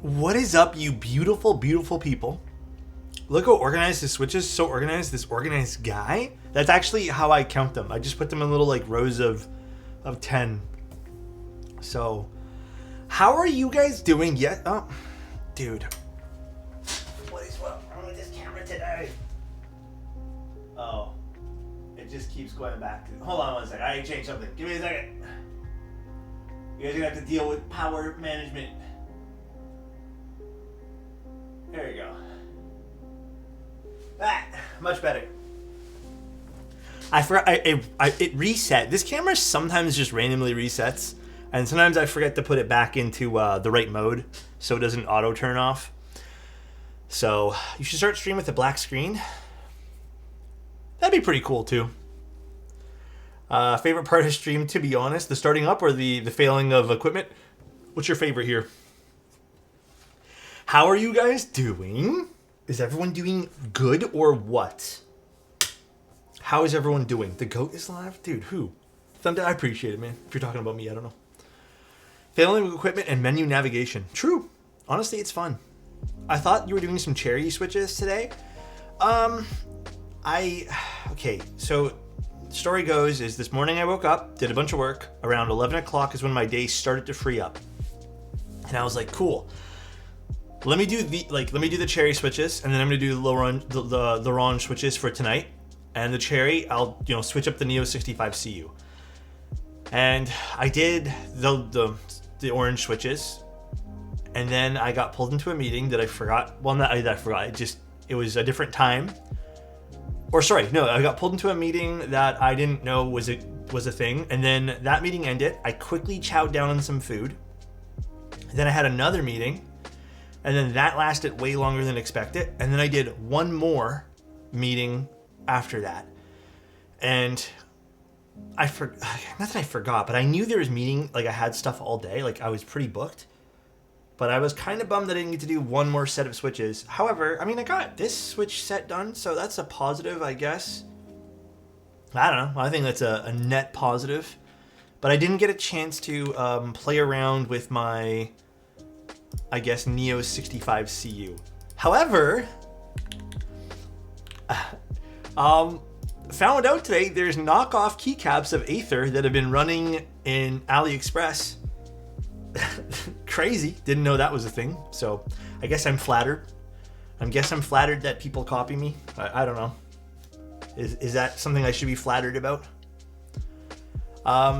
What is up, you beautiful, beautiful people? Look how organized this switch is. So organized, this organized guy. That's actually how I count them. I just put them in little like rows of 10. So, how are you guys doing yet? Oh, dude. What is wrong with this camera today? Oh, it just keeps going back. Hold on one second. I changed something. Give me a second. You guys are gonna have to deal with power management. There you go. Ah, much better. I forgot. It reset. This camera sometimes just randomly resets, and sometimes I forget to put it back into the right mode so it doesn't auto turn off. So you should start streaming with a black screen. That'd be pretty cool too. Favorite part of stream, to be honest, the starting up or the failing of equipment? What's your favorite here? How are you guys doing? Is everyone doing good or what? How is everyone doing? The goat is live? Dude, who? Thunder, I appreciate it, man. If you're talking about me, I don't know. Failing of equipment and menu navigation. True. Honestly, it's fun. I thought you were doing some cherry switches today. Okay, so story goes is this morning I woke up, did a bunch of work. Around 11 o'clock is when my day started to free up. And I was like, cool. Let me do the cherry switches, and then I'm gonna do the orange switches for tonight. And the cherry, I'll switch up the Neo60 CU. And I did the orange switches, and then I got pulled into a meeting that I forgot. Well, not that I forgot. It was a different time. Or sorry, no, I got pulled into a meeting that I didn't know was a thing, and then that meeting ended. I quickly chowed down on some food. Then I had another meeting. And then that lasted way longer than expected. And then I did one more meeting after that. And not that I forgot, but I knew there was meeting, like I had stuff all day. Like I was pretty booked. But I was kind of bummed that I didn't get to do one more set of switches. However, I mean, I got this switch set done, so that's a positive, I guess. I don't know. I think that's a net positive. But I didn't get a chance to play around with my, I guess, Neo60 CU. However, found out today there's knockoff keycaps of Aether that have been running in AliExpress. Crazy. Didn't know that was a thing. So I guess I'm flattered. I'm flattered that people copy me. I don't know. Is that something I should be flattered about?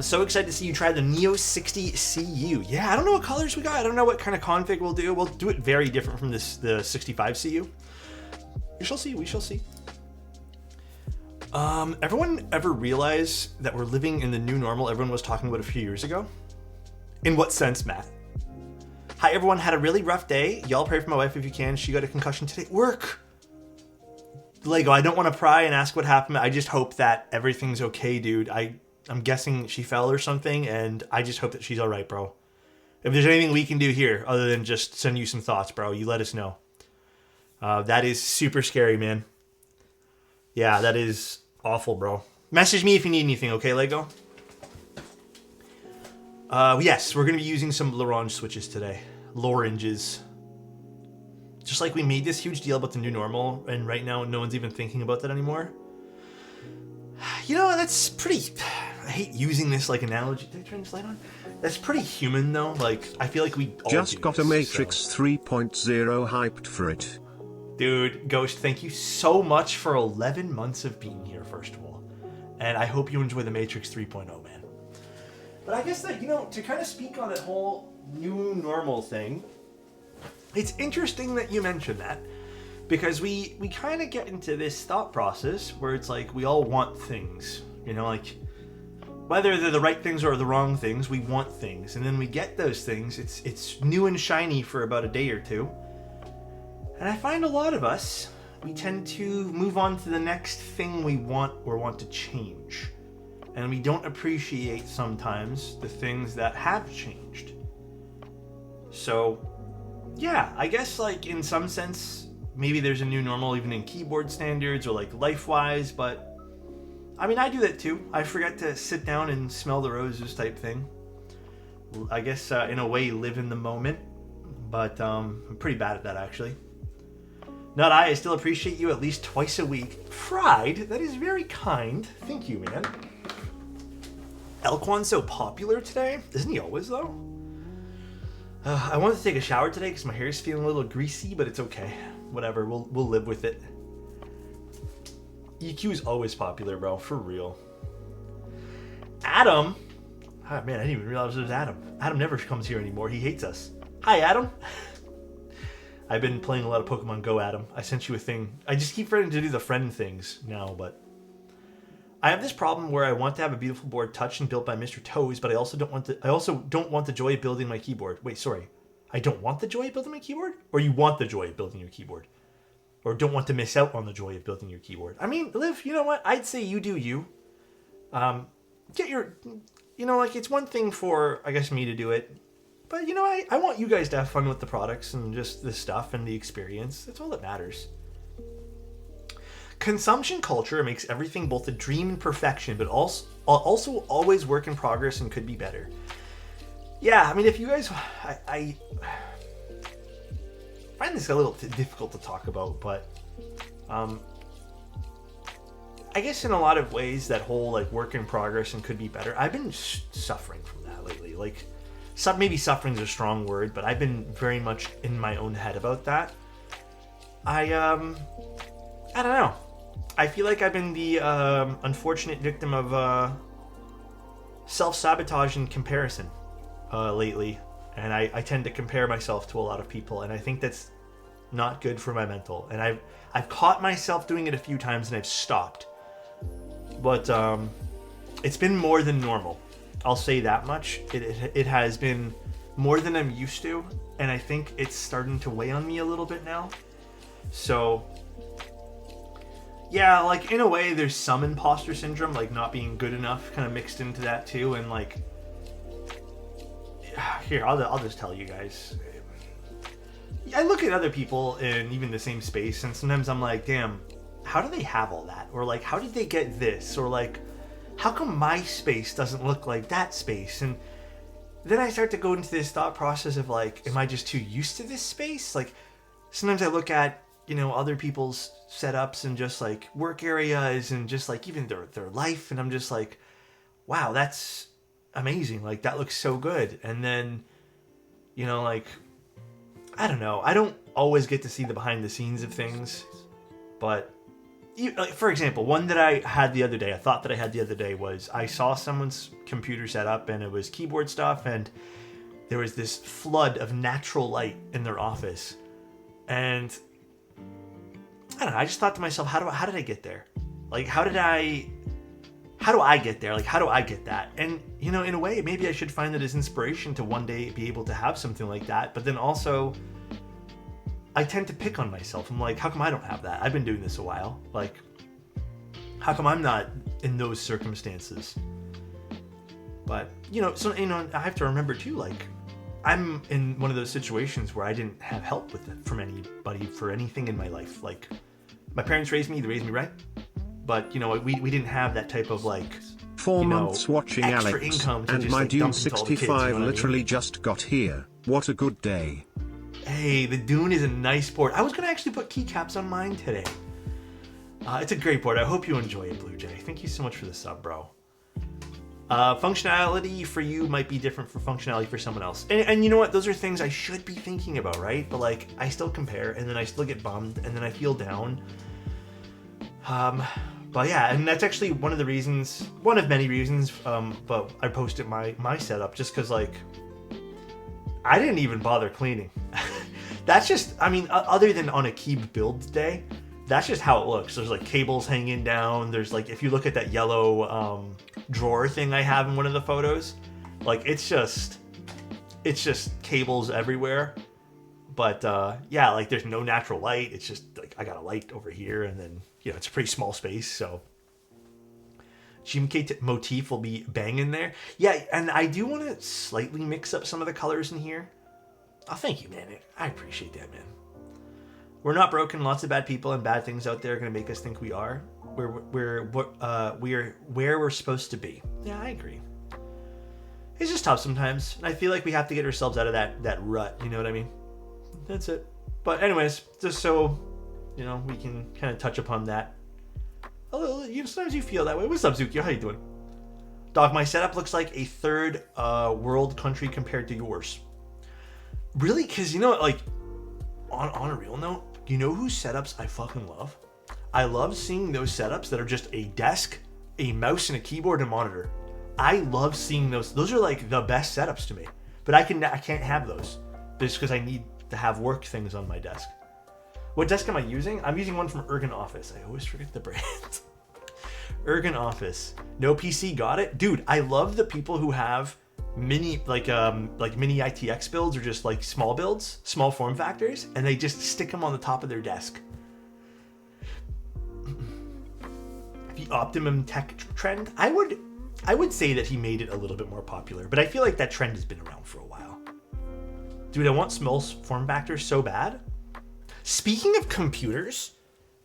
So excited to see you try the Neo60 CU. Yeah, I don't know what colors we got. I don't know what kind of config we'll do. We'll do it very different from the 65 CU. We shall see. We shall see. Everyone ever realize that we're living in the new normal everyone was talking about a few years ago? In what sense, Matt? Hi, everyone. Had a really rough day. Y'all pray for my wife if you can. She got a concussion today. Work. Lego, I don't want to pry and ask what happened. I just hope that everything's okay, dude. I'm guessing she fell or something, and I just hope that she's all right, bro. If there's anything we can do here other than just send you some thoughts, bro, you let us know. That is super scary, man. Yeah, that is awful, bro. Message me if you need anything, okay, Lego? Yes, we're going to be using some L'Orange switches today. L'Oranges. Just like we made this huge deal about the new normal, and right now no one's even thinking about that anymore. You know, that's pretty... I hate using this like analogy. Did I turn this light on? That's pretty human though. Like, I feel like we all just got a Matrix 3.0 hyped for it. Dude, Ghost, thank you so much for 11 months of being here, first of all. And I hope you enjoy the Matrix 3.0, man. But I guess that, to kind of speak on that whole new normal thing, it's interesting that you mentioned that. Because we kind of get into this thought process where it's like we all want things, like whether they're the right things or the wrong things, we want things. And then we get those things, it's new and shiny for about a day or two. And I find a lot of us, we tend to move on to the next thing we want or want to change. And we don't appreciate sometimes the things that have changed. So, yeah, I guess like in some sense, maybe there's a new normal even in keyboard standards or like life-wise, but I mean, I do that too. I forget to sit down and smell the roses type thing. I guess in a way, live in the moment. but I'm pretty bad at that actually. Not I still appreciate you at least twice a week. Fried? That is very kind. Thank you, man. Elquan's so popular today? Isn't he always, though? I wanted to take a shower today because my hair is feeling a little greasy, but it's okay. Whatever, we'll live with it. EQ is always popular, bro. For real. Adam? Oh, man, I didn't even realize it was Adam. Adam never comes here anymore. He hates us. Hi, Adam. I've been playing a lot of Pokemon Go, Adam. I sent you a thing. I just keep forgetting to do the friend things now, but... I have this problem where I want to have a beautiful board touched and built by Mr. Toes, but I also don't want the joy of building my keyboard. Wait, sorry. I don't want the joy of building my keyboard? Or you want the joy of building your keyboard? Or don't want to miss out on the joy of building your keyboard? I mean, Liv, you know what? I'd say you do you. Get your... You know, like, it's one thing for, I guess, me to do it. But, you know, I want you guys to have fun with the products and just the stuff and the experience. That's all that matters. Consumption culture makes everything both a dream and perfection, but also always work in progress and could be better. Yeah, I mean, if you guys... I find this a little difficult to talk about, but... I guess in a lot of ways, that whole, like, work in progress and could be better, I've been suffering from that lately. Like... maybe suffering is a strong word, but I've been very much in my own head about that. I don't know. I feel like I've been the unfortunate victim of self-sabotage and comparison lately. And I tend to compare myself to a lot of people, and I think that's not good for my mental. And I've caught myself doing it a few times, and I've stopped. But it's been more than normal. I'll say that much. It has been more than I'm used to, and I think it's starting to weigh on me a little bit now. So, yeah, like, in a way, there's some imposter syndrome, like not being good enough, kind of mixed into that too, and like, here, I'll just tell you guys. I look at other people in even the same space, and sometimes I'm like, damn, how do they have all that? Or like, how did they get this? Or like, how come my space doesn't look like that space? And then I start to go into this thought process of like, am I just too used to this space? Like, sometimes I look at, you know, other people's setups and just like work areas and just like even their life, and I'm just like, wow, that's amazing. Like, that looks so good. And then, you know, like, I don't know. I don't always get to see the behind the scenes of things, but like, for example, one that I had the other day, I thought that I had the other day, was I saw someone's computer set up and it was keyboard stuff, and there was this flood of natural light in their office. And I don't know, I just thought to myself, how did I get there? Like, how do I get there? Like, how do I get that? And, you know, in a way, maybe I should find that as inspiration to one day be able to have something like that. But then also, I tend to pick on myself. I'm like, how come I don't have that? I've been doing this a while. Like, how come I'm not in those circumstances? But, you know, so, you know, I have to remember too, like, I'm in one of those situations where I didn't have help with it from anybody for anything in my life. Like, my parents raised me, they raised me right. But, you know, we didn't have that type of, like, 4 months watching extra Alex, income to and just, my like, dump into all the kids, Neo60 you know what I literally mean? just got here. What a good day. Hey, the Dune is a nice board. I was going to actually put keycaps on mine today. It's a great board. I hope you enjoy it, Blue Jay. Thank you so much for the sub, bro. Functionality for you might be different from functionality for someone else. And you know what? Those are things I should be thinking about, right? But, like, I still compare, and then I still get bummed, and then I feel down. But yeah, and that's actually one of many reasons, but I posted my setup just because, like, I didn't even bother cleaning. That's just, I mean, other than on a Keeb build day, that's just how it looks. There's like cables hanging down. There's like, if you look at that yellow drawer thing I have in one of the photos, like it's just cables everywhere. But yeah, like there's no natural light. It's just like I got a light over here, and then, you know, it's a pretty small space, so GMK motif will be banging there. Yeah, and I do want to slightly mix up some of the colors in here. Oh, thank you, man. I appreciate that, man. We're not broken. Lots of bad people and bad things out there are going to make us think we are. We're where we're supposed to be. Yeah, I agree. It's just tough sometimes. I feel like we have to get ourselves out of that rut. You know what I mean? That's it. But anyways, just so, you know, we can kind of touch upon that. Sometimes you feel that way. What's up, Zuki? How you doing? Dog, my setup looks like a third world country compared to yours. Really? Because, you know, like, on a real note, you know whose setups I fucking love? I love seeing those setups that are just a desk, a mouse, and a keyboard and monitor. I love seeing those. Those are like the best setups to me. But I can't have those just because I need to have work things on my desk. What desk am I using? I'm using one from Ergon Office. I always forget the brand. Ergon Office. No PC got it. Dude, I love the people who have mini mini ITX builds or just like small builds, small form factors, and they just stick them on the top of their desk. The Optimum Tech trend, I would say that he made it a little bit more popular, but I feel like that trend has been around for a while. Dude, I want small form factors so bad. Speaking of computers,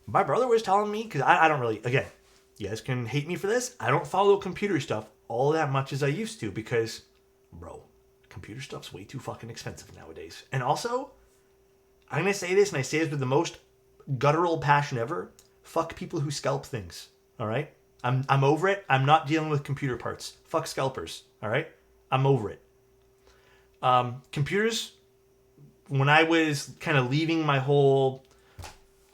my brother was telling me, because I don't really, again, you guys can hate me for this, I don't follow computer stuff all that much as I used to because, bro, computer stuff's way too fucking expensive nowadays. And also, I'm going to say this, and I say this with the most guttural passion ever, fuck people who scalp things, all right? I'm over it. I'm not dealing with computer parts. Fuck scalpers, all right? I'm over it. Computers, when I was kind of leaving my whole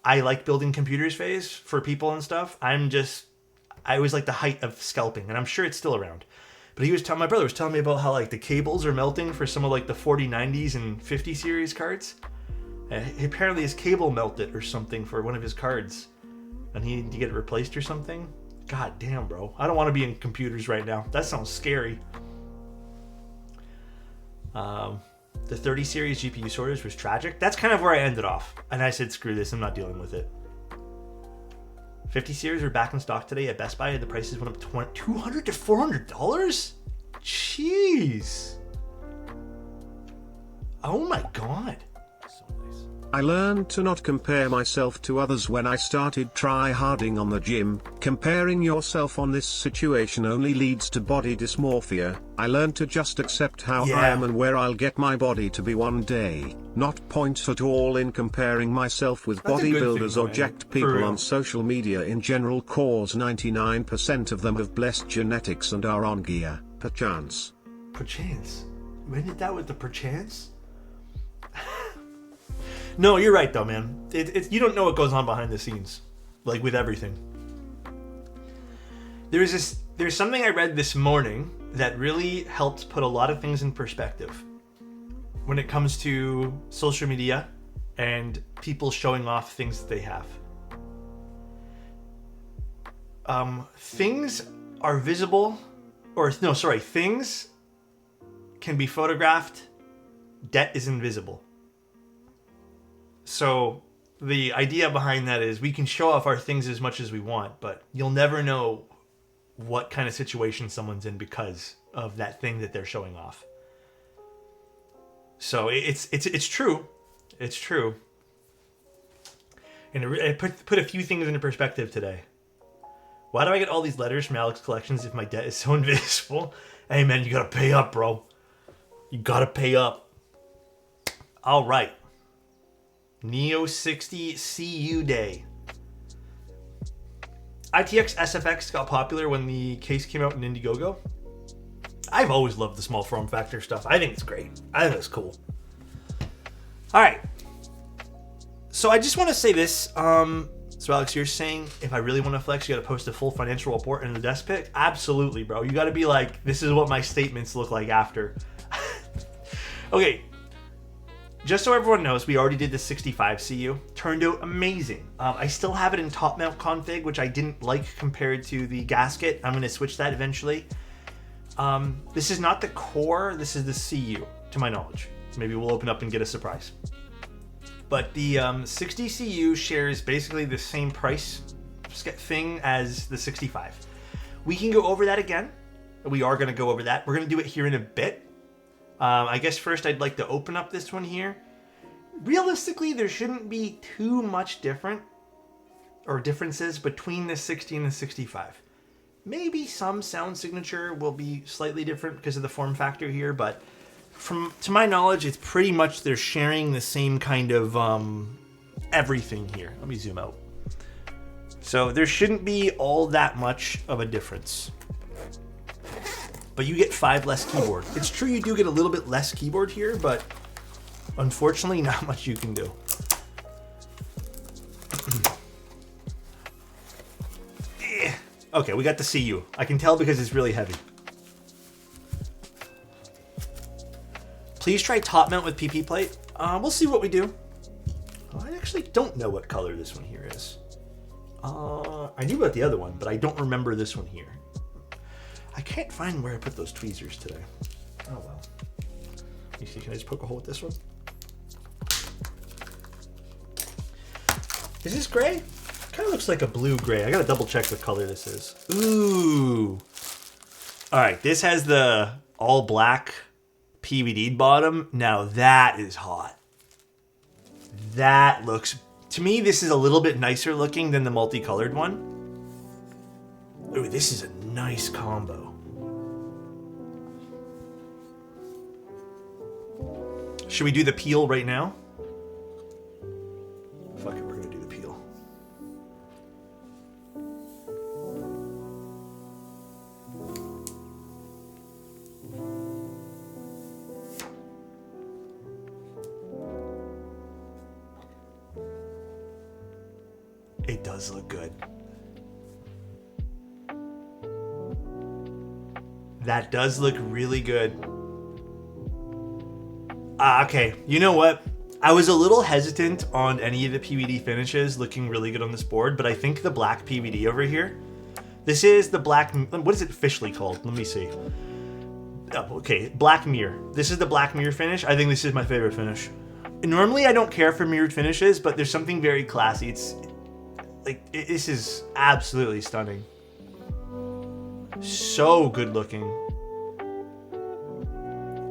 I like building computers phase for people and stuff, I was like the height of scalping, and I'm sure it's still around. But my brother was telling me about how like the cables are melting for some of like the 4090s and 50 series cards. Apparently his cable melted or something for one of his cards, and he needed to get it replaced or something. God damn, bro. I don't want to be in computers right now. That sounds scary. The 30 series GPU shortage was tragic. That's kind of where I ended off. And I said, screw this. I'm not dealing with it. 50 series are back in stock today at Best Buy. The prices went up $200 to $400? Jeez. Oh my God. So nice. I learned to not compare myself to others when I started try-harding on the gym. Comparing yourself on this situation only leads to body dysmorphia. I learned to just accept how I am and where I'll get my body to be one day. Not point at all in comparing myself with bodybuilders or jacked people on social media in general, cause 99% of them have blessed genetics and are on gear. Perchance. Perchance? When did that with the perchance? No, you're right though, man. You don't know what goes on behind the scenes, like with everything. There's something I read this morning that really helped put a lot of things in perspective when it comes to social media and people showing off things that they have. Things are visible, things can be photographed. Debt is invisible. So the idea behind that is we can show off our things as much as we want, but you'll never know what kind of situation someone's in because of that thing that they're showing off. So it's true. It's true. And it put a few things into perspective today. Why do I get all these letters from Alex Collections if my debt is so invisible? Hey man, you gotta pay up, bro. You gotta pay up. All right. Neo60 CU Day. ITX SFX got popular when the case came out in Indiegogo. I've always loved the small form factor stuff. I think it's great. I think it's cool. All right. So I just want to say this. So Alex, you're saying if I really want to flex, you got to post a full financial report in the desk pic? Absolutely, bro. You got to be like, this is what my statements look like after. Okay. Just so everyone knows, we already did the 65 CU. Turned out amazing. I still have it in top mount config, which I didn't like compared to the gasket. I'm going to switch that eventually. This is not the core. This is the CU, to my knowledge. Maybe we'll open up and get a surprise. But the 60 CU shares basically the same price thing as the 65. We can go over that again. We are going to go over that. We're going to do it here in a bit. I guess first I'd like to open up this one here. Realistically, there shouldn't be too much differences between the 60 and the 65. Maybe some sound signature will be slightly different because of the form factor here, but to my knowledge, it's pretty much they're sharing the same kind of everything here. Let me zoom out. So there shouldn't be all that much of a difference. But you get 5 less keyboard. It's true you do get a little bit less keyboard here, but unfortunately not much you can do. Okay, we got the CU. I can tell because it's really heavy. Please try top mount with PP plate. We'll see what we do. I actually don't know what color this one here is. I knew about the other one, but I don't remember this one here. I can't find where I put those tweezers today. Oh well. Let me see, can I just poke a hole with this one? Is this gray? Kind of looks like a blue gray. I gotta double check what color this is. Ooh. All right, this has the all black PVD bottom. Now that is hot. That looks, to me, this is a little bit nicer looking than the multicolored one. Ooh, this is a nice combo. Should we do the peel right now? Fuck it, we're gonna do the peel. It does look good. That does look really good. Okay, you know what? I was a little hesitant on any of the PVD finishes looking really good on this board, but I think the black PVD over here, this is the black, what is it officially called? Let me see. Oh, okay, black mirror. This is the black mirror finish. I think this is my favorite finish. Normally I don't care for mirrored finishes, but there's something very classy. It's like, this is absolutely stunning. So good looking.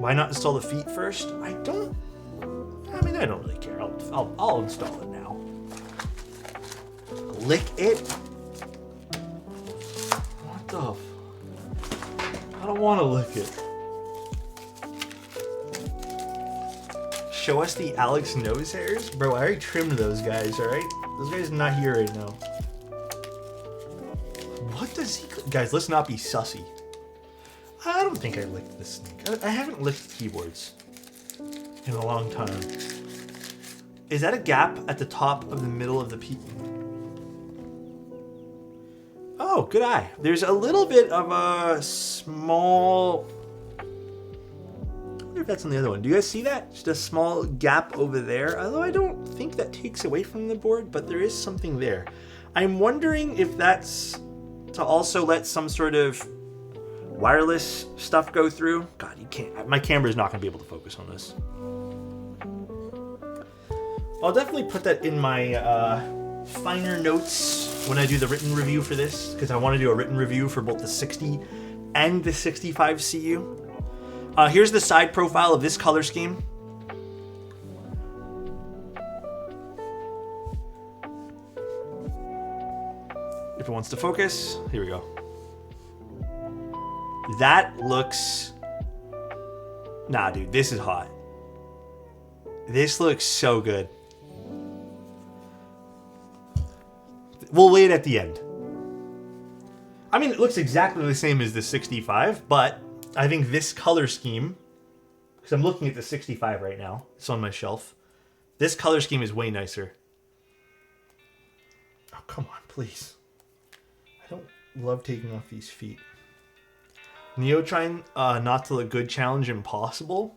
Why not install the feet first? I don't really care. I'll install it now. Lick it? What the I don't want to lick it. Show us the Alex nose hairs? Bro, I already trimmed those guys, alright? Those guys are not here right now. What does he... Guys, let's not be sussy. I don't think I licked this snake. I haven't licked keyboards in a long time. Is that a gap at the top of the middle of the P? Oh, good eye. There's a little bit of a small... I wonder if that's on the other one. Do you guys see that? Just a small gap over there. Although I don't think that takes away from the board, but there is something there. I'm wondering if that's to also let some sort of wireless stuff go through. God, you can't. My camera's not going to be able to focus on this. I'll definitely put that in my finer notes when I do the written review for this, because I want to do a written review for both the 60 and the 65 CU. Here's the side profile of this color scheme. If it wants to focus, here we go. That looks... Nah, dude, this is hot. This looks so good. We'll wait at the end. I mean, it looks exactly the same as the 65, but I think this color scheme, because I'm looking at the 65 right now, it's on my shelf. This color scheme is way nicer. Oh, come on, please. I don't love taking off these feet. Neo trying not to look good, challenge impossible.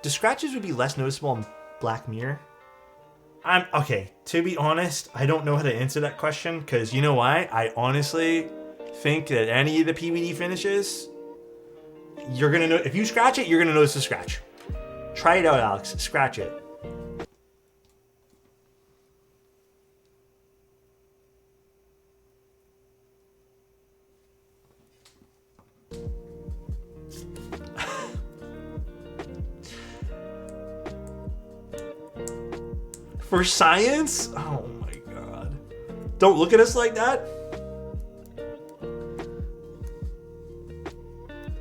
Do scratches would be less noticeable in Black Mirror? Okay, to be honest, I don't know how to answer that question, because you know why? I honestly think that any of the PVD finishes, you're gonna know, if you scratch it, you're gonna notice the scratch. Try it out, Alex. Scratch it. For science? Oh my god. Don't look at us like that.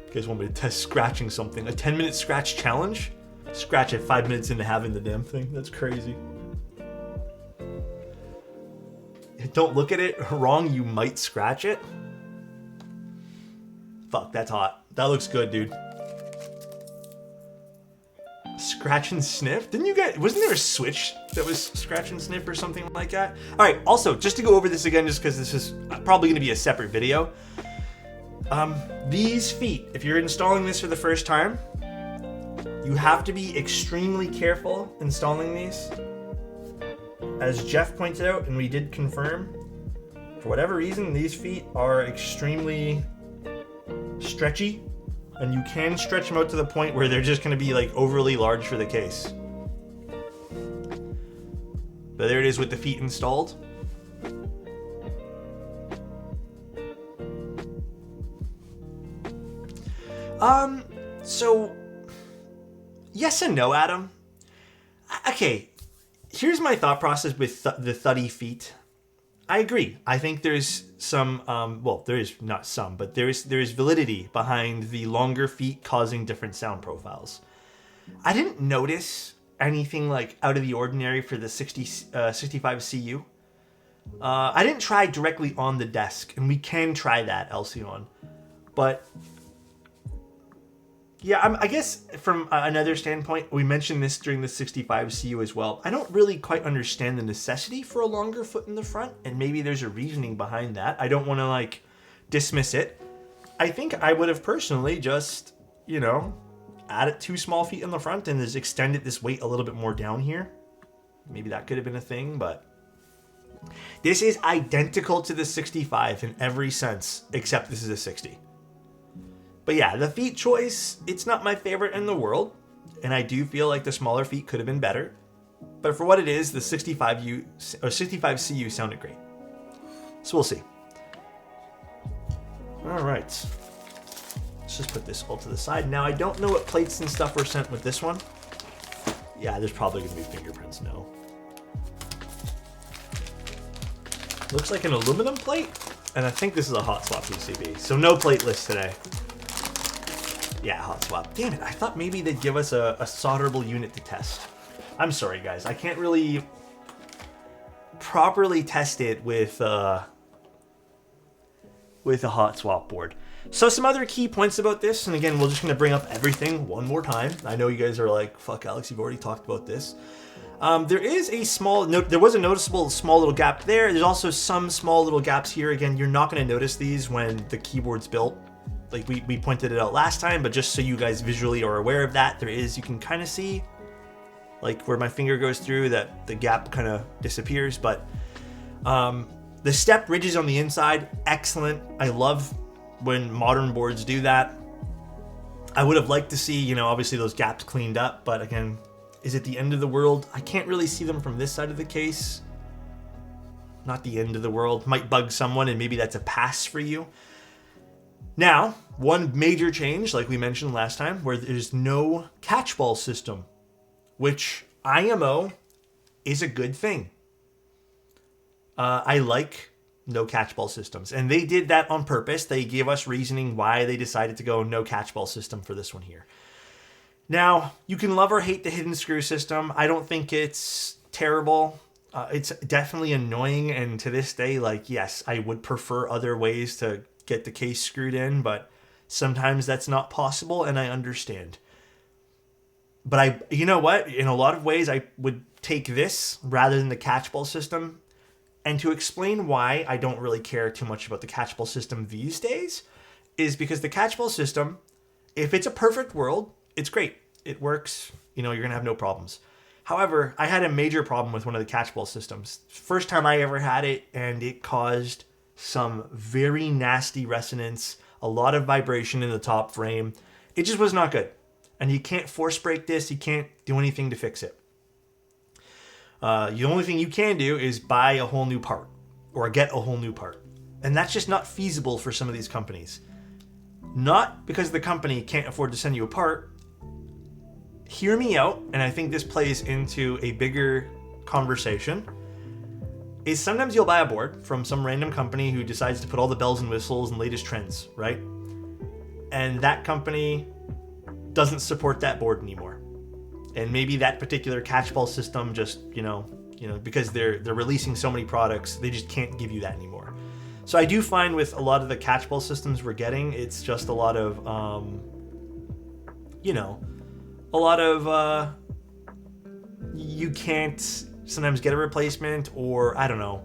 Okay, guys want me to test scratching something? A 10-minute scratch challenge? Scratch it 5 minutes into having the damn thing. That's crazy. Don't look at it wrong, you might scratch it. Fuck, that's hot. That looks good, dude. Scratch and sniff? Didn't you guys, wasn't there a Switch that was scratch and sniff or something like that? All right, also, just to go over this again, just because this is probably gonna be a separate video. These feet, if you're installing this for the first time, you have to be extremely careful installing these. As Jeff pointed out, and we did confirm, for whatever reason, these feet are extremely stretchy, and you can stretch them out to the point where they're just going to be like overly large for the case. But there it is with the feet installed. So yes and no, Adam. Okay, here's my thought process with the thuddy feet. I agree. I think there's some, well, there is not some, but there is validity behind the longer feet causing different sound profiles. I didn't notice anything like out of the ordinary for the 65 CU. I didn't try directly on the desk, and we can try that, Alcyon. But yeah, I guess from another standpoint, we mentioned this during the 65 CU as well. I don't really quite understand the necessity for a longer foot in the front, and maybe there's a reasoning behind that. I don't want to like dismiss it. I think I would have personally just, you know, added 2 small feet in the front and just extended this weight a little bit more down here. Maybe that could have been a thing, but this is identical to the 65 in every sense, except this is a 60. But yeah, the feet choice, it's not my favorite in the world, and I do feel like the smaller feet could have been better. But for what it is, the 65 CU sounded great. So we'll see. All right. Let's just put this all to the side. Now, I don't know what plates and stuff were sent with this one. Yeah, there's probably going to be fingerprints, no. Looks like an aluminum plate, and I think this is a hot swap PCB. So no plateless today. Yeah, hot swap. Damn it, I thought maybe they'd give us a solderable unit to test. I'm sorry, guys. I can't really properly test it with a hot swap board. So some other key points about this, and again, we're just going to bring up everything one more time. I know you guys are like, fuck, Alex, you've already talked about this. There is a small, there was a noticeable small little gap there. There's also some small little gaps here. Again, you're not going to notice these when the keyboard's built. Like we pointed it out last time, but just so you guys visually are aware of that, there is, you can kind of see like where my finger goes through, that the gap kind of disappears. But the step ridges on the inside, excellent. I love when modern boards do that. I would have liked to see, you know, obviously those gaps cleaned up, but again, is it the end of the world? I can't really see them from this side of the case. Not the end of the world. Might bug someone, and maybe that's a pass for you. Now, one major change, like we mentioned last time, where there's no catchball system, which IMO is a good thing. I like no catchball systems, and they did that on purpose. They gave us reasoning why they decided to go no catchball system for this one here. Now, you can love or hate the hidden screw system. I don't think it's terrible. It's definitely annoying, and to this day, like, yes, I would prefer other ways to get the case screwed in, but sometimes that's not possible, and I understand. But you know what? In a lot of ways, I would take this rather than the catchball system. And to explain why I don't really care too much about the catchball system these days is because the catchball system, if it's a perfect world, it's great. It works. You know, you're going to have no problems. However, I had a major problem with one of the catchball systems. First time I ever had it, and it caused some very nasty resonance, a lot of vibration in the top frame. It just was not good. And you can't force break this. You can't do anything to fix it. The only thing you can do is buy a whole new part or get a whole new part. And that's just not feasible for some of these companies. Not because the company can't afford to send you a part. Hear me out, and I think this plays into a bigger conversation, is sometimes you'll buy a board from some random company who decides to put all the bells and whistles and latest trends, right? and that company doesn't support that board anymore. And maybe that particular catchball system just, because they're releasing so many products, they just can't give you that anymore. So I do find with a lot of the catchball systems we're getting, it's just a lot of, you can't sometimes get a replacement, or I don't know.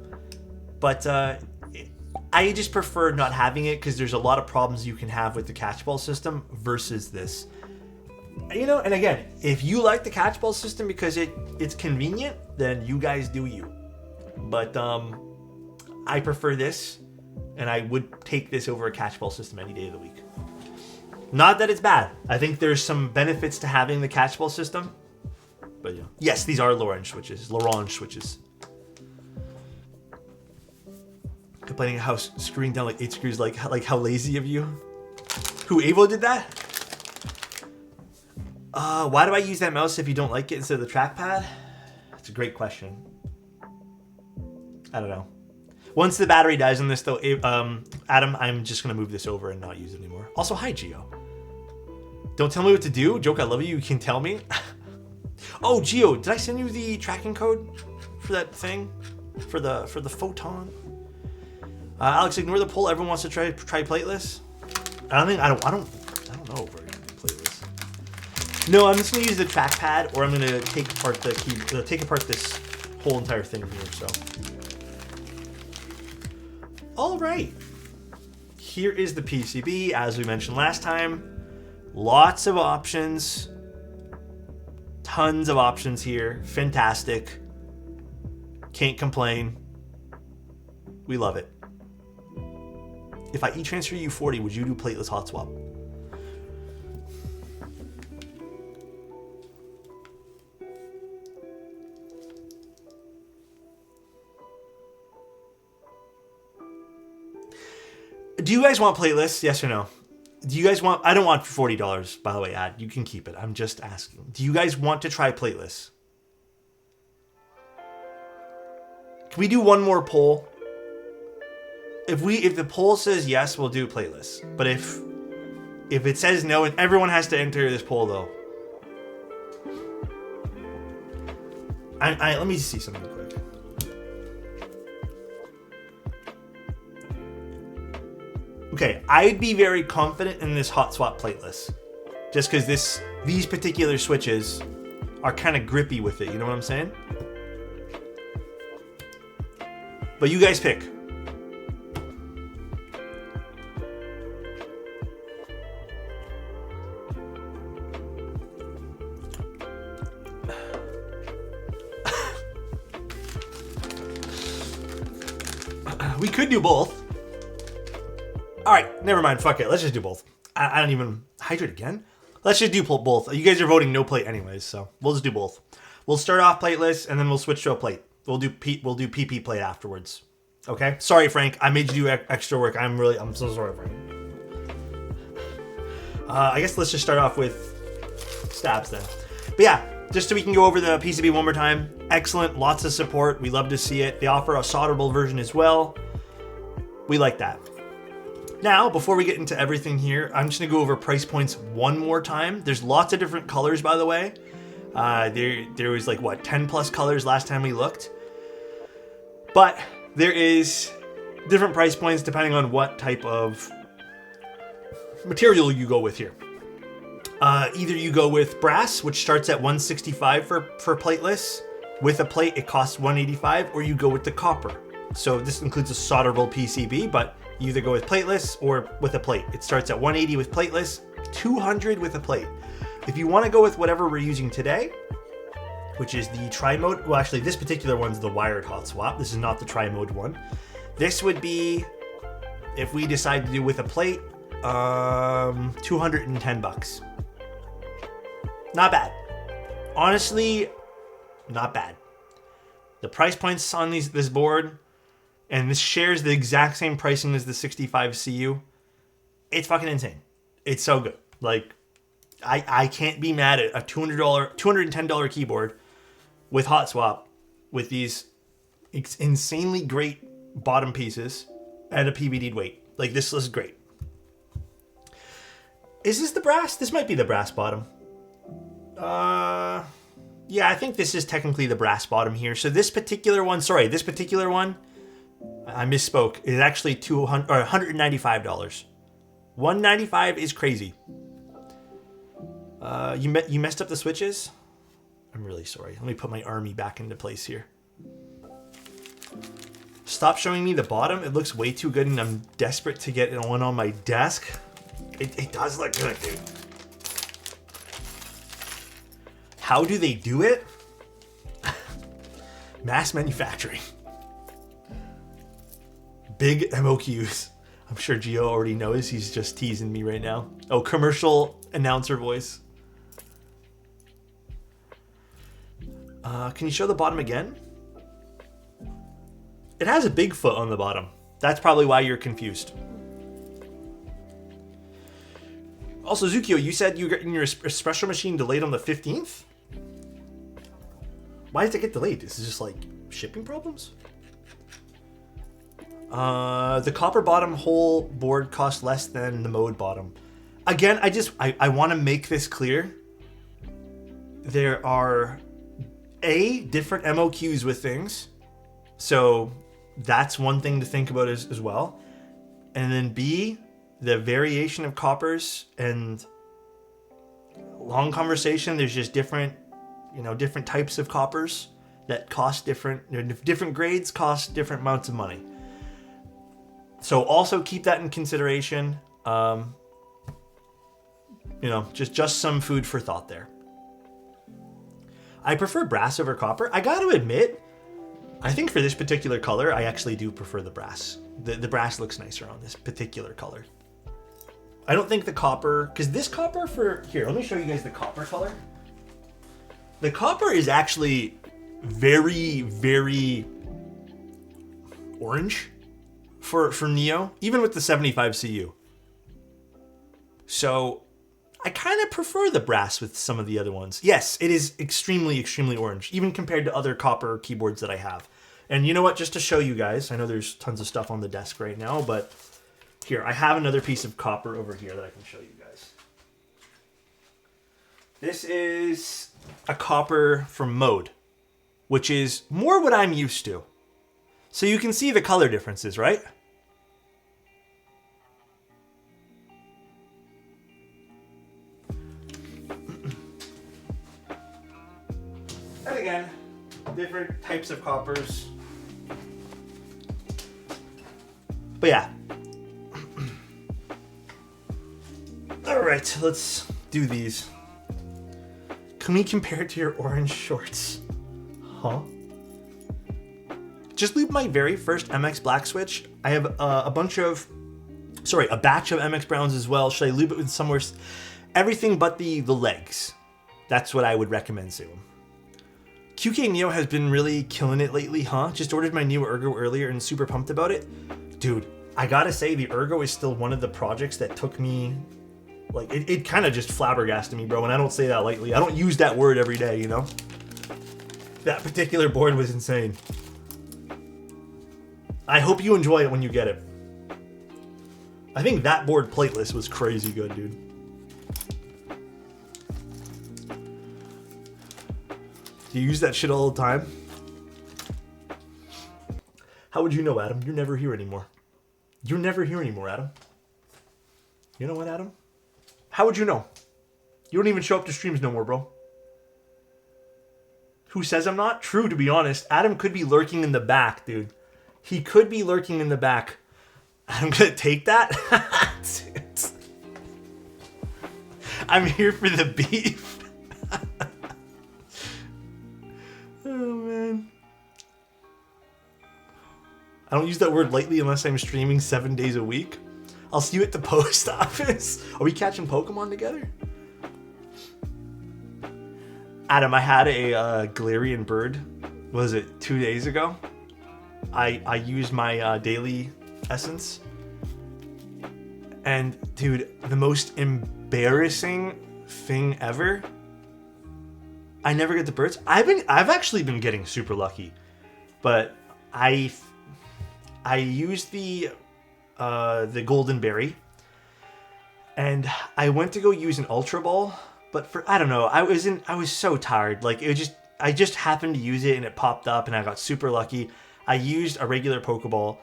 But I just prefer not having it because there's a lot of problems you can have with the catchball system versus this. And again, if you like the catchball system because it's convenient, then you guys do you. But I prefer this, and I would take this over a catchball system any day of the week. Not that it's bad. I think there's some benefits to having the catchball system. But yeah. Yes, these are L'Orange switches. Complaining how screwing down like 8 screws, like how lazy of you. Who, Avo did that? Why do I use that mouse if you don't like it instead of the trackpad? That's a great question. I don't know. Once the battery dies on this though, Adam, I'm just gonna move this over and not use it anymore. Also, hi Gio. Don't tell me what to do. Joke, I love you. You can tell me. Oh, Gio, did I send you the tracking code for that thing? For the photon? Alex, ignore the poll. Everyone wants to try Plateless. I don't know if we're gonna do Plateless. No, I'm just gonna use the trackpad, or I'm gonna take apart this whole entire thing here. So, all right. Here is the PCB, as we mentioned last time. Lots of options. Tons of options here. Fantastic. Can't complain. We love it. If I e-transfer you 40, would you do plateless hot swap? Do you guys want plateless? Yes or no? Do you guys want... I don't want $40, by the way, Ad. You can keep it. I'm just asking. Do you guys want to try Plateless? Can we do one more poll? If the poll says yes, we'll do Plateless. But if it says no, and everyone has to enter this poll, though. Let me just see something quick. Okay, I'd be very confident in this hot swap Plateless, just because these particular switches are kind of grippy with it. You know what I'm saying? But you guys pick. We could do both. All right, never mind. Fuck it. Let's just do both. I don't even hydrate again. Let's just do both. You guys are voting no plate anyways, so we'll just do both. We'll start off plateless and then we'll switch to a plate. We'll do PP plate afterwards. Okay. Sorry, Frank. I made you do extra work. I'm so sorry, Frank. I guess let's just start off with stabs then. But yeah, just so we can go over the PCB one more time. Excellent. Lots of support. We love to see it. They offer a solderable version as well. We like that. Now, before we get into everything here, I'm just going to go over price points one more time. There's lots of different colors, by the way. There was like, 10 plus colors last time we looked. But there is different price points depending on what type of material you go with here. Either you go with brass, which starts at $165 for plateless. With a plate, it costs $185, or you go with the copper. So this includes a solderable PCB, but you either go with plateless or with a plate. It starts at $180 with plateless, $200 with a plate. If you want to go with whatever we're using today, which is the tri-mode, well, actually, this particular one's the wired hot swap. This is not the tri-mode one. This would be, if we decide to do with a plate, $210. Not bad. Honestly, not bad. The price points on this board, and this shares the exact same pricing as the 65 CU. It's fucking insane. It's so good. Like, I can't be mad at a $210 keyboard with hot swap with these insanely great bottom pieces and a PVD'd weight. Like, this is great. Is this the brass? This might be the brass bottom. Yeah, I think this is technically the brass bottom here. So this particular one, I misspoke. Is actually $195. $195 is crazy. You messed up the switches? I'm really sorry. Let me put my army back into place here. Stop showing me the bottom. It looks way too good and I'm desperate to get one on my desk. It does look good, dude. How do they do it? Mass manufacturing. Big MOQs. I'm sure Gio already knows. He's just teasing me right now. Oh, commercial announcer voice. Can you show the bottom again? It has a big foot on the bottom. That's probably why you're confused. Also, Zukio, you said you got your espresso machine delayed on the 15th? Why did it get delayed? Is it just like shipping problems? The copper bottom whole board cost less than the mode bottom. Again, I want to make this clear. There are different MOQs with things. So that's one thing to think about as well. And then B, the variation of coppers and long conversation. There's just different types of coppers that cost different grades cost different amounts of money. So also keep that in consideration. Just some food for thought there. I prefer brass over copper. I got to admit, I think for this particular color, I actually do prefer the brass. The brass looks nicer on this particular color. I don't think the copper, because this copper here, let me show you guys the copper color. The copper is actually very, very orange for Neo, even with the 75 CU. So I kind of prefer the brass with some of the other ones. Yes, it is extremely, extremely orange, even compared to other copper keyboards that I have. And you know what, just to show you guys, I know there's tons of stuff on the desk right now, but here, I have another piece of copper over here that I can show you guys. This is a copper from Mode, which is more what I'm used to. So you can see the color differences, right? And again, different types of coppers. But yeah. All right, let's do these. Can we compare it to your orange shorts? Huh? Just lube my very first MX Black switch. I have a batch of MX Browns as well. Should I lube it with somewhere? Everything but the legs. That's what I would recommend to them. QK Neo has been really killing it lately, huh? Just ordered my new Ergo earlier and super pumped about it. Dude, I gotta say the Ergo is still one of the projects that took me, like, it kind of just flabbergasted me, bro, and I don't say that lightly. I don't use that word every day, you know? That particular board was insane. I hope you enjoy it when you get it. I think that board Plateless was crazy good, dude. Do you use that shit all the time? How would you know, Adam? You're never here anymore. You're never here anymore, Adam. You know what, Adam? How would you know? You don't even show up to streams no more, bro. Who says I'm not? True, to be honest. Adam could be lurking in the back, dude. He could be lurking in the back. I'm gonna take that. I'm here for the beef. Oh, man. I don't use that word lightly unless I'm streaming 7 days a week. I'll see you at the post office. Are we catching Pokemon together? Adam, I had a Galarian bird. Was it 2 days ago? I used my daily essence. And dude, the most embarrassing thing ever. I never get the birds. I've actually been getting super lucky, but I used the golden berry, And I went to go use an Ultra Ball, but for, I don't know, I was so tired. Like, I just happened to use it and it popped up and I got super lucky. I used a regular Pokeball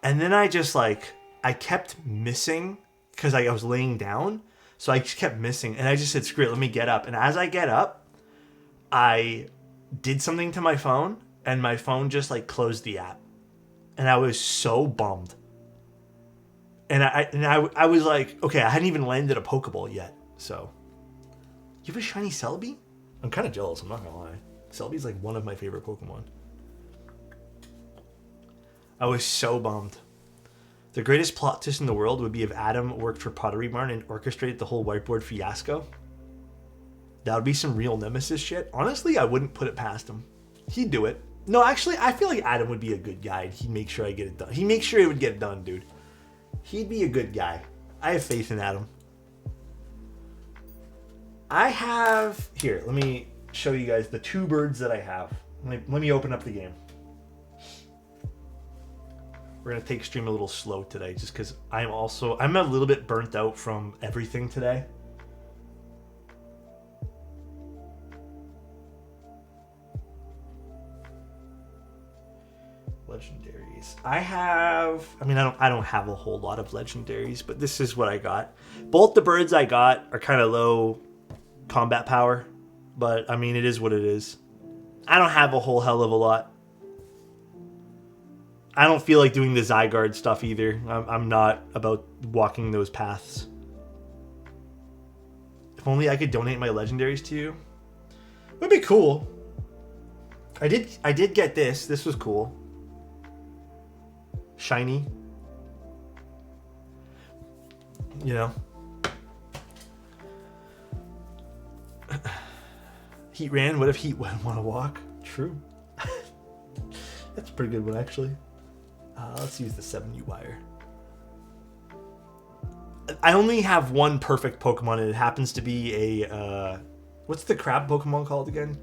and then I just like, I kept missing because I was laying down. So I just kept missing and I just said, screw it, let me get up. And as I get up, I did something to my phone and my phone just like closed the app. And I was so bummed. And I was like, okay, I hadn't even landed a Pokeball yet. So, you have a shiny Celebi? I'm kind of jealous, I'm not gonna lie. Celebi's like one of my favorite Pokemon. I was so bummed. The greatest plot twist in the world would be if Adam worked for Pottery Barn and orchestrated the whole whiteboard fiasco. That would be some real Nemesis shit. Honestly, I wouldn't put it past him. He'd do it. No, actually, I feel like Adam would be a good guy. He'd make sure I get it done. He'd make sure it would get done, dude. He'd be a good guy. I have faith in Adam. I have... Here, let me show you guys the 2 birds that I have. Let me open up the game. We're going to take stream a little slow today just because I'm a little bit burnt out from everything today. Legendaries. I don't have a whole lot of legendaries, but this is what I got. Both the birds I got are kind of low combat power, but I mean, it is what it is. I don't have a whole hell of a lot. I don't feel like doing the Zygarde stuff either. I'm not about walking those paths. If only I could donate my legendaries to you. It would be cool. I did get this. This was cool. Shiny. You know. Heat ran. What if Heat wouldn't want to walk? True. That's a pretty good one, actually. Let's use the 7U wire. I only have one perfect Pokemon, and it happens to be a... what's the crab Pokemon called again?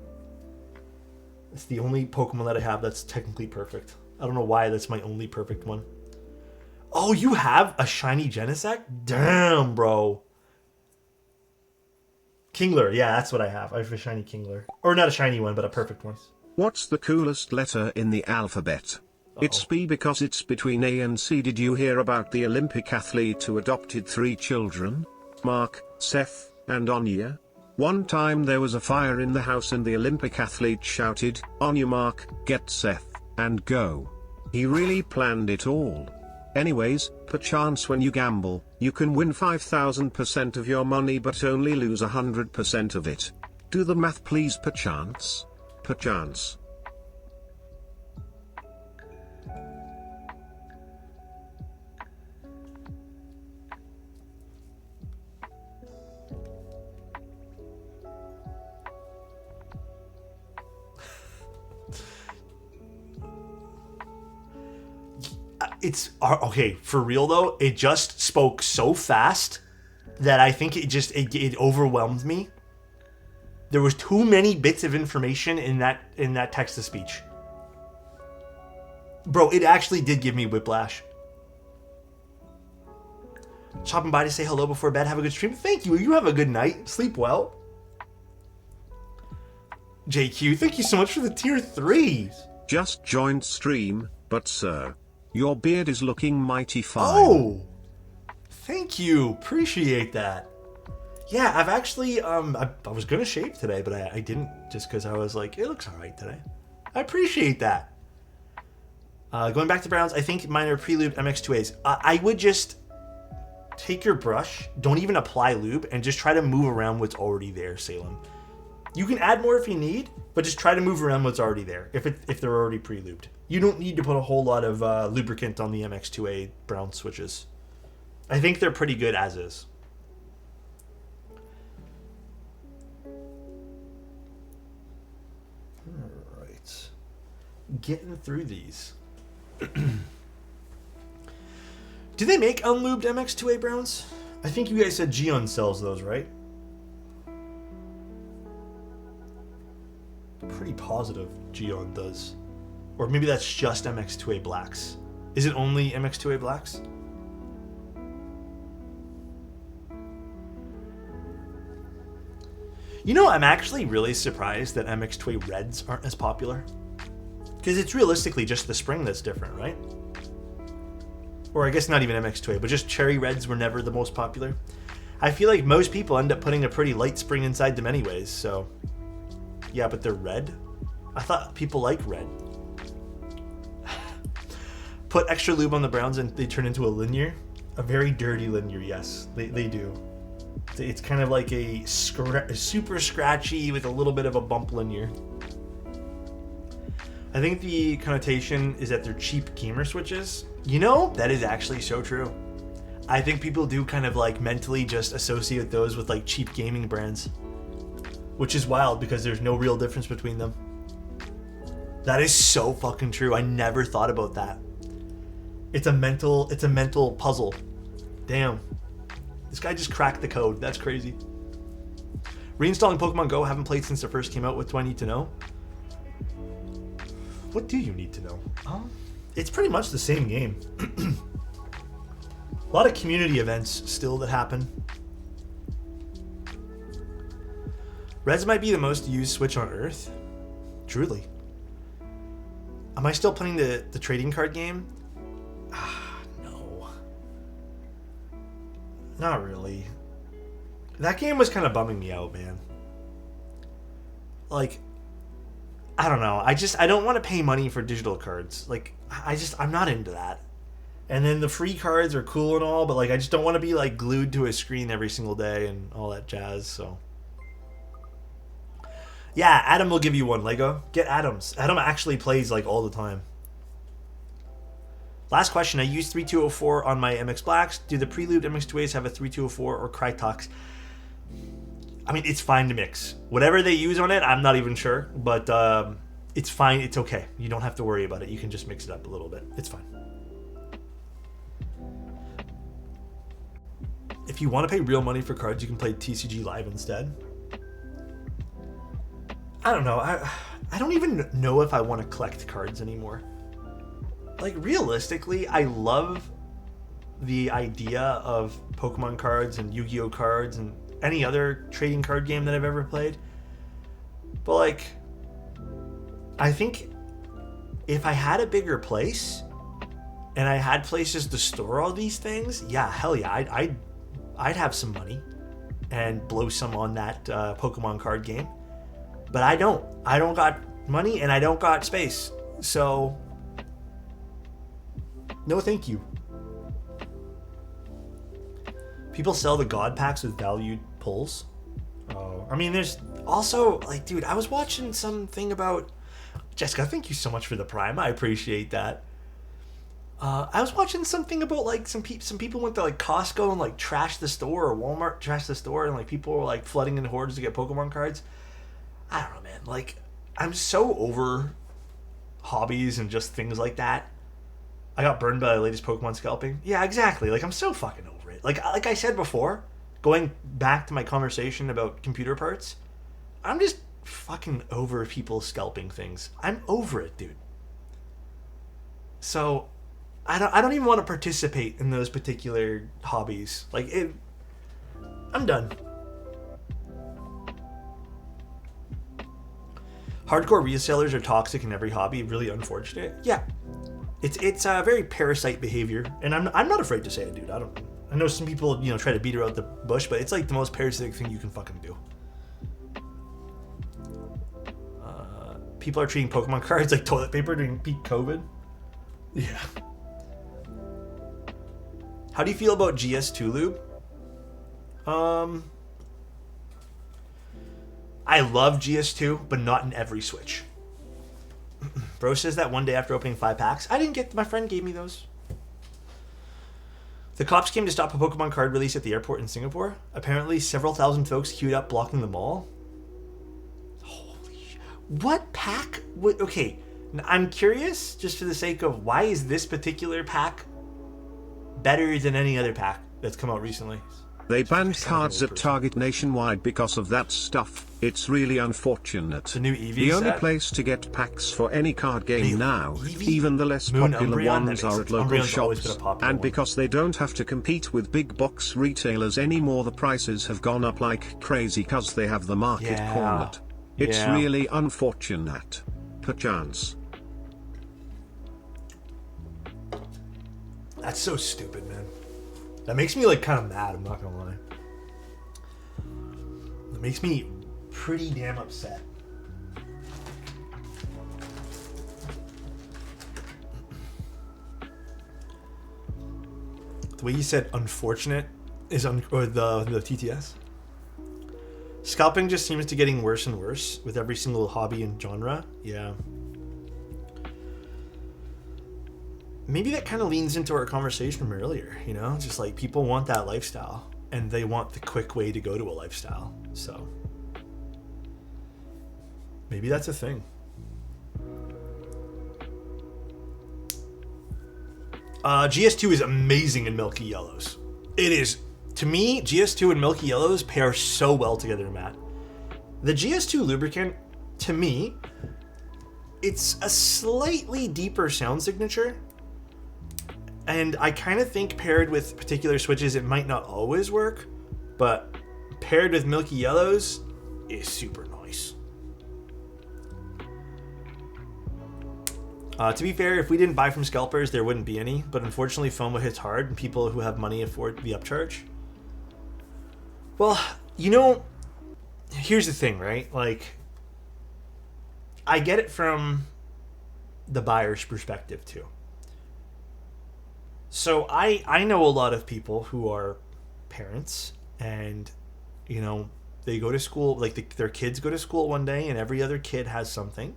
It's the only Pokemon that I have that's technically perfect. I don't know why that's my only perfect one. Oh, you have a shiny Genesect? Damn, bro. Kingler, yeah, that's what I have. I have a shiny Kingler. Or not a shiny one, but a perfect one. What's the coolest letter in the alphabet? It's B because it's between A and C. Did you hear about the Olympic athlete who adopted 3 children? Mark, Seth, and Anya? One time there was a fire in the house and the Olympic athlete shouted, "On your mark, get Seth, and go." He really planned it all. Anyways, perchance when you gamble, you can win 5,000% of your money but only lose 100% of it. Do the math please, perchance. Perchance. It's okay for real though. It just spoke so fast that I think it overwhelmed me. There was too many bits of information in that text to speech. Bro, it actually did give me whiplash. Stopping by to say hello before bed. Have a good stream. Thank you. You have a good night. Sleep well. JQ, thank you so much for the tier 3s. Just joined stream, but sir, your beard is looking mighty fine. Oh, thank you. Appreciate that. Yeah, I've actually, I was going to shave today, but I didn't just because I was like, it looks all right today. I appreciate that. Going back to Browns, I think mine are pre-lubed MX2As. I would just take your brush, don't even apply lube, and just try to move around what's already there, Salem. You can add more if you need, but just try to move around what's already there if they're already pre-lubed. You don't need to put a whole lot of lubricant on the MX2A brown switches. I think they're pretty good as is. Alright. Getting through these. Do they make unlubed MX2A browns? I think you guys said Geon sells those, right? Pretty positive Geon does. Or maybe that's just MX2A blacks. Is it only MX2A blacks? You know, I'm actually really surprised that MX2A Reds aren't as popular. Because it's realistically just the spring that's different, right? Or I guess not even MX2A, but just cherry reds were never the most popular. I feel like most people end up putting a pretty light spring inside them anyways, so... Yeah, but they're red? I thought people like red. Put extra lube on the browns and they turn into a linear. A very dirty linear, yes, they do. It's kind of like a super scratchy with a little bit of a bump linear. I think the connotation is that they're cheap gamer switches. You know, that is actually so true. I think people do kind of like mentally just associate those with like cheap gaming brands. Which is wild because there's no real difference between them. That is so fucking true. I never thought about that. It's a mental puzzle. Damn. This guy just cracked the code. That's crazy. Reinstalling Pokemon Go. Haven't played since it first came out. What do I need to know? What do you need to know? It's pretty much the same game. A lot of community events still that happen. Reds might be the most used Switch on Earth. Truly. Am I still playing the trading card game? No. Not really. That game was kind of bumming me out, man. Like, I don't know. I don't want to pay money for digital cards. Like, I'm not into that. And then the free cards are cool and all, but like, I just don't want to be like glued to a screen every single day and all that jazz, so. Yeah, Adam will give you one, Lego. Get Adam's. Adam actually plays like all the time. Last question. I use 3204 on my MX Blacks. Do the prelude MX2As have a 3204 or Crytox? I mean, it's fine to mix. Whatever they use on it, I'm not even sure. But it's fine. It's okay. You don't have to worry about it. You can just mix it up a little bit. It's fine. If you want to pay real money for cards, you can play TCG Live instead. I don't know. I don't even know if I want to collect cards anymore. Like, realistically, I love the idea of Pokemon cards and Yu-Gi-Oh cards and any other trading card game that I've ever played. But, like, I think if I had a bigger place and I had places to store all these things, yeah, hell yeah, I'd have some money and blow some on that Pokemon card game. But I don't. I don't got money and I don't got space. So, no thank you. People sell the God packs with valued pulls. Oh, I mean, there's also, like, dude, I was watching something about... Jessica, thank you so much for the Prime. I appreciate that. I was watching something about, like, some people went to, like, Costco and, like, trashed the store, or Walmart trashed the store, and, like, people were, like, flooding in hordes to get Pokemon cards. I don't know, man. Like, I'm so over hobbies and just things like that. I got burned by the latest Pokemon scalping. Yeah, exactly. Like, I'm so fucking over it. Like I said before, going back to my conversation about computer parts, I'm just fucking over people scalping things. I'm over it, dude. So, I don't even want to participate in those particular hobbies. Like, I'm done. Hardcore resellers are toxic in every hobby. Really unfortunate. Yeah, it's a very parasite behavior, and I'm not afraid to say it, dude. I know some people try to beat around the bush, but it's like the most parasitic thing you can fucking do. People are treating Pokemon cards like toilet paper during peak COVID. Yeah. How do you feel about GS2 lube? I love GS2, but not in every Switch. Bro says that one day after opening 5 packs. I didn't get... My friend gave me those. The cops came to stop a Pokemon card release at the airport in Singapore. Apparently, several thousand folks queued up blocking the mall. Holy shit. What pack? Okay, I'm curious, just for the sake of, why is this particular pack better than any other pack that's come out recently? They banned sound like an cards old at person. Target nationwide because of that stuff. It's really unfortunate. The new Eevee The only set? place to get packs for any card game Really? now, Eevee? even the less Moon popular Umbreon? That ones makes are sense. at local Umbreon's always been a shops, popular and one. because they don't have to compete with big box retailers anymore, the prices have gone up like crazy cause they have the market Yeah. cornered. It's Yeah. really unfortunate. Perchance. That's so stupid, man. That makes me like kind of mad, I'm not gonna lie. It makes me pretty damn upset. The way you said unfortunate is or the TTS. Scalping just seems to getting worse and worse with every single hobby and genre. Yeah. Maybe that kind of leans into our conversation from earlier, you know? Just like people want that lifestyle and they want the quick way to go to a lifestyle. So maybe that's a thing. GS2 is amazing in Milky Yellows. It is. To me, GS2 and Milky Yellows pair so well together, Matt. The GS2 lubricant, to me, it's a slightly deeper sound signature. And I kind of think paired with particular switches, it might not always work. But paired with Milky Yellows is super nice. To be fair, if we didn't buy from scalpers, there wouldn't be any. But unfortunately, FOMO hits hard and people who have money afford the upcharge. Well, you know, here's the thing, right? Like, I get it from the buyer's perspective, too. So I know a lot of people who are parents and, you know, they go to school, like their kids go to school one day and every other kid has something.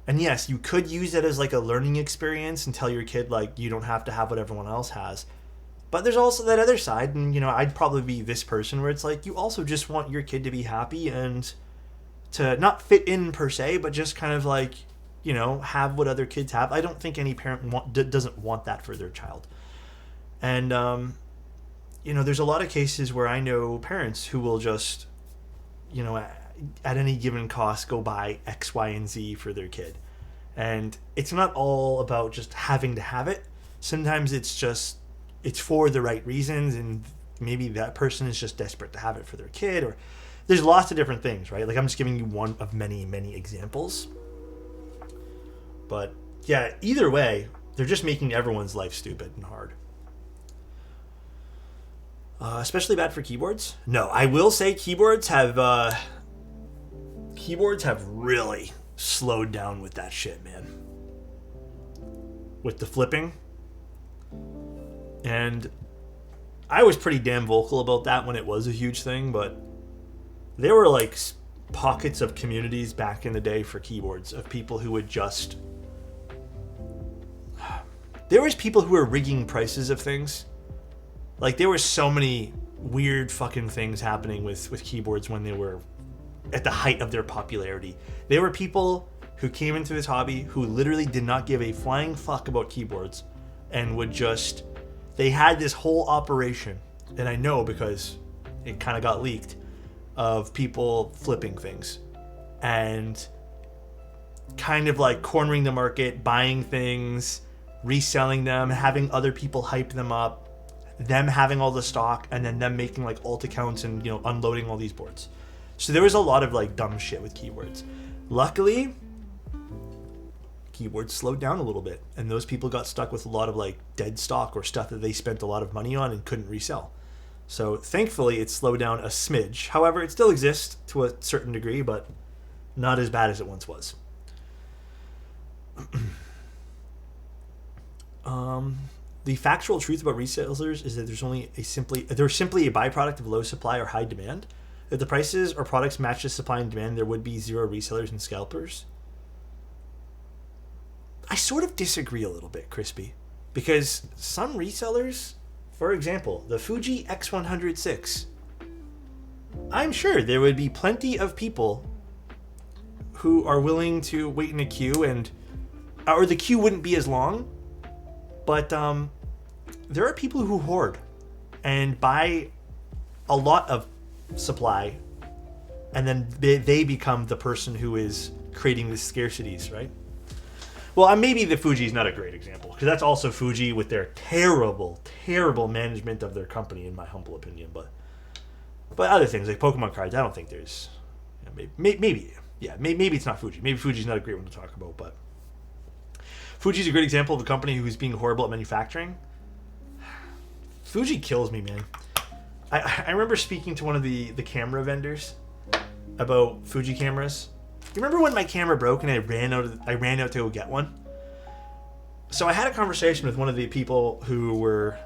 And yes, you could use it as like a learning experience and tell your kid, like, you don't have to have what everyone else has. But there's also that other side, and, you know, I'd probably be this person where it's like, you also just want your kid to be happy and to not fit in per se, but just kind of like, you know, have what other kids have. I don't think any parent doesn't want that for their child. And, you know, there's a lot of cases where I know parents who will just, you know, at any given cost go buy X, Y, and Z for their kid. And it's not all about just having to have it. Sometimes it's just, it's for the right reasons, and maybe that person is just desperate to have it for their kid, or there's lots of different things, right? Like, I'm just giving you one of many, many examples. But yeah, either way, they're just making everyone's life stupid and hard. Especially bad for keyboards. No, I will say keyboards have really slowed down with that shit, man. With the flipping. And I was pretty damn vocal about that when it was a huge thing, but there were like pockets of communities back in the day for keyboards of people who would just... There was people who were rigging prices of things. Like, there were so many weird fucking things happening with keyboards when they were at the height of their popularity. There were people who came into this hobby who literally did not give a flying fuck about keyboards and would just... They had this whole operation, and I know because it kind of got leaked, of people flipping things and kind of like cornering the market, buying things, reselling them, having other people hype them up, them having all the stock, and then them making like alt accounts and, you know, unloading all these boards. So there was a lot of like dumb shit with keyboards. Luckily, keyboards slowed down a little bit, and those people got stuck with a lot of like dead stock or stuff that they spent a lot of money on and couldn't resell. So thankfully it slowed down a smidge. However, it still exists to a certain degree, but not as bad as it once was. The factual truth about resellers is that they're simply a byproduct of low supply or high demand. If the prices or products match the supply and demand, there would be zero resellers and scalpers. I sort of disagree a little bit, Crispy, because some resellers, for example, the Fuji X106, I'm sure there would be plenty of people who are willing to wait in a queue, or the queue wouldn't be as long, but there are people who hoard and buy a lot of supply, and then they become the person who is creating the scarcities, right? Well, maybe the Fuji is not a great example, because that's also Fuji with their terrible, terrible management of their company, in my humble opinion. But other things like Pokemon cards, I don't think there's. Maybe it's not Fuji. Maybe Fuji's not a great one to talk about, but Fuji's a great example of a company who's being horrible at manufacturing. Fuji kills me, man. I remember speaking to one of the camera vendors about Fuji cameras. You remember when my camera broke and I ran out to go get one? So I had a conversation with one of the people who were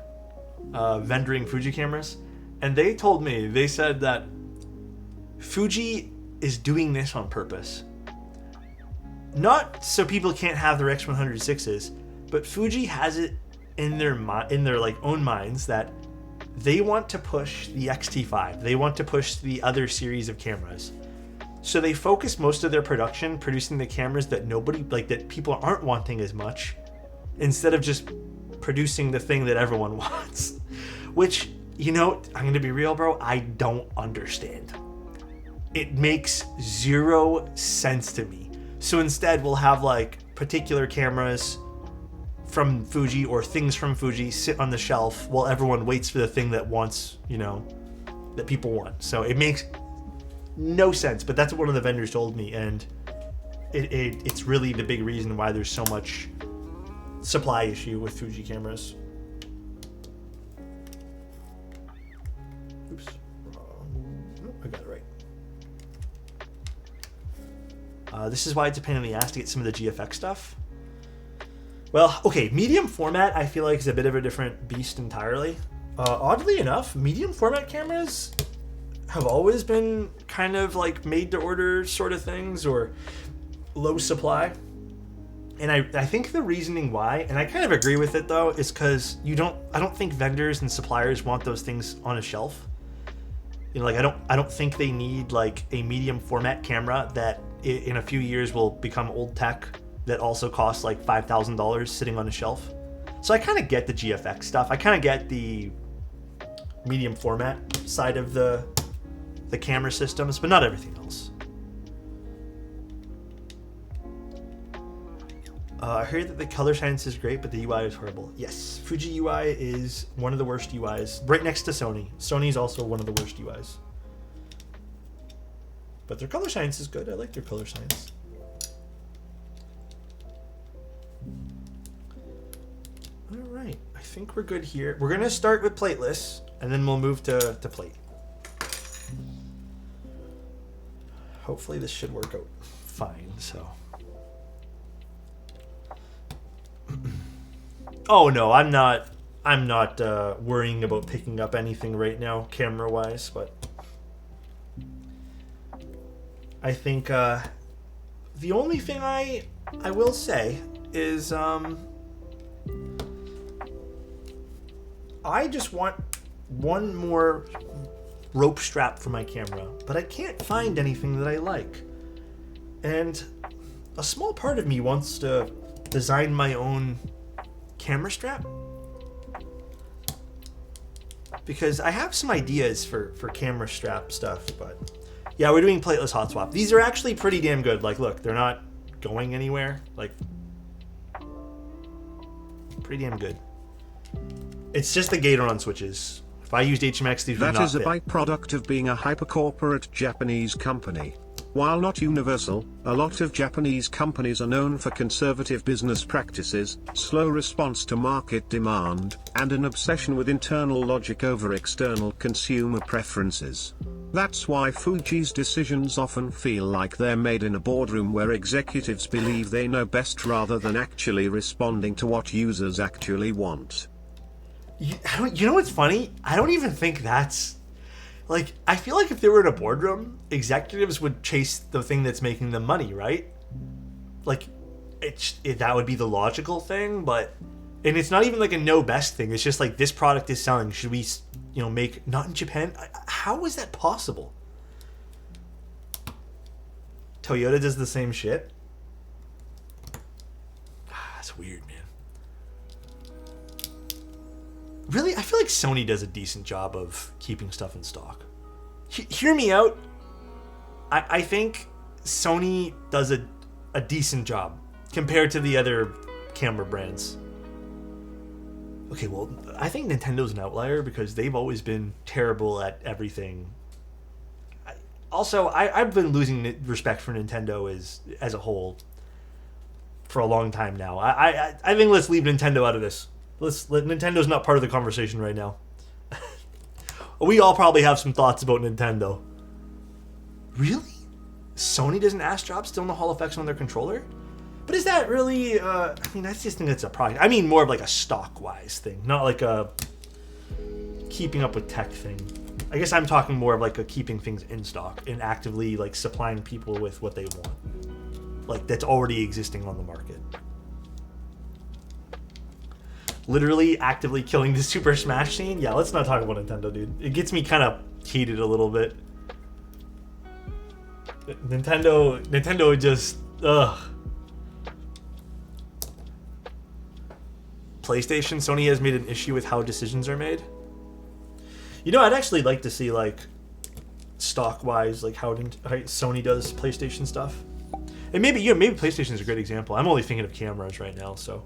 vendoring Fuji cameras, and they told me, they said that Fuji is doing this on purpose. Not so people can't have their X106s, but Fuji has it in their like own minds that they want to push the X-T5. They want to push the other series of cameras. So they focus most of their production producing the cameras that that people aren't wanting as much, instead of just producing the thing that everyone wants. Which, I'm going to be real, bro, I don't understand. It makes zero sense to me. So instead, we'll have like particular cameras from Fuji or things from Fuji sit on the shelf while everyone waits for the thing that wants, that people want. So it makes no sense, but that's what one of the vendors told me, and it's really the big reason why there's so much supply issue with Fuji cameras. Oops, wrong. Nope, I got it right. This is why it's a pain in the ass to get some of the GFX stuff. Well, okay, medium format I feel like is a bit of a different beast entirely. Oddly enough, medium format cameras have always been kind of like made to order sort of things, or low supply. And I think the reasoning why, and I kind of agree with it though, is because I don't think vendors and suppliers want those things on a shelf. I don't think they need like a medium format camera that in a few years will become old tech that also costs like $5,000 sitting on a shelf. So I kind of get the GFX stuff. I kind of get the medium format side of the camera systems, but not everything else. I heard that the color science is great, but the UI is horrible. Yes, Fuji UI is one of the worst UIs, right next to Sony. Sony is also one of the worst UIs. But their color science is good. I like their color science. All right, I think we're good here. We're gonna start with plateless, and then we'll move to plate. Hopefully this should work out fine, so. Oh no, I'm not worrying about picking up anything right now, camera-wise, but I think the only thing I will say is I just want one more rope strap for my camera, but I can't find anything that I like. And a small part of me wants to design my own camera strap, because I have some ideas for camera strap stuff. But yeah, we're doing plateless hot swap. These are actually pretty damn good. Like, look, they're not going anywhere. Like, pretty damn good. It's just the gator on switches. If I used HMX, these would not fit. That is a byproduct of being a hypercorporate Japanese company. While not universal, a lot of Japanese companies are known for conservative business practices, slow response to market demand, and an obsession with internal logic over external consumer preferences. That's why Fuji's decisions often feel like they're made in a boardroom where executives believe they know best rather than actually responding to what users actually want. You know what's funny? I don't even think that's... Like, I feel like if they were in a boardroom, executives would chase the thing that's making them money, right? Like, that would be the logical thing, but... And it's not even like a no best thing. It's just like, this product is selling. Should we, make... Not in Japan? How is that possible? Toyota does the same shit? That's weird, man. really, I feel like Sony does a decent job of keeping stuff in stock. Hear me out. I think Sony does a decent job compared to the other camera brands. Okay, well, I think Nintendo's an outlier because they've always been terrible at everything. I've been losing respect for Nintendo as a whole for a long time now. I think let's leave Nintendo out of this. Nintendo's not part of the conversation right now. We all probably have some thoughts about Nintendo. Really? Sony does an ass job still in the Hall effects on their controller? But is that really, I just think it's a product. I mean more of like a stock-wise thing, not like a keeping up with tech thing. I guess I'm talking more of like a keeping things in stock and actively like supplying people with what they want. Like that's already existing on the market. Literally actively killing the Super Smash scene? Yeah, let's not talk about Nintendo, dude. It gets me kind of heated a little bit. Nintendo just, ugh. PlayStation, Sony has made an issue with how decisions are made. I'd actually like to see like stock-wise, like how Sony does PlayStation stuff. And maybe PlayStation is a great example. I'm only thinking of cameras right now, so.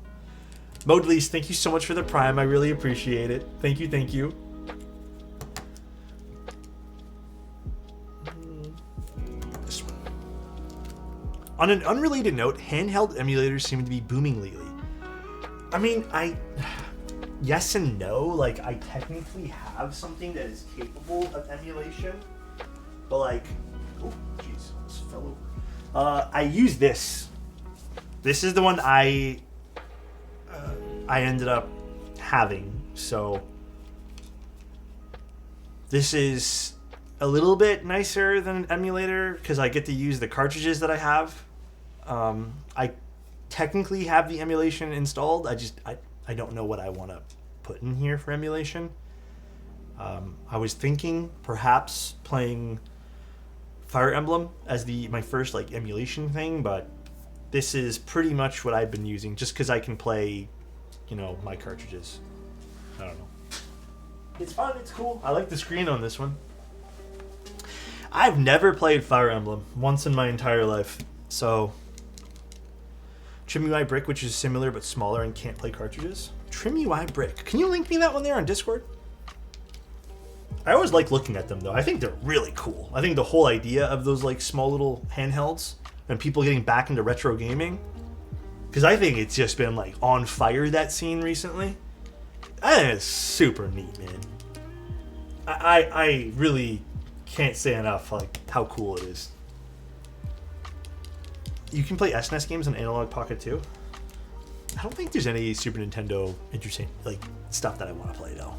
Modelease, thank you so much for the Prime. I really appreciate it. Thank you. This one. On an unrelated note, handheld emulators seem to be booming lately. I mean, yes and no. Like, I technically have something that is capable of emulation, but like, oh, jeez, almost fell over. I use this. This is the one I ended up having. So this is a little bit nicer than an emulator because I get to use the cartridges that I have. I technically have the emulation installed. I don't know what I want to put in here for emulation. I was thinking perhaps playing Fire Emblem as my first like emulation thing, but this is pretty much what I've been using just because I can play, my cartridges. I don't know. It's fun. It's cool. I like the screen on this one. I've never played Fire Emblem once in my entire life, so Trim UI Brick, which is similar but smaller and can't play cartridges. Trim UI Brick. Can you link me that one there on Discord? I always like looking at them though. I think they're really cool. I think the whole idea of those like small little handhelds and people getting back into retro gaming, because I think it's just been like on fire, that scene recently. I think it's super neat, man. I really can't say enough like how cool it is. You can play SNES games on Analog Pocket too. I don't think there's any Super Nintendo interesting like stuff that I want to play though.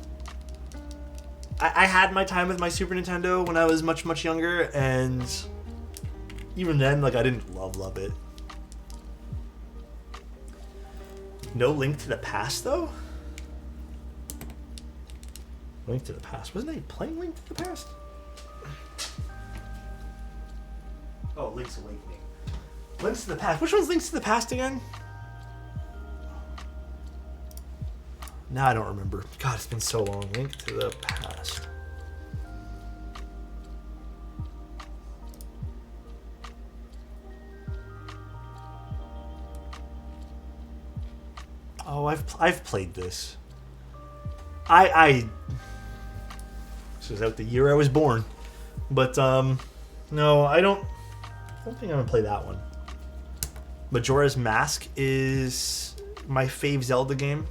I had my time with my Super Nintendo when I was much younger, and even then, like, I didn't love it. No Link to the Past though? Link to the Past. Wasn't I playing Link to the Past? Oh, Link's Awakening. Links to the Past. Which one's Links to the Past again? Now I don't remember. God, it's been so long. Link to the Past. Oh, I've played this. This was out the year I was born, but no, I don't think I'm gonna play that one. Majora's Mask is my fave Zelda game.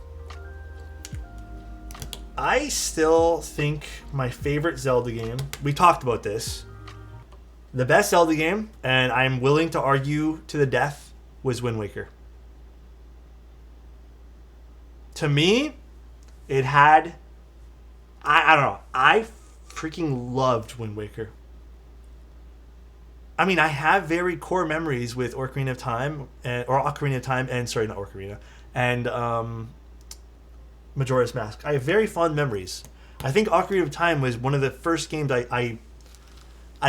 I still think my favorite Zelda game, we talked about this, the best Zelda game, and I'm willing to argue to the death, was Wind Waker. To me, it had, I don't know, I freaking loved Wind Waker. I mean, I have very core memories with Ocarina of Time, and Majora's Mask. I have very fond memories. I think Ocarina of Time was one of the first games I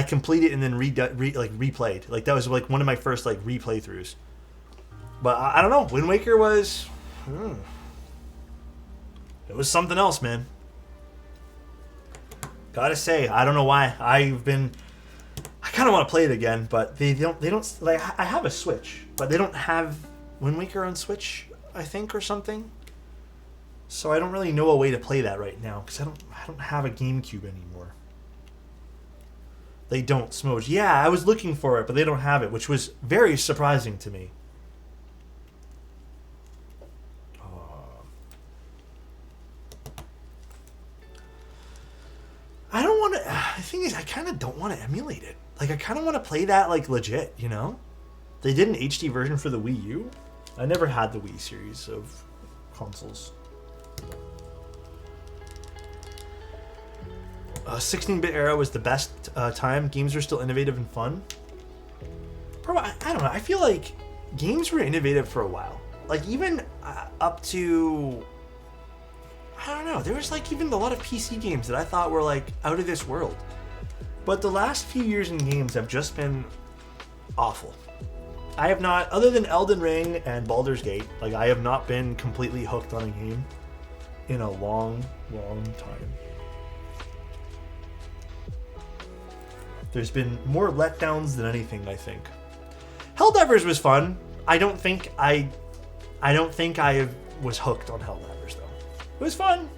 completed and then replayed. Like that was like one of my first like replay throughs. But I don't know. Wind Waker was. It was something else, man. Gotta say, I don't know why. I kind of want to play it again, but they don't, like, I have a Switch, but they don't have Wind Waker on Switch, I think, or something. So I don't really know a way to play that right now, because I don't have a GameCube anymore. They don't, Smoj. Yeah, I was looking for it, but they don't have it, which was very surprising to me. I don't want to... The thing is, I kind of don't want to emulate it. Like, I kind of want to play that, like, legit, you know? They did an HD version for the Wii U. I never had the Wii series of consoles. 16-bit era was the best time. Games were still innovative and fun. Bro, I don't know. I feel like games were innovative for a while. Like, even up to... I don't know. There was, like, even a lot of PC games that I thought were, like, out of this world. But the last few years in games have just been awful. I have not, other than Elden Ring and Baldur's Gate, like, I have not been completely hooked on a game in a long, long time. There's been more letdowns than anything, I think. Helldivers was fun. I don't think I was hooked on Helldivers, though. It was fun.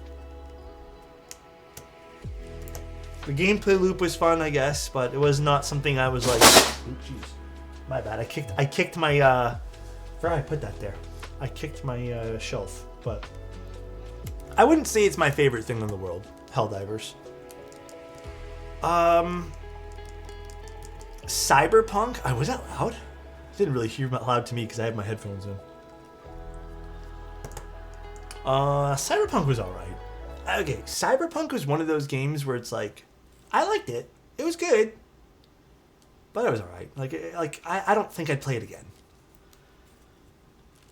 The gameplay loop was fun, I guess, but it was not something I was like, oh, jeez. My bad. I kicked my, where I put that there? I kicked my shelf, but I wouldn't say it's my favorite thing in the world, Helldivers. Cyberpunk? Was that loud? It didn't really hear loud to me because I had my headphones in. Cyberpunk was alright. Okay, Cyberpunk was one of those games where it's like, I liked it. It was good. But it was alright. Like I don't think I'd play it again.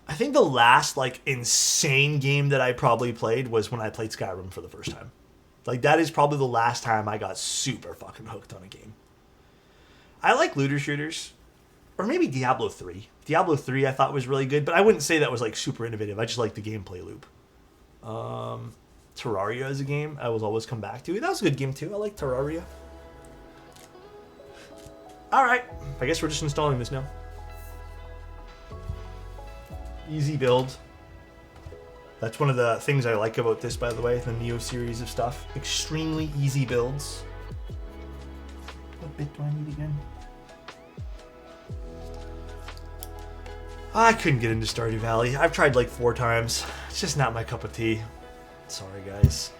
I think the last, like, insane game that I probably played was when I played Skyrim for the first time. Like, that is probably the last time I got super fucking hooked on a game. I like looter shooters. Or maybe Diablo 3. Diablo 3 I thought was really good, but I wouldn't say that was, like, super innovative. I just like the gameplay loop. Terraria is a game I will always come back to. That was a good game, too. I like Terraria. Alright. I guess we're just installing this now. Easy build. That's one of the things I like about this, by the way, the Neo series of stuff. Extremely easy builds. What bit do I need again? I couldn't get into Stardew Valley. I've tried like 4 times. It's just not my cup of tea. Sorry, guys.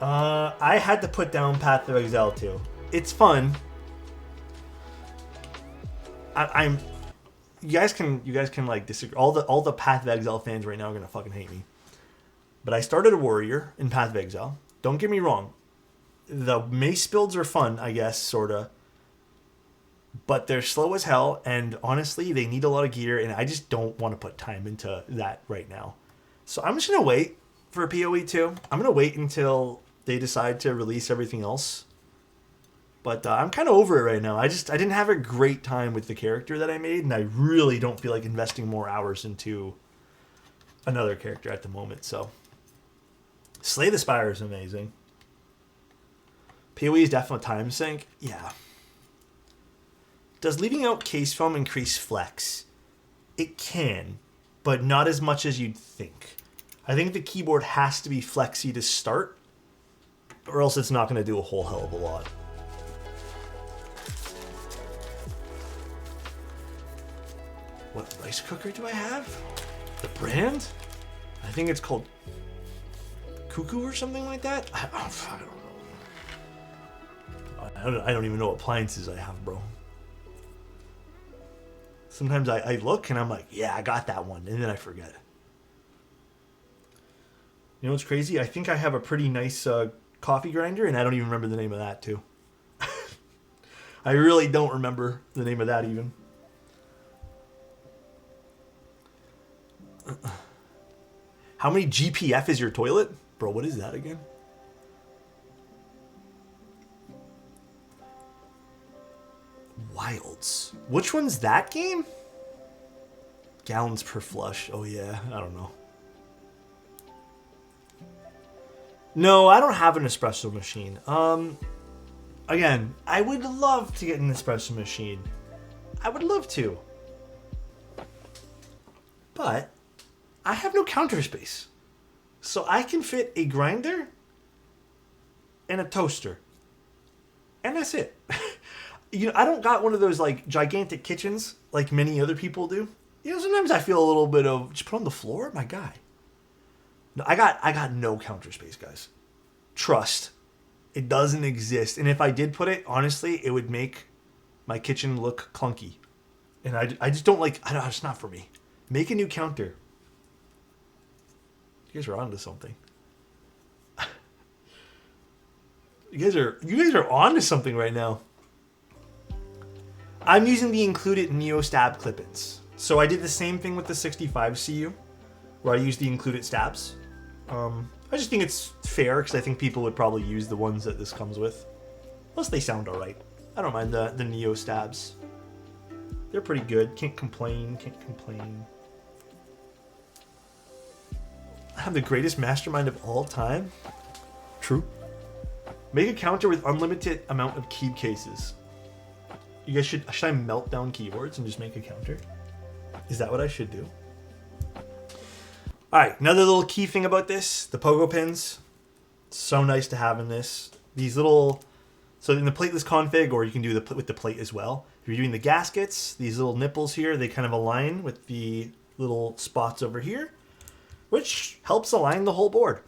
I had to put down Path of Exile too. It's fun. You guys can like disagree. All the Path of Exile fans right now are gonna fucking hate me. But I started a warrior in Path of Exile. Don't get me wrong. The mace builds are fun, I guess, sorta. But they're slow as hell, and honestly, they need a lot of gear, and I just don't want to put time into that right now. So I'm just gonna wait for PoE 2. I'm gonna wait until they decide to release everything else. But I'm kind of over it right now. I didn't have a great time with the character that I made, and I really don't feel like investing more hours into another character at the moment. So, Slay the Spire is amazing. PoE is definitely a time sink. Yeah. Does leaving out case foam increase flex? It can, but not as much as you'd think. I think the keyboard has to be flexy to start, or else it's not going to do a whole hell of a lot. What rice cooker do I have? The brand? I think it's called Cuckoo or something like that. I don't know. I don't even know what appliances I have, bro. Sometimes I look and I'm like, yeah, I got that one, and then I forget. You know what's crazy? I think I have a pretty nice coffee grinder, and I don't even remember the name of that, too. I really don't remember the name of that, even. How many GPF is your toilet? Bro, what is that again? Wilds. Which one's that game? Gallons per flush. Oh yeah, I don't know. No, I don't have an espresso machine. Again, I would love to get an espresso machine. I would love to. But I have no counter space. So I can fit a grinder and a toaster. And that's it. You know, I don't got one of those like gigantic kitchens like many other people do. You know, sometimes I feel a little bit of just put on the floor, my guy. No, I got no counter space, guys. Trust. It doesn't exist. And if I did put it, honestly, it would make my kitchen look clunky. And I just don't like, it's not for me. Make a new counter. You guys are onto something. You guys are onto something right now. I'm using the included Neo stab clip-ins. So I did the same thing with the 65 CU, where I used the included stabs. I just think it's fair because I think people would probably use the ones that this comes with. Plus they sound alright. I don't mind the Neo stabs. They're pretty good. Can't complain. I have the greatest mastermind of all time. True. Make a counter with unlimited amount of key cases. You guys should I melt down keyboards and just make a counter? Is that what I should do? Alright, another little key thing about this, the pogo pins. So nice to have in this. These little, so in the plateless config, or you can do with the plate as well. If you're doing the gaskets, these little nipples here, they kind of align with the little spots over here, which helps align the whole board.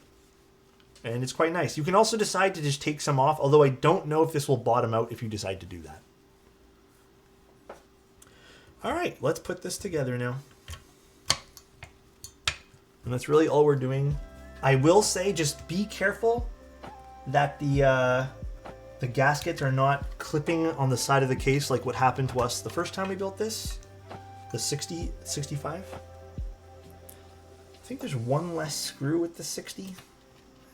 And it's quite nice. You can also decide to just take some off, although I don't know if this will bottom out if you decide to do that. Alright, let's put this together now. And that's really all we're doing. I will say, just be careful that the gaskets are not clipping on the side of the case like what happened to us the first time we built this. The 65. I think there's one less screw with the 60,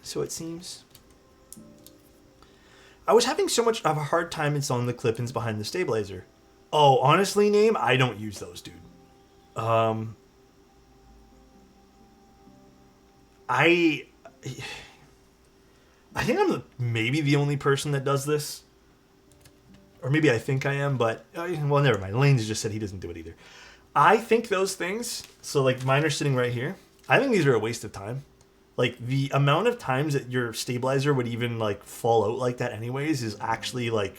so it seems. I was having so much of a hard time installing the clip-ins behind the stabilizer. Oh, honestly, Name, I don't use those, dude. I think I'm maybe the only person that does this. Or maybe I think I am, but, well, never mind. Lane's just said he doesn't do it either. I think those things, so like mine are sitting right here. I think these are a waste of time. Like the amount of times that your stabilizer would even like fall out like that anyways is actually like,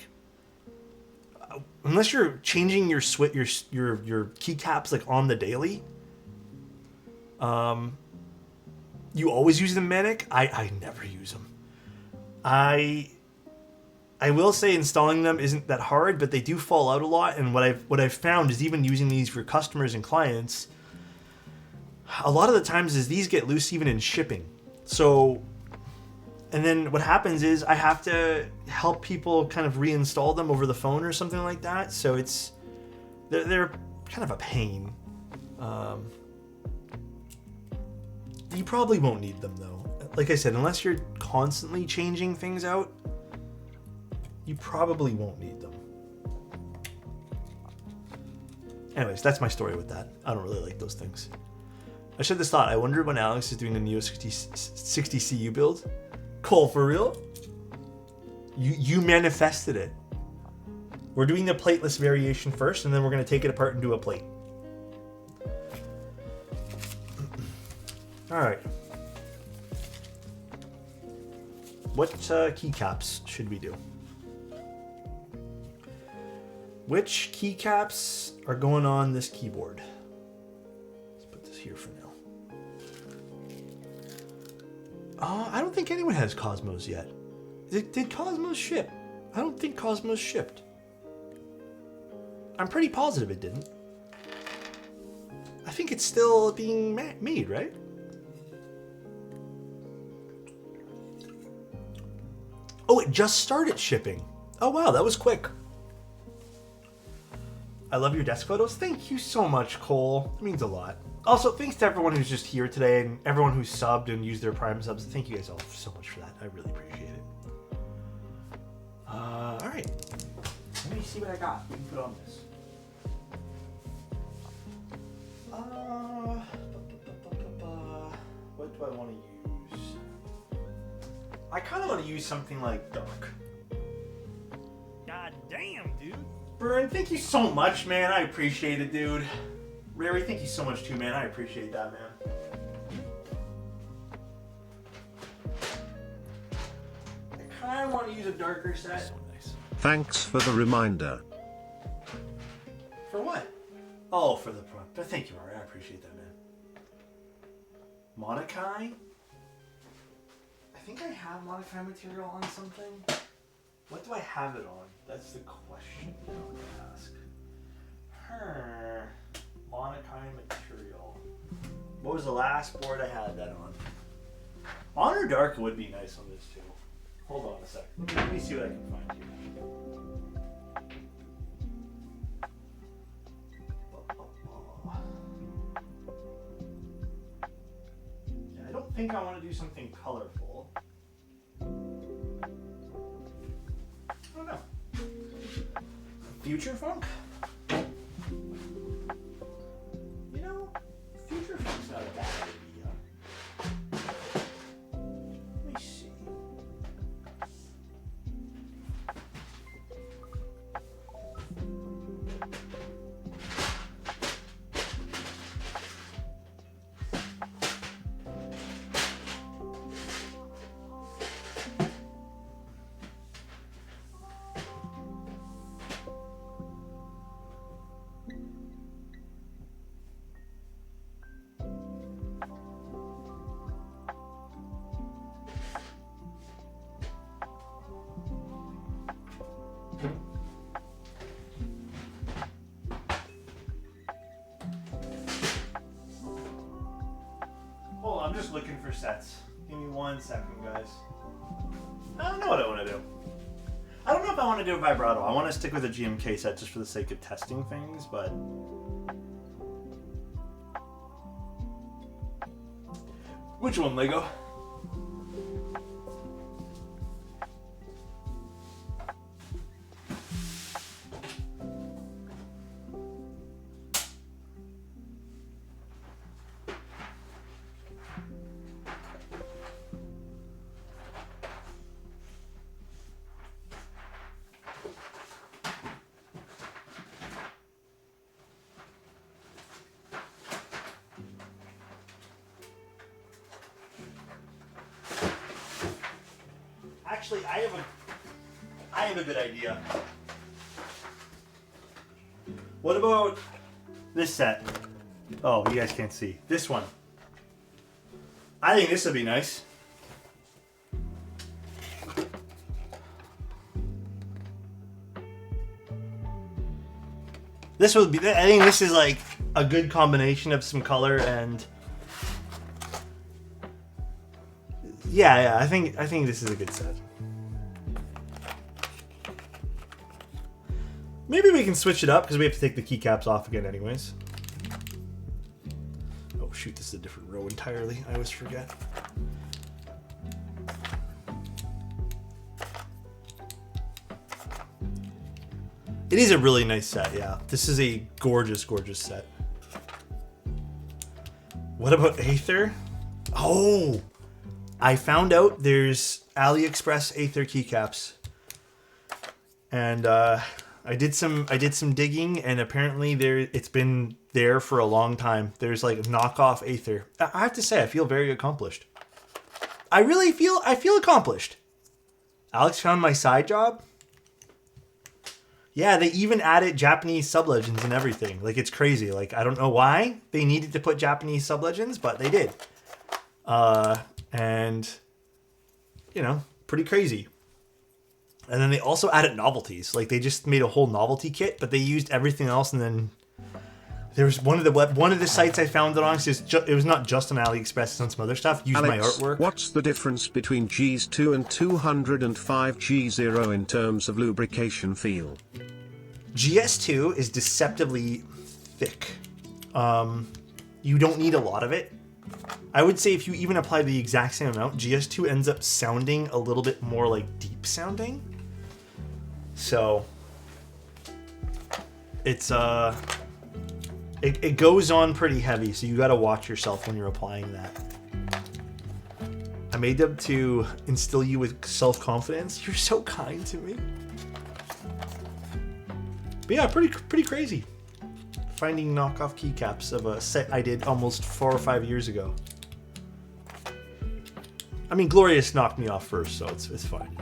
unless you're changing your your keycaps like on the daily, you always use the Manic. I never use them. I will say installing them isn't that hard, but they do fall out a lot. And what I've found is even using these for customers and clients, a lot of the times is these get loose even in shipping. So, and then what happens is I have to help people kind of reinstall them over the phone or something like that. So they're kind of a pain. You probably won't need them though. Like I said, unless you're constantly changing things out, you probably won't need them. Anyways, that's my story with that. I don't really like those things. I just had this thought. I wonder when Alex is doing the Neo60 CU build. Cole, for real? You manifested it. We're doing the plateless variation first, and then we're going to take it apart and do a plate. Alright. What keycaps should we do? Which keycaps are going on this keyboard? Let's put this here for now. I don't think anyone has Cosmos yet. Did Cosmos ship? I don't think Cosmos shipped. I'm pretty positive it didn't. I think it's still being made, right? Oh, it just started shipping. Oh wow, that was quick. I love your desk photos. Thank you so much, Cole. It means a lot. Also, thanks to everyone who's just here today and everyone who's subbed and used their Prime subs. Thank you guys all so much for that. I really appreciate it. All right. Let me see what I got. We can put on this. What do I want to use? I kind of want to use something like dark. God damn, dude. Burn, thank you so much, man. I appreciate it, dude. Rary, thank you so much too, man. I appreciate that, man. I kind of want to use a darker set. So nice. Thanks for the reminder. For what? Oh, for the prompt. But thank you, Ari. I appreciate that, man. Monokai? I think I have Monokai material on something. What do I have it on? That's the question I would ask. Monokai material. What was the last board I had that on? Honor Dark would be nice on this too. Hold on a sec. Let me see what I can find here. Yeah, I don't think I want to do something colorful. I don't know. Future Funk? You know, Future Funk's not a bad idea. Let me see. Hold on, I'm just looking for sets. Give me 1 second, guys. I don't know what I want to do. I don't know if I want to do a vibrato. I want to stick with a GMK set just for the sake of testing things, but... Which one, Lego? Actually, I have a good idea. What about this set? Oh, you guys can't see. This one. I think this would be nice. This would be, I think this is like a good combination of some color and yeah, I think this is a good set. Maybe we can switch it up because we have to take the keycaps off again anyways. Oh shoot, this is a different row entirely. I always forget. It is a really nice set, yeah. This is a gorgeous, gorgeous set. What about Aether? Oh! I found out there's AliExpress Aether keycaps. And I did some digging, and apparently it's been there for a long time. There's like knockoff Aether. I have to say, I feel very accomplished. I feel accomplished. Alex found my side job. Yeah, they even added Japanese sublegends and everything. Like, it's crazy. Like, I don't know why they needed to put Japanese sublegends, but they did. And, you know, pretty crazy. And then they also added novelties. Like, they just made a whole novelty kit, but they used everything else. And then there was one of the sites I found it on. It was not just on AliExpress, it's on some other stuff. Used Alex, my artwork. What's the difference between Gs2 and 205 G0 in terms of lubrication feel? GS2 is deceptively thick. You don't need a lot of it. I would say if you even apply the exact same amount, GS2 ends up sounding a little bit more like deep sounding. So it's it goes on pretty heavy, so you got to watch yourself when you're applying that. I made them to instill you with self-confidence. You're so kind to me. But yeah, pretty crazy. Finding knockoff keycaps of a set I did almost 4 or 5 years ago. I mean, Glorious knocked me off first, so it's fine.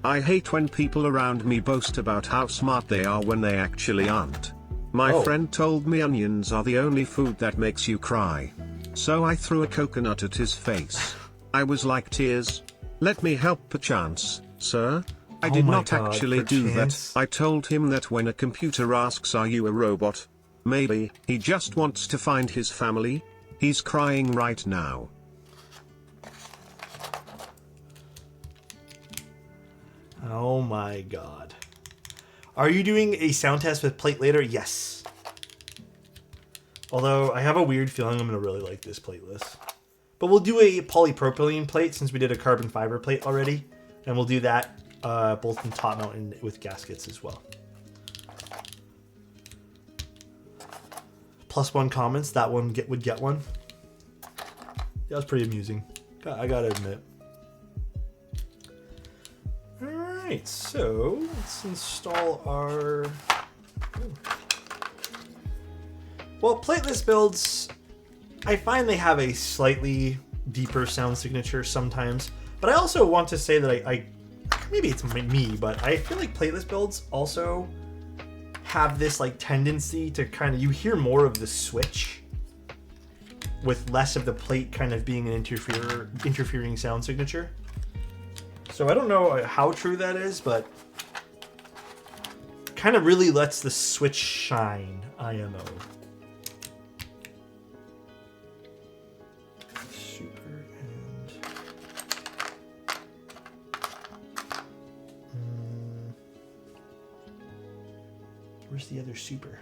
I hate when people around me boast about how smart they are when they actually aren't. My friend told me onions are the only food that makes you cry. So I threw a coconut at his face. I was like, tears? Let me help perchance, sir? I did not actually do that. I told him that when a computer asks, are you a robot? Maybe he just wants to find his family. He's crying right now. Oh my god. Are you doing a sound test with plate later? Yes. Although I have a weird feeling I'm going to really like this Plateless. But we'll do a polypropylene plate since we did a carbon fiber plate already. And we'll do that both in top mount and with gaskets as well. +1 comments. That one would get one. That was pretty amusing. I gotta admit. Alright, so let's install our... Ooh. Well, plateless builds, I find they have a slightly deeper sound signature sometimes, but I also want to say that I maybe it's me, but I feel like plateless builds also have this like tendency to kind of, you hear more of the switch with less of the plate kind of being an interfering sound signature. So I don't know how true that is, but kind of really lets the switch shine, IMO. Super and... where's the other super?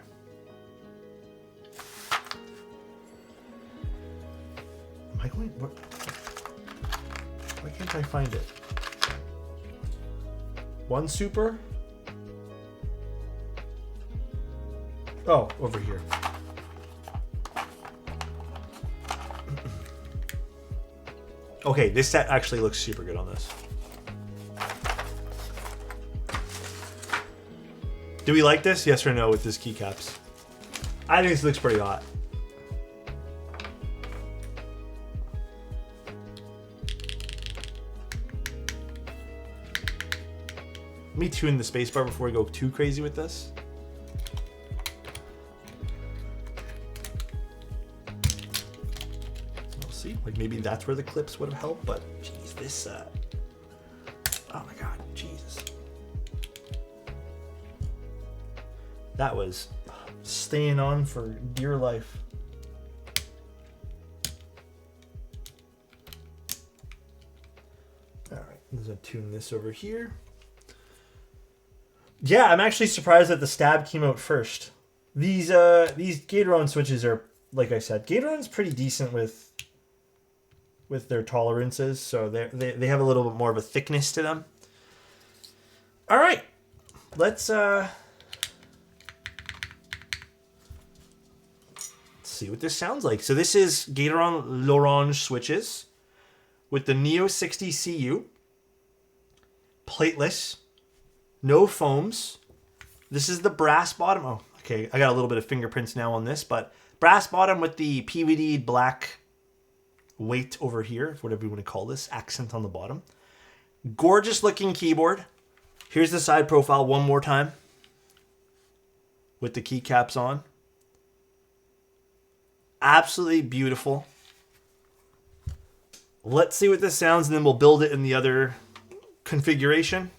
Am I going... What? Why can't I find it? One super? Oh, over here. Okay, this set actually looks super good on this. Do we like this? Yes or no with this keycaps? I think this looks pretty hot. Let me tune the spacebar before we go too crazy with this. We'll see. Like maybe that's where the clips would have helped, but geez, this. Oh my god, Jesus. That was staying on for dear life. All right, I'm gonna tune this over here. Yeah, I'm actually surprised that the stab came out first. These Gatoron switches are, like I said, Gatoron's pretty decent with their tolerances, so they have a little bit more of a thickness to them. All right, let's see what this sounds like. So this is Gatoron L'Orange switches with the Neo60 CU, plateless. No foams. This is the brass bottom. Oh, okay. I got a little bit of fingerprints now on this, but brass bottom with the PVD black weight over here, whatever you want to call this, accent on the bottom. Gorgeous looking keyboard. Here's the side profile one more time with the keycaps on. Absolutely beautiful. Let's see what this sounds, and then we'll build it in the other configuration.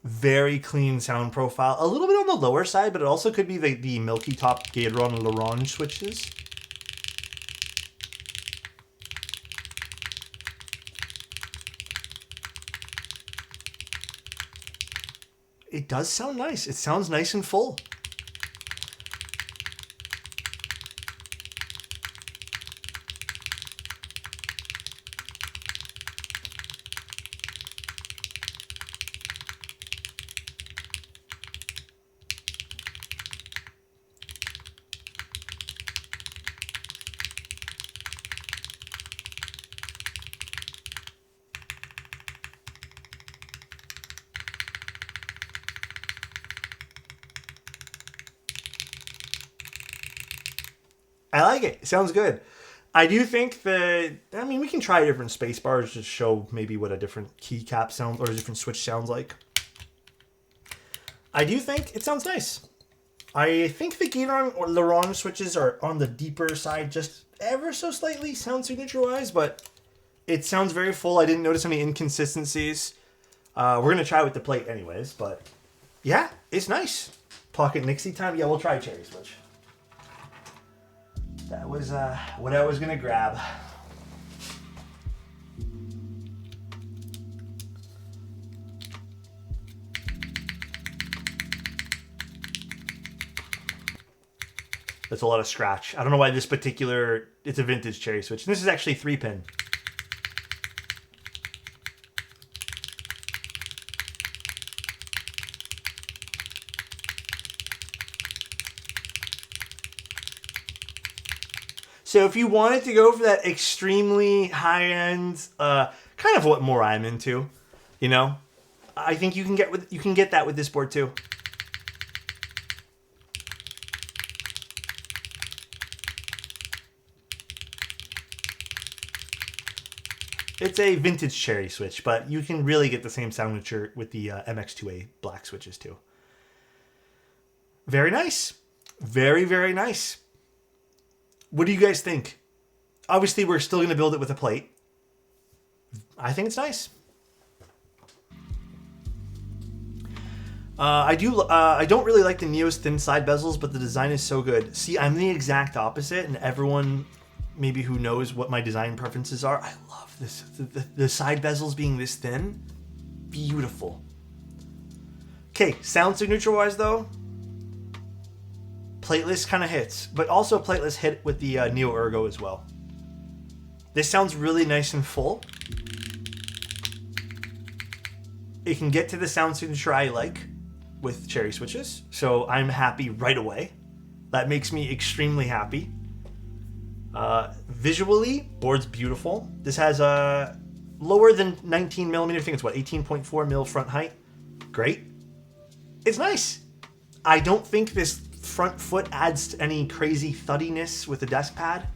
Very clean sound profile. A little bit on the lower side, but it also could be the milky top Gatoron L'Orange switches. It does sound nice. It sounds nice and full. I like it. Sounds good. I do think that, I mean, we can try different space bars to show maybe what a different keycap sound or a different switch sounds like. I do think it sounds nice. I think the Gateron or Laron switches are on the deeper side just ever so slightly sound signature wise, but it sounds very full. I didn't notice any inconsistencies. We're going to try with the plate anyways, but yeah, it's nice. Pocket Nixie time. Yeah, we'll try Cherry Switch. That was what I was going to grab. That's a lot of scratch. I don't know why this particular, it's a vintage Cherry Switch. And this is actually 3-pin. So if you wanted to go for that extremely high-end, kind of what more I'm into, you know, I think you can get that with this board too. It's a vintage Cherry Switch, but you can really get the same signature with the MX2A black switches too. Very nice. Very, very nice. What do you guys think? Obviously, we're still going to build it with a plate. I think it's nice. I don't really like the Neo's thin side bezels, but the design is so good. See, I'm the exact opposite, and everyone maybe who knows what my design preferences are, I love this. The side bezels being this thin, beautiful. Okay, sound signature-wise, though, Plateless kind of hits, but also Plateless hit with the Neo Ergo as well. This sounds really nice and full. It can get to the sound signature I like with Cherry Switches, so I'm happy right away. That makes me extremely happy. Visually, board's beautiful. This has a lower than 19 millimeter. I think it's what, 18.4 mil front height. Great. It's nice. I don't think this front foot adds any crazy thuddiness with the desk pad.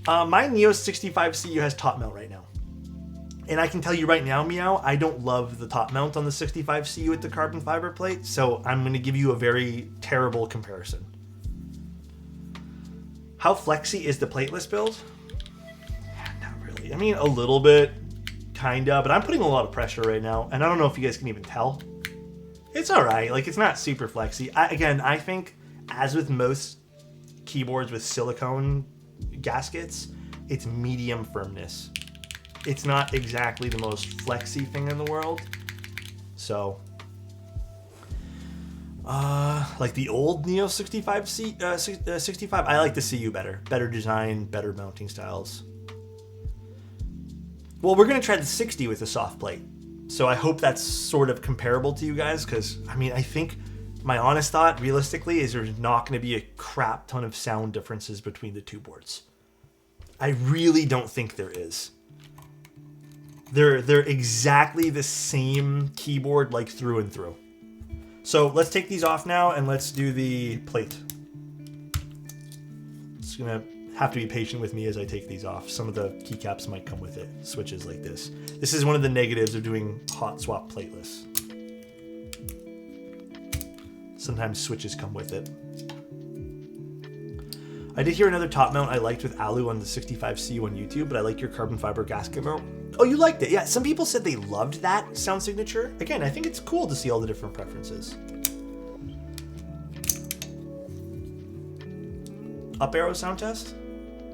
My Neo60 CU has top mount right now. And I can tell you right now, Meow, I don't love the top mount on the 65 CU with the carbon fiber plate, so I'm going to give you a very terrible comparison. How flexy is the plateless build? Not really. I mean, a little bit, kinda, but I'm putting a lot of pressure right now, and I don't know if you guys can even tell. It's alright, like, it's not super flexy. I think, as with most keyboards with silicone gaskets, it's medium firmness. It's not exactly the most flexy thing in the world. So, like the old Neo60 65, I like the CU better. Better design, better mounting styles. Well, we're going to try the 60 with a soft plate. So I hope that's sort of comparable to you guys, because, I mean, I think my honest thought, realistically, is there's not going to be a crap ton of sound differences between the two boards. I really don't think there is. They're exactly the same keyboard, like, through and through. So let's take these off now, and let's do the plate. It's going to have to be patient with me as I take these off. Some of the keycaps might come with it, switches like this. This is one of the negatives of doing hot swap plateless. Sometimes switches come with it. I did hear another top mount I liked with Alu on the 65CU on YouTube, but I like your carbon fiber gasket mount. Oh, you liked it? Yeah, some people said they loved that sound signature. Again, I think it's cool to see all the different preferences. Up arrow sound test?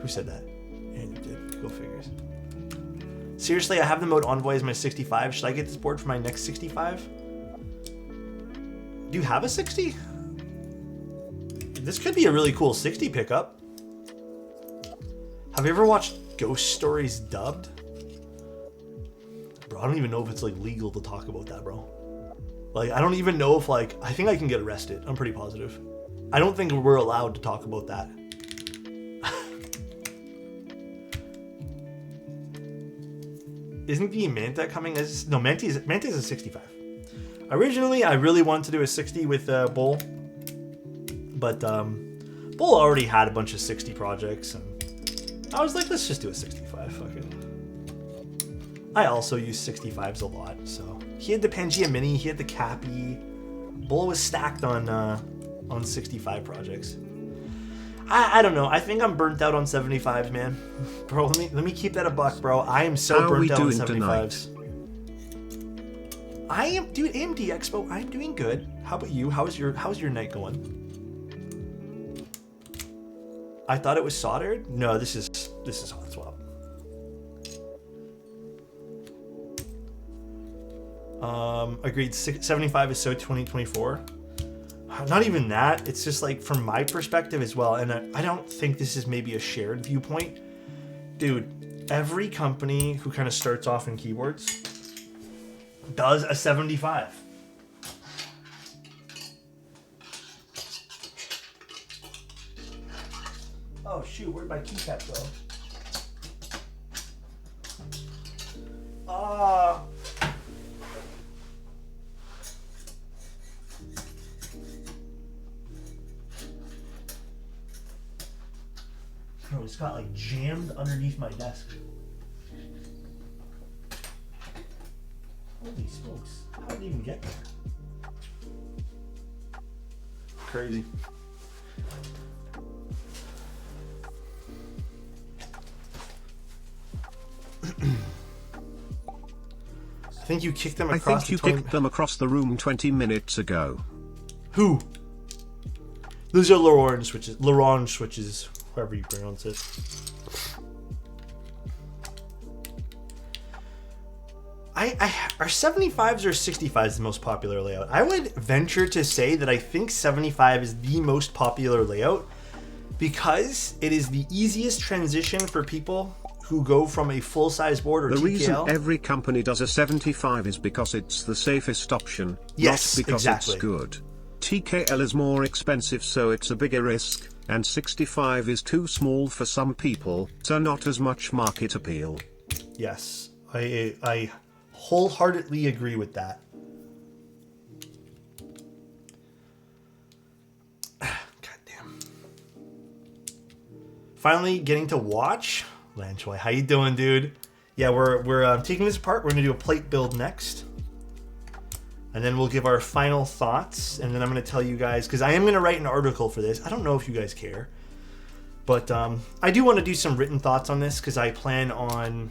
Who said that? And you did. Go figures. Seriously, I have the mode Envoy as my 65. Should I get this board for my next 65? Do you have a 60? This could be a really cool 60 pickup. Have you ever watched Ghost Stories dubbed? Bro, I don't even know if it's like legal to talk about that, bro. Like, I don't even know if, like, I think I can get arrested. I'm pretty positive. I don't think we're allowed to talk about that. Isn't the Manta coming as... No, Manta's a 65. Originally, I really wanted to do a 60 with Bull. But Bull already had a bunch of 60 projects, and I was like, let's just do a 65. Fuck it. I also use 65s a lot, so he had the Pangea Mini, he had the Cappy. Bull was stacked on 65 projects. I don't know. I think I'm burnt out on 75s, man. Bro, let me keep that a buck, bro. I am so burnt out on 75s. I am, dude. AMD Expo. I'm doing good. How about you? How's your night going? I thought it was soldered. No, this is hot swap. Agreed. 75 is so 2024. Not even that. It's just like from my perspective as well. And I don't think this is maybe a shared viewpoint. Dude, every company who kind of starts off in keyboards does a 75. Oh shoot, where'd my keycap go? Bro, it's got like jammed underneath my desk. Holy smokes, how did it even get there? Crazy. I think you kicked them across kicked them across the room 20 minutes ago. Who? Those are Laurent switches, however you pronounce it. Are 75s or 65s the most popular layout? I would venture to say that I think 75 is the most popular layout because it is the easiest transition for people who go from a full-size board or TKL. The reason every company does a 75 is because it's the safest option, yes, not because exactly. it's good. TKL is more expensive, so it's a bigger risk, and 65 is too small for some people, so not as much market appeal. Yes, I wholeheartedly agree with that. God damn. Finally getting to watch. Lanchoy, how you doing, dude? Yeah, we're taking this apart. We're gonna do a plate build next, and then we'll give our final thoughts. And then I'm gonna tell you guys, because I am gonna write an article for this. I don't know if you guys care, but I do want to do some written thoughts on this because I plan on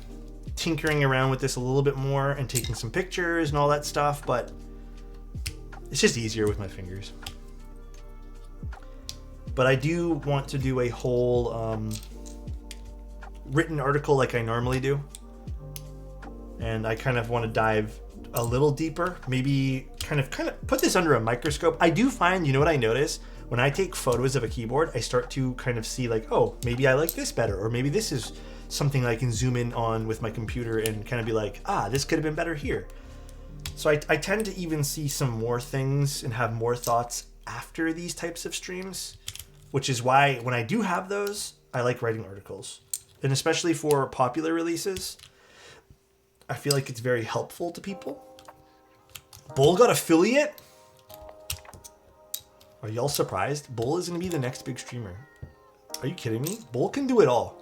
tinkering around with this a little bit more and taking some pictures and all that stuff. But it's just easier with my fingers. But I do want to do a whole written article like I normally do, and I kind of want to dive a little deeper, maybe kind of put this under a microscope. I do find, you know what I notice when I take photos of a keyboard, I start to kind of see like, oh, maybe I like this better, or maybe this is something I can zoom in on with my computer and kind of be like, ah, this could have been better here. So I tend to even see some more things and have more thoughts after these types of streams, which is why when I do have those, I like writing articles. And especially for popular releases, I feel like it's very helpful to people. Bull got affiliate? Are y'all surprised? Bull is going to be the next big streamer. Are you kidding me? Bull can do it all.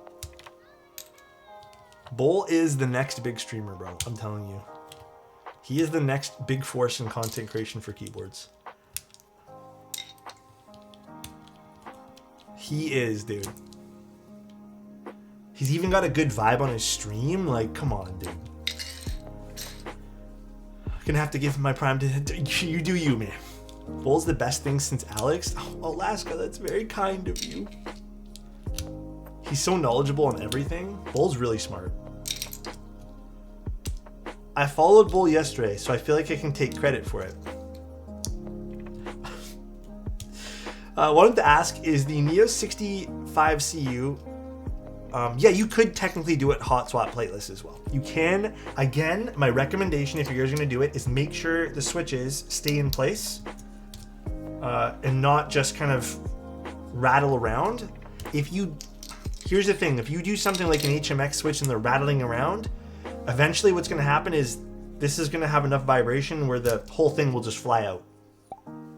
Bull is the next big streamer, bro. I'm telling you. He is the next big force in content creation for keyboards. He is, dude. He's even got a good vibe on his stream. Like, come on, dude. I'm gonna have to give him my prime to you do you, man. Bull's the best thing since Alex. Oh, Alaska, that's very kind of you. He's so knowledgeable on everything. Bull's really smart. I followed Bull yesterday, so I feel like I can take credit for it. Wanted to ask, is the Neo60 5CU... yeah, you could technically do it hot swap plateless as well. You can. Again, my recommendation if you guys are going to do it is make sure the switches stay in place and not just kind of rattle around. Here's the thing, if you do something like an HMX switch and they're rattling around, eventually what's going to happen is this is going to have enough vibration where the whole thing will just fly out.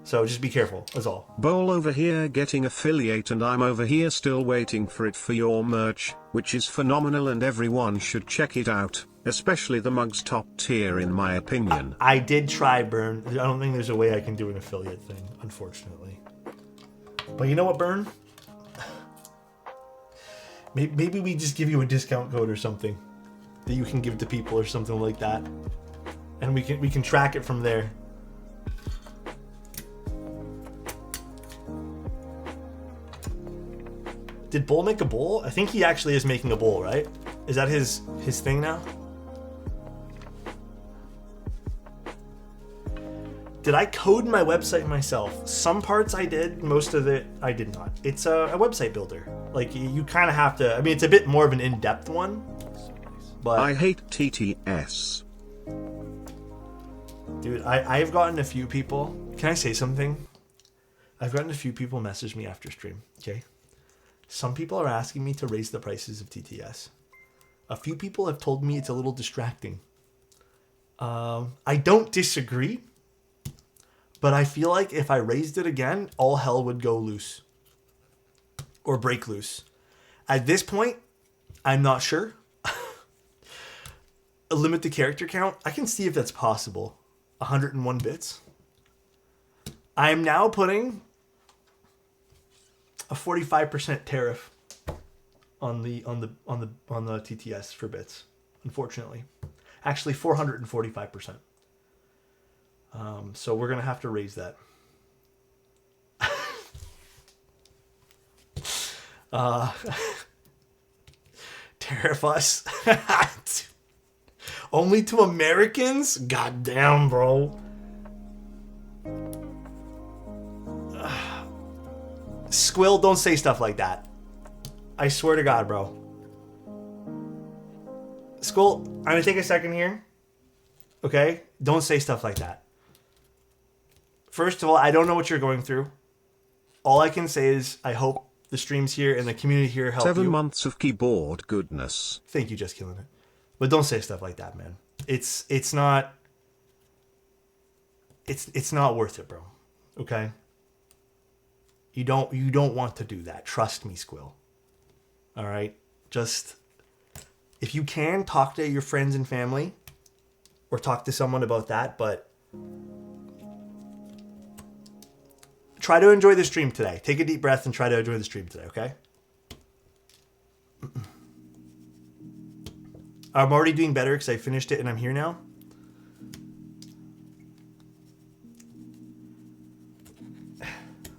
So just be careful, that's all. Bowl over here getting affiliate and I'm over here still waiting for it for your merch, which is phenomenal and everyone should check it out, especially the mugs top tier in my opinion. I did try, Burn. I don't think there's a way I can do an affiliate thing, unfortunately. But you know what, Burn? Maybe we just give you a discount code or something that you can give to people or something like that. And we can track it from there. Did Bull make a bowl? I think he actually is making a bowl, right? Is that his thing now? Did I code my website myself? Some parts I did, most of it I did not. It's a website builder. Like, you kind of have to, I mean, it's a bit more of an in-depth one. But I hate TTS. Dude, I've gotten a few people, can I say something? I've gotten a few people message me after stream, okay? Some people are asking me to raise the prices of TTS. A few people have told me it's a little distracting. I don't disagree, but I feel like if I raised it again, all hell would go loose. Or break loose. At this point, I'm not sure. Limit the character count. I can see if that's possible. 101 bits. I am now putting a 45% tariff on the TTS for bits. Unfortunately, actually 445%. So we're gonna have to raise that. Tariff us. Only to Americans? God damn, bro. Squill, don't say stuff like that. I swear to God, bro. Squill, I'm gonna take a second here. Okay? Don't say stuff like that. First of all, I don't know what you're going through. All I can say is I hope the streams here and the community here help 7 you. months of keyboard goodness. Thank you, Just Killing It. But don't say stuff like that, man. It's not worth it, bro. Okay? You don't want to do that. Trust me, Squill. All right? Just, if you can, talk to your friends and family or talk to someone about that, but try to enjoy the stream today. Take a deep breath and try to enjoy the stream today, okay? I'm already doing better because I finished it and I'm here now.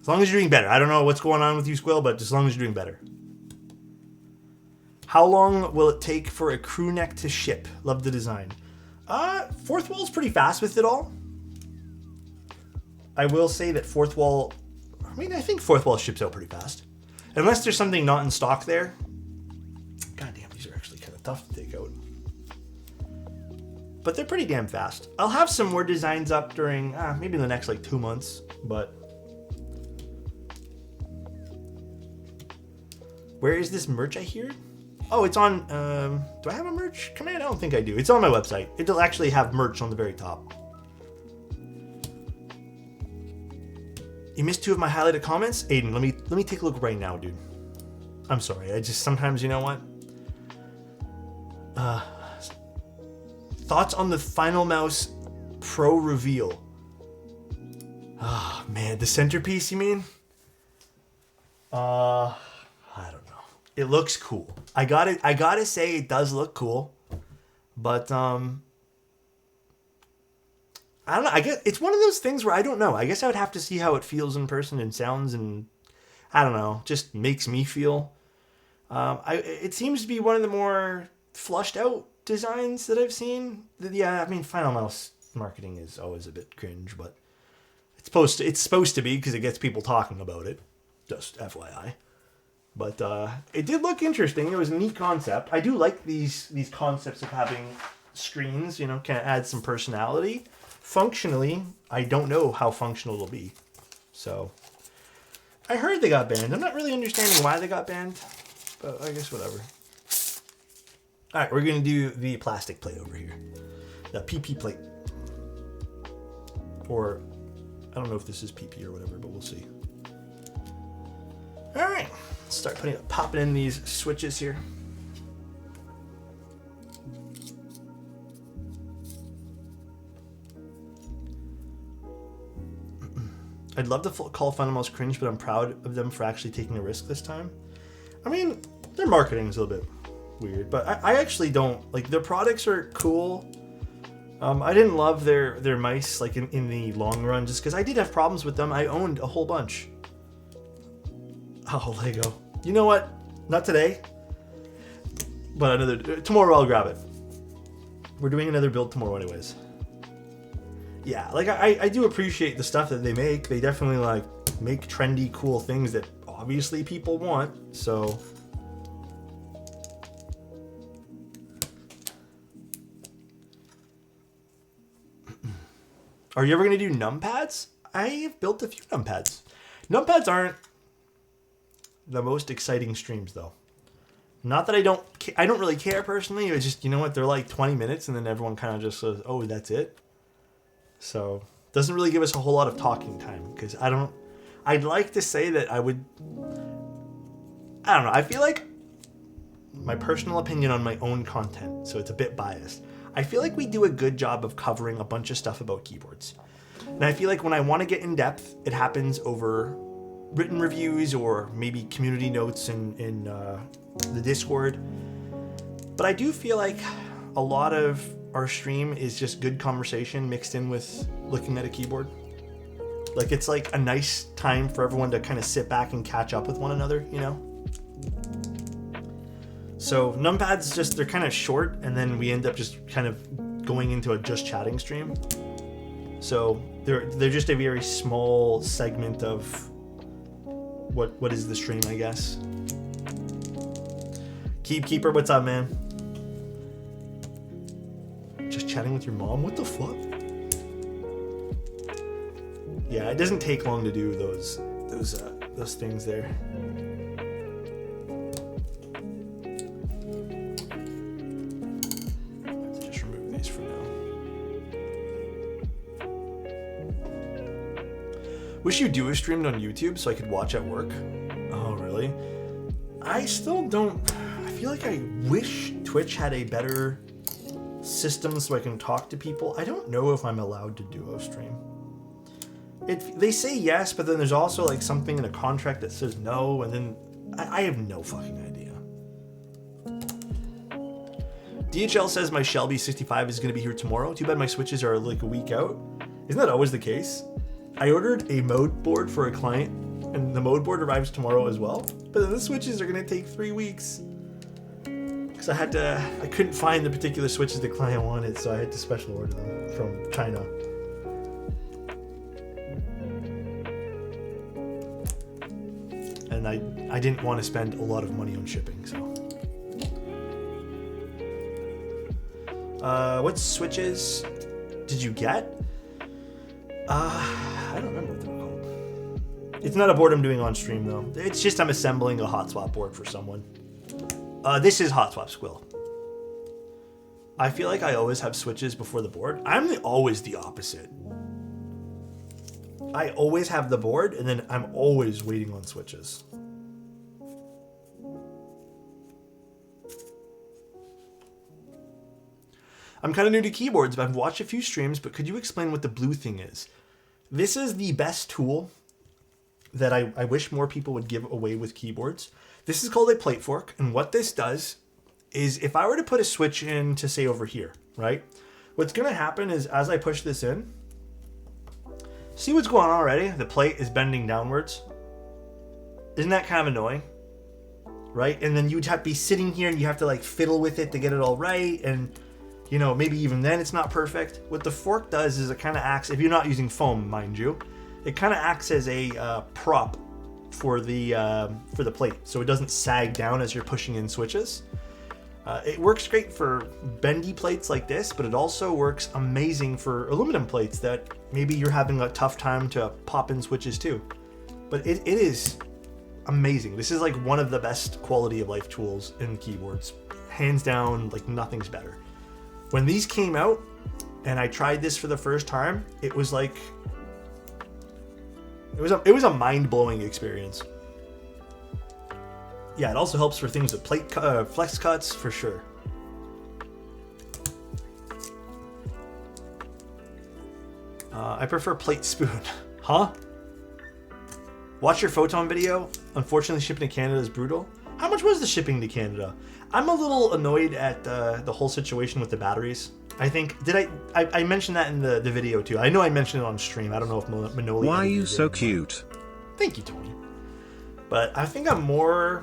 As long as you're doing better. I don't know what's going on with you, Squill, but as long as you're doing better. How long will it take for a crew neck to ship? Love the design. Fourth Wall's pretty fast with it all. I will say that Fourth Wall... I mean, I think Fourth Wall ships out pretty fast. Unless there's something not in stock there. God damn, these are actually kind of tough to take out. But they're pretty damn fast. I'll have some more designs up during maybe the next like 2 months, but where is this merch I hear? Oh, it's on do I have a merch command? I don't think I do. It's on my website. It'll actually have merch on the very top. You missed 2 of my highlighted comments? Aiden, let me take a look right now, dude. I'm sorry. I just sometimes, you know what? Thoughts on the Final Mouse Pro reveal? Oh, man, the centerpiece, you mean? I don't know. It looks cool. I gotta say it does look cool. But I don't know. I guess it's one of those things where I don't know. I guess I would have to see how it feels in person and sounds, and I don't know. Just makes me feel. It seems to be one of the more flushed out designs that I've seen. Yeah, I mean, Final Mouse marketing is always a bit cringe, but it's supposed to be because it gets people talking about it. Just FYI. But it did look interesting. It was a neat concept. I do like these concepts of having screens, you know, kind of add some personality. Functionally, I don't know how functional it'll be. So, I heard they got banned. I'm not really understanding why they got banned, but I guess whatever. All right, we're going to do the plastic plate over here. The PP plate. Or I don't know if this is PP or whatever, but we'll see. All right, let's start popping in these switches here. I'd love to call fundamentals cringe, but I'm proud of them for actually taking a risk this time. I mean, their marketing is a little bit weird, but I actually don't, like, their products are cool. I didn't love their mice, like, in the long run, just because I did have problems with them. I owned a whole bunch. Oh, Lego. You know what? Not today, but tomorrow I'll grab it. We're doing another build tomorrow anyways. Yeah, like, I do appreciate the stuff that they make. They definitely, like, make trendy, cool things that obviously people want, so... Are you ever going to do numpads? I have built a few numpads. Numpads aren't the most exciting streams, though. Not that I don't really care personally. It's just, you know what, they're like 20 minutes, and then everyone kind of just says, oh, that's it. So, doesn't really give us a whole lot of talking time, because I'd like to say that I don't know, I feel like my personal opinion on my own content, so it's a bit biased. I feel like we do a good job of covering a bunch of stuff about keyboards. And I feel like when I want to get in depth, it happens over written reviews or maybe community notes in the Discord. But I do feel like a lot of our stream is just good conversation mixed in with looking at a keyboard. Like, it's like a nice time for everyone to kind of sit back and catch up with one another, you know? So numpads, just, they're kind of short, and then we end up just kind of going into a just chatting stream. So they're just a very small segment of what is the stream, I guess. Keeper, what's up, man? Just chatting with your mom? What the fuck? Yeah, it doesn't take long to do those things there. Let's just remove these for now. Wish you do a stream on YouTube so I could watch at work. Oh, really? I still don't. I feel like I wish Twitch had a better system so I can talk to people. I don't know if I'm allowed to duo stream. They say yes, but then there's also like something in a contract that says no, and then I have no fucking idea. DHL says my Shelby 65 is going to be here tomorrow. Too bad my switches are like a week out. Isn't that always the case? I ordered a mode board for a client, and the mode board arrives tomorrow as well. But then the switches are going to take 3 weeks. Because I couldn't find the particular switches the client wanted, so I had to special order them from China. And I didn't want to spend a lot of money on shipping, so. What switches did you get? I don't remember what they were called. It's not a board I'm doing on stream, though. It's just I'm assembling a hot swap board for someone. This is hot swap squill. I feel like I always have switches before the board. I'm always the opposite. I always have the board, and then I'm always waiting on switches. I'm kind of new to keyboards, but I've watched a few streams, but could you explain what the blue thing is? This is the best tool that I wish more people would give away with keyboards. This is called a plate fork, and what this does is if I were to put a switch in to say over here, right? What's going to happen is as I push this in, see what's going on already? The plate is bending downwards. Isn't that kind of annoying? Right? And then you'd have to be sitting here and you have to like fiddle with it to get it all right. And, you know, maybe even then it's not perfect. What the fork does is it kind of acts, if you're not using foam, mind you, it kind of acts as a prop for the plate. So it doesn't sag down as you're pushing in switches. It works great for bendy plates like this, but it also works amazing for aluminum plates that maybe you're having a tough time to pop in switches too. But it is amazing. This is like one of the best quality of life tools in keyboards. Hands down, like nothing's better. When these came out and I tried this for the first time, it was like It was a mind-blowing experience. Yeah, it also helps for things with flex cuts for sure. I prefer plate spoon. Huh? Watch your photon video. Unfortunately, shipping to Canada is brutal. How much was the shipping to Canada? I'm a little annoyed at the whole situation with the batteries. I think, I mentioned that in the video too. I know I mentioned it on stream. I don't know if Manoli... Why are you so cute? Thank you, Tony. But I think I'm more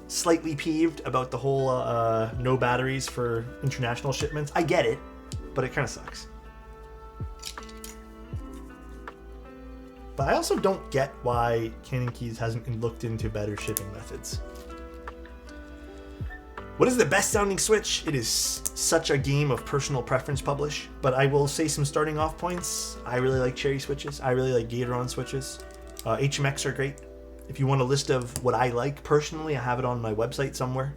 slightly peeved about the whole no batteries for international shipments. I get it, but it kind of sucks. But I also don't get why Canon Keys hasn't looked into better shipping methods. What is the best sounding switch? It is such a game of personal preference, Publish. But I will say some starting off points. I really like Cherry switches. I really like Gatoron switches. HMX are great. If you want a list of what I like personally, I have it on my website somewhere.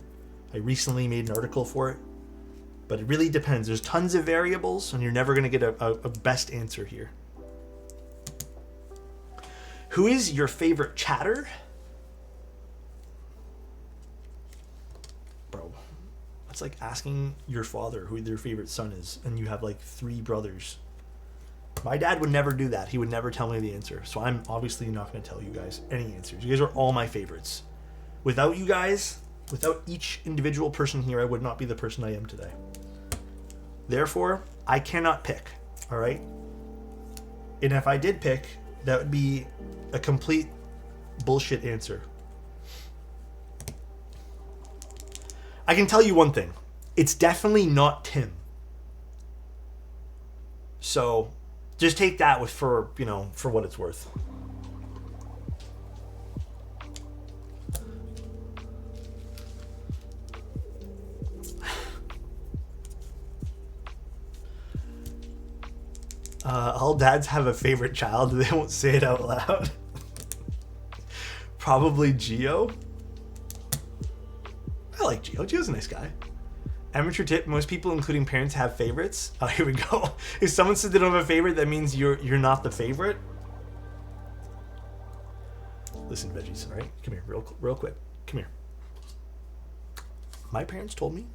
I recently made an article for it. But it really depends. There's tons of variables, and you're never going to get a best answer here. Who is your favorite chatter? Bro, that's like asking your father who their favorite son is, and you have like 3 brothers. My dad would never do that. He would never tell me the answer. So I'm obviously not going to tell you guys any answers. You guys are all my favorites. Without you guys, without each individual person here, I would not be the person I am today. Therefore, I cannot pick, all right? And if I did pick, that would be a complete bullshit answer. I can tell you one thing. It's definitely not Tim. So just take that for what it's worth. All dads have a favorite child. They won't say it out loud. Probably Gio. I like Gio. Gio's a nice guy. Amateur tip, most people, including parents, have favorites. Oh, here we go. If someone said they don't have a favorite, that means you're not the favorite. Listen, veggies, all right? Come here, real quick. Come here. My parents told me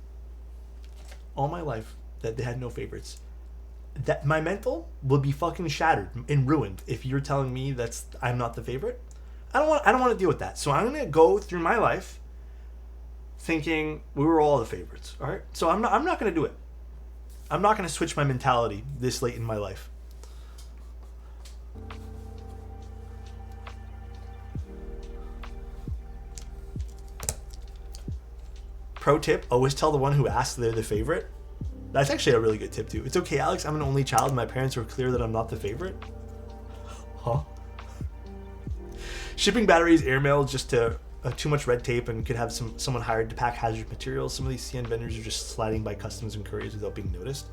all my life that they had no favorites. That my mental will be fucking shattered and ruined if you're telling me I'm not the favorite. I don't want to deal with that. So I'm gonna go through my life thinking we were all the favorites. All right. So I'm not gonna do it. I'm not gonna switch my mentality this late in my life. Pro tip: always tell the one who asks they're the favorite. That's actually a really good tip too. It's okay, Alex. I'm an only child. My parents were clear that I'm not the favorite. Huh? Shipping batteries airmail just to too much red tape and could have someone hired to pack hazardous materials. Some of these CN vendors are just sliding by customs and couriers without being noticed.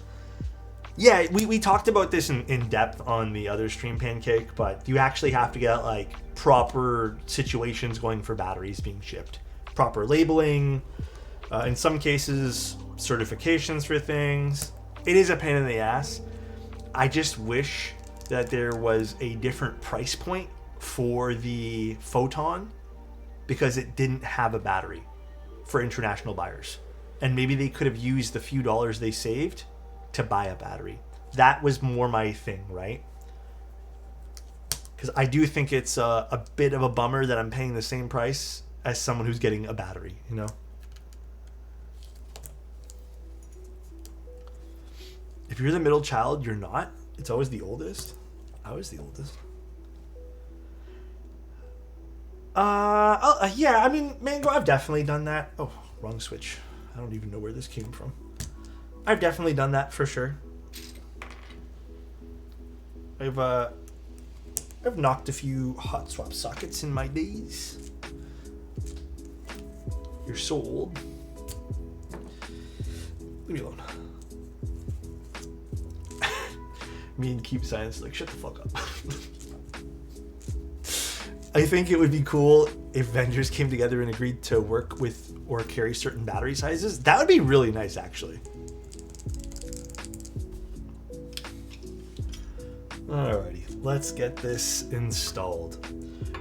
Yeah, we talked about this in depth on the other stream, Pancake, but you actually have to get like proper situations going for batteries being shipped. Proper labeling. In some cases, certifications for things. It is a pain in the ass. I just wish that there was a different price point for the Photon because it didn't have a battery for international buyers. And maybe they could have used the few dollars they saved to buy a battery. That was more my thing, right? Because I do think it's a bit of a bummer that I'm paying the same price as someone who's getting a battery, you know? If you're the middle child, you're not. It's always the oldest. I was the oldest. Yeah, I mean, Mango, I've definitely done that. Oh, wrong switch. I don't even know where this came from. I've definitely done that for sure. I've knocked a few hot swap sockets in my days. You're so old. Leave me alone. Me and Keep Science like, shut the fuck up. I think it would be cool if vendors came together and agreed to work with or carry certain battery sizes. That would be really nice, actually. Alrighty. let's get this installed.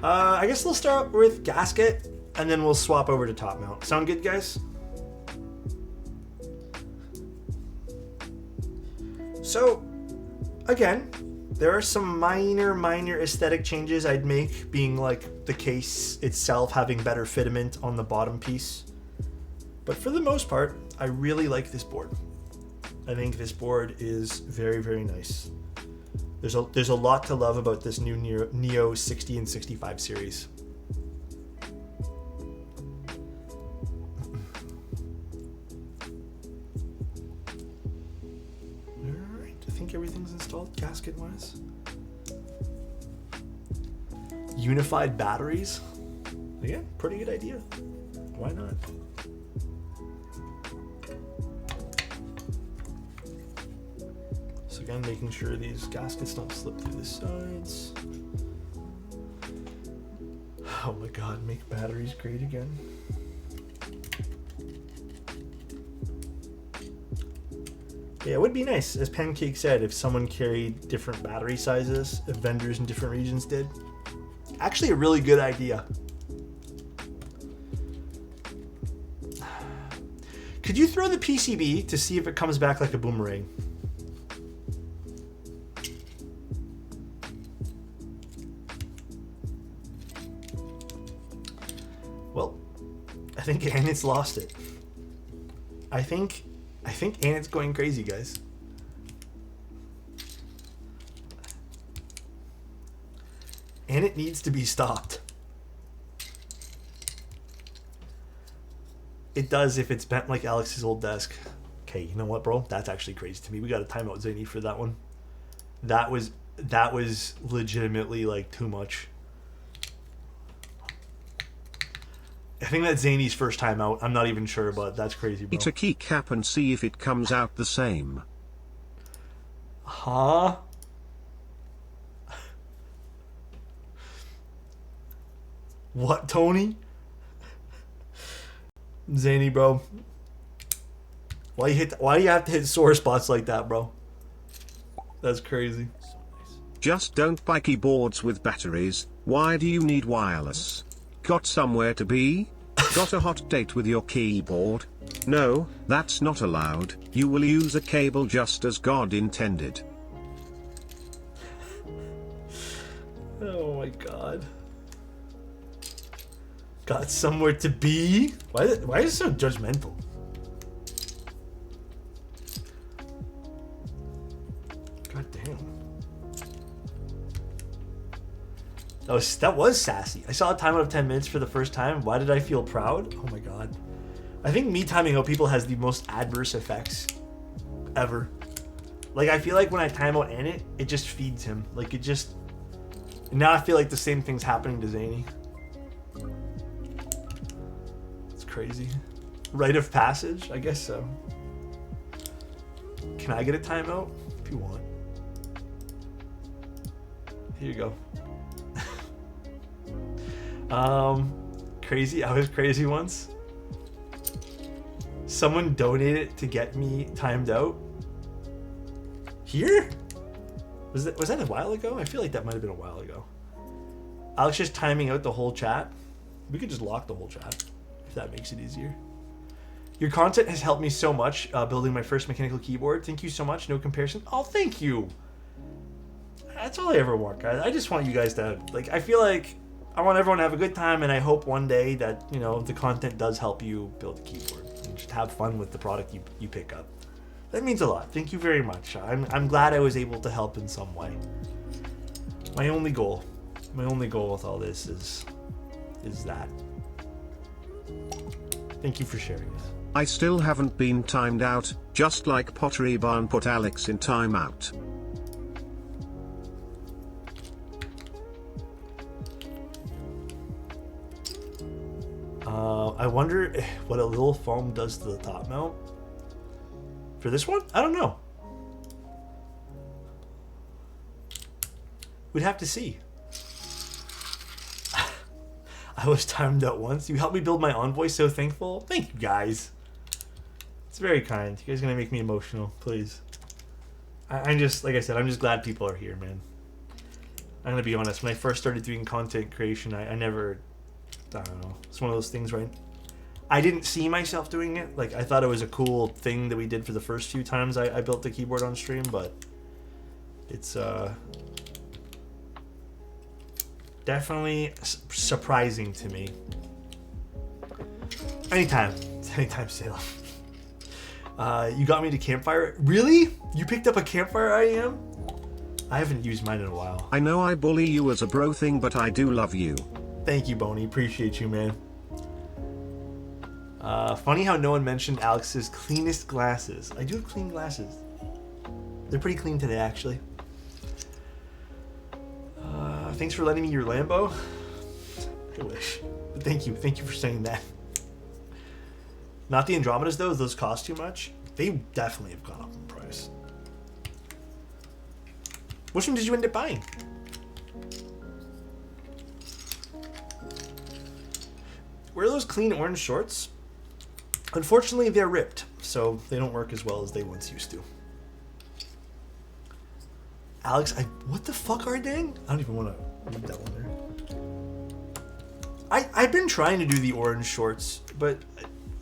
I guess we'll start with gasket, and then we'll swap over to top mount. Sound good, guys? So, again, there are some minor aesthetic changes I'd make, being like the case itself having better fitment on the bottom piece. But for the most part, I really like this board. I think this board is very, very nice. There's a lot to love about this new Neo60 and 65 series. Alright, I think everything's installed gasket-wise. Unified batteries. Yeah, pretty good idea. Why not? So again, making sure these gaskets don't slip through the sides. Oh my god, make batteries great again. Yeah, it would be nice, as Pancake said, if someone carried different battery sizes, if vendors in different regions did. Actually, a really good idea. Could you throw the PCB to see if it comes back like a boomerang? Well, I think Anit's lost it. I think Anit's going crazy, guys. Anit needs to be stopped. It does if it's bent like Alex's old desk. Okay, you know what, bro? That's actually crazy to me. We got a timeout, Zany, for that one. That was legitimately like too much. I think that's Zany's first time out. I'm not even sure, but that's crazy, bro. Eat a keycap and see if it comes out the same. Huh? What, Tony? Zany, bro. Why do you have to hit sore spots like that, bro? That's crazy. Just don't buy keyboards with batteries. Why do you need wireless? Got somewhere to be? Got a hot date with your keyboard? No, that's not allowed. You will use a cable just as God intended. Oh my god. Got somewhere to be? Why is it so judgmental? God damn. That was sassy. I saw a timeout of 10 minutes for the first time. Why did I feel proud? Oh my god. I think me timing out people has the most adverse effects ever. Like, I feel like when I time out Anit, it just feeds him. Like, it just... Now I feel like the same thing's happening to Zany. It's crazy. Rite of passage? I guess so. Can I get a timeout? If you want. Here you go. Crazy. I was crazy once. Someone donated to get me timed out. Here? Was that a while ago? I feel like that might have been a while ago. Alex just timing out the whole chat. We could just lock the whole chat if that makes it easier. Your content has helped me so much building my first mechanical keyboard. Thank you so much. No comparison. Oh, thank you. That's all I ever want, guys. I just want you guys to, like, I feel like I want everyone to have a good time, and I hope one day that, you know, the content does help you build a keyboard and just have fun with the product you pick up. That means a lot. Thank you very much. I'm glad I was able to help in some way. My only goal with all this is that. Thank you for sharing this. I still haven't been timed out, just like Pottery Barn put Alex in timeout. I wonder what a little foam does to the top mount. For this one? I don't know. We'd have to see. I was timed out once. You helped me build my Envoy, so thankful. Thank you, guys. It's very kind. You guys are going to make me emotional, please. I'm just, like I said, I'm just glad people are here, man. I'm gonna be honest. When I first started doing content creation, I never, I don't know. It's one of those things, right? I didn't see myself doing it. Like, I thought it was a cool thing that we did for the first few times I built the keyboard on stream, but it's definitely surprising to me. Anytime, Salem. You got me to campfire. Really? You picked up a campfire IEM? I haven't used mine in a while. I know I bully you as a bro thing, but I do love you. Thank you, Boney. Appreciate you, man. Funny how no one mentioned Alex's cleanest glasses. I do have clean glasses. They're pretty clean today, actually. Thanks for letting me your Lambo. I wish. But thank you. Thank you for saying that. Not the Andromedas, though. Those cost too much. They definitely have gone up in price. Which one did you end up buying? Wear those clean orange shorts. Unfortunately, they're ripped, so they don't work as well as they once used to. Alex, what the fuck are they? I don't even want to leave that one there. I've been trying to do the orange shorts, but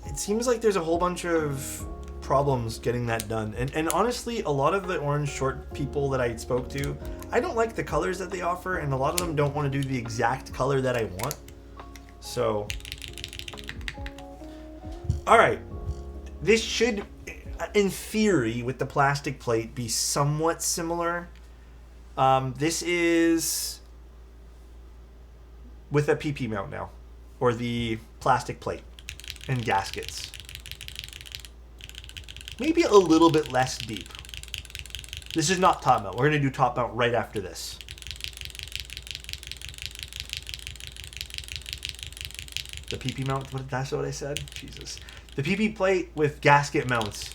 it seems like there's a whole bunch of problems getting that done. And honestly, a lot of the orange short people that I spoke to, I don't like the colors that they offer, and a lot of them don't want to do the exact color that I want. So, all right, this should, in theory, with the plastic plate, be somewhat similar. This is with a PP mount now, or the plastic plate and gaskets. Maybe a little bit less deep. This is not top mount. We're going to do top mount right after this. The PP mount, that's what I said? Jesus. The PP plate with gasket mounts.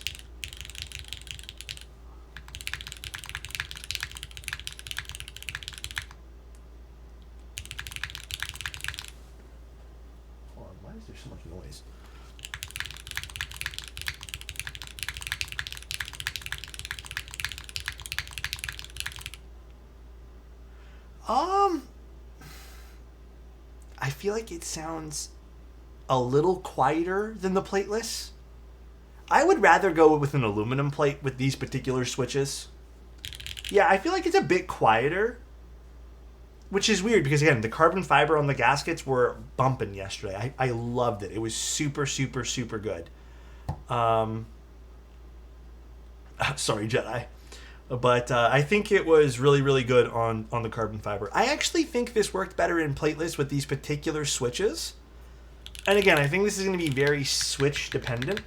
Hold on, why is there so much noise? I feel like it sounds a little quieter than the plateless. I would rather go with an aluminum plate with these particular switches. Yeah, I feel like it's a bit quieter, which is weird because, again, the carbon fiber on the gaskets were bumping yesterday. I loved it. It was super, super, super good. Sorry, Jedi. But I think it was really, really good on the carbon fiber. I actually think this worked better in plateless with these particular switches. And again, I think this is going to be very switch dependent.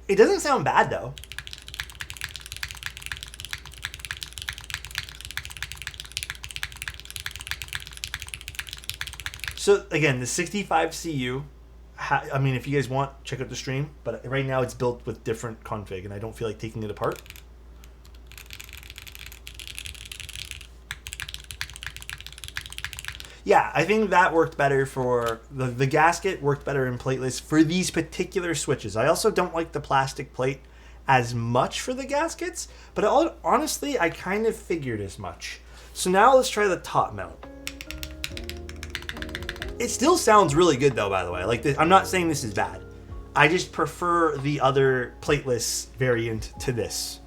It doesn't sound bad, though. So again, the 65 CU, I mean, if you guys want, check out the stream. But right now it's built with different config, and I don't feel like taking it apart. Yeah, I think that worked better for the gasket, worked better in plateless for these particular switches. I also don't like the plastic plate as much for the gaskets, but honestly, I kind of figured as much. So now let's try the top mount. It still sounds really good though, by the way. Like this, I'm not saying this is bad. I just prefer the other plateless variant to this.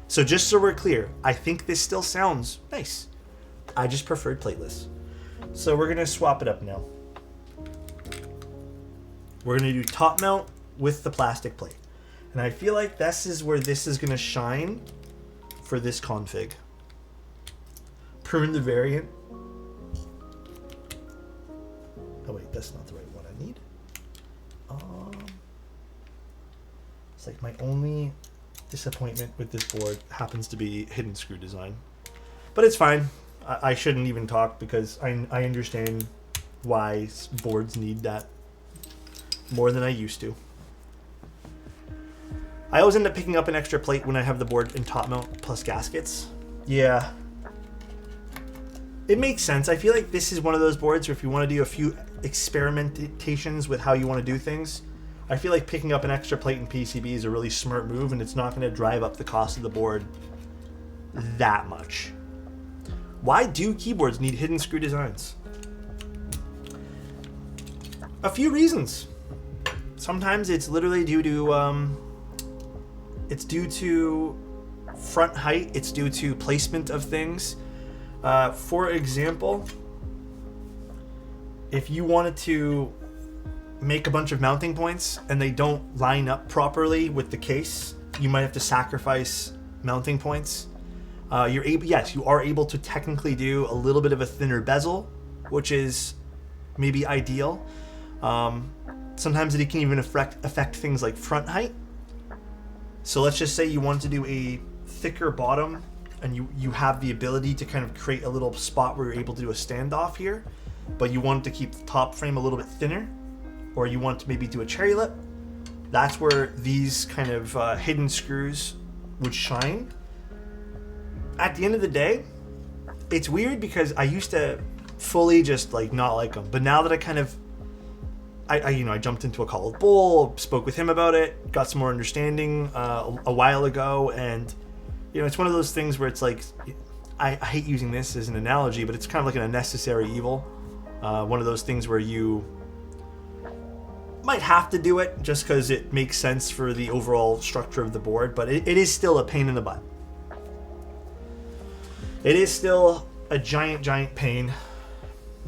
So just so we're clear, I think this still sounds nice. I just preferred plateless. So we're going to swap it up now. We're going to do top mount with the plastic plate. And I feel like this is where this is going to shine for this config. Prune the variant. Oh wait, that's not the right one I need. It's like my only disappointment with this board happens to be hidden screw design. But it's fine. I shouldn't even talk because I understand why boards need that more than I used to. I always end up picking up an extra plate when I have the board in top mount plus gaskets. Yeah. It makes sense. I feel like this is one of those boards where if you want to do a few experimentations with how you want to do things, I feel like picking up an extra plate in PCB is a really smart move, and it's not going to drive up the cost of the board that much. Why do keyboards need hidden screw designs? A few reasons. Sometimes it's literally due to front height. It's due to placement of things. For example, if you wanted to make a bunch of mounting points and they don't line up properly with the case, you might have to sacrifice mounting points. You are able to technically do a little bit of a thinner bezel, which is maybe ideal. Sometimes it can even affect things like front height. So let's just say you want to do a thicker bottom and you have the ability to kind of create a little spot where you're able to do a standoff here, but you want to keep the top frame a little bit thinner, or you want to maybe do a cherry lip. That's where these kind of hidden screws would shine. At the end of the day, it's weird because I used to fully just like not like them, but now that I jumped into a call with Bull, spoke with him about it, got some more understanding a while ago, and it's one of those things where it's like, I hate using this as an analogy, but it's kind of like an unnecessary evil. One of those things where you might have to do it just because it makes sense for the overall structure of the board, but it is still a pain in the butt. It is still a giant pain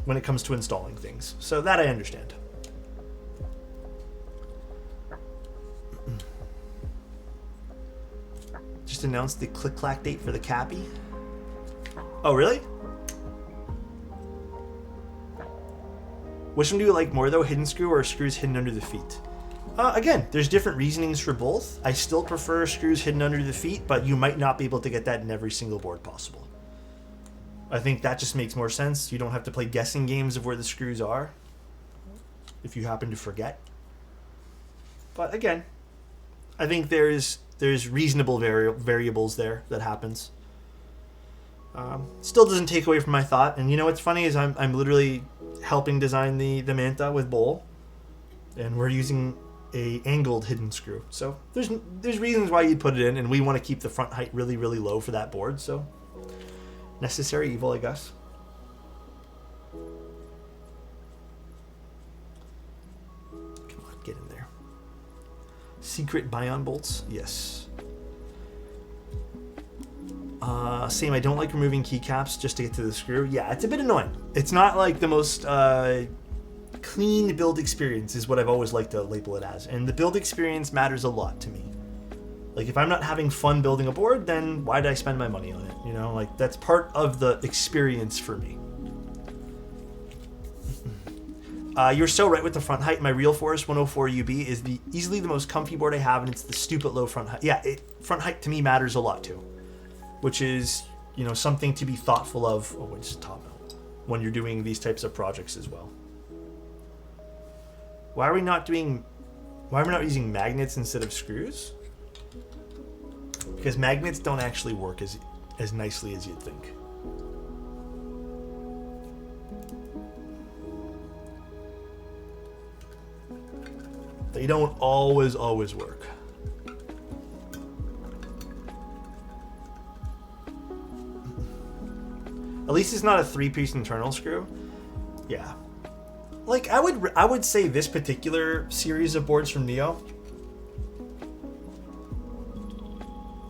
when it comes to installing things. So that I understand. Just announced the click-clack date for the Cappy. Oh, really? Which one do you like more, though? Hidden screw or screws hidden under the feet? Again, there's different reasonings for both. I still prefer screws hidden under the feet, but you might not be able to get that in every single board possible. I think that just makes more sense. You don't have to play guessing games of where the screws are if you happen to forget. But again, I think there's reasonable variables there that happens. Still doesn't take away from my thought. And what's funny is I'm literally helping design the Manta with Bowl, and we're using a angled hidden screw. So there's reasons why you'd put it in, and we want to keep the front height really low for that board. So necessary evil, I guess. Come on, get in there. Secret Bion bolts, yes. Same, I don't like removing keycaps just to get to the screw. Yeah, it's a bit annoying. It's not like the most clean build experience is what I've always liked to label it as. And the build experience matters a lot to me. Like, if I'm not having fun building a board, then why did I spend my money on it? Like, that's part of the experience for me. You're so right with the front height. My Real Force 104 UB is easily the most comfy board I have, and it's the stupid low front height. Yeah, front height to me matters a lot too, which is, something to be thoughtful of. Oh, it's top out when you're doing these types of projects as well. Why are we not using magnets instead of screws? Because magnets don't actually work as nicely as you'd think. They don't always work. At least it's not a 3-piece internal screw. Yeah. Like, I would say this particular series of boards from Neo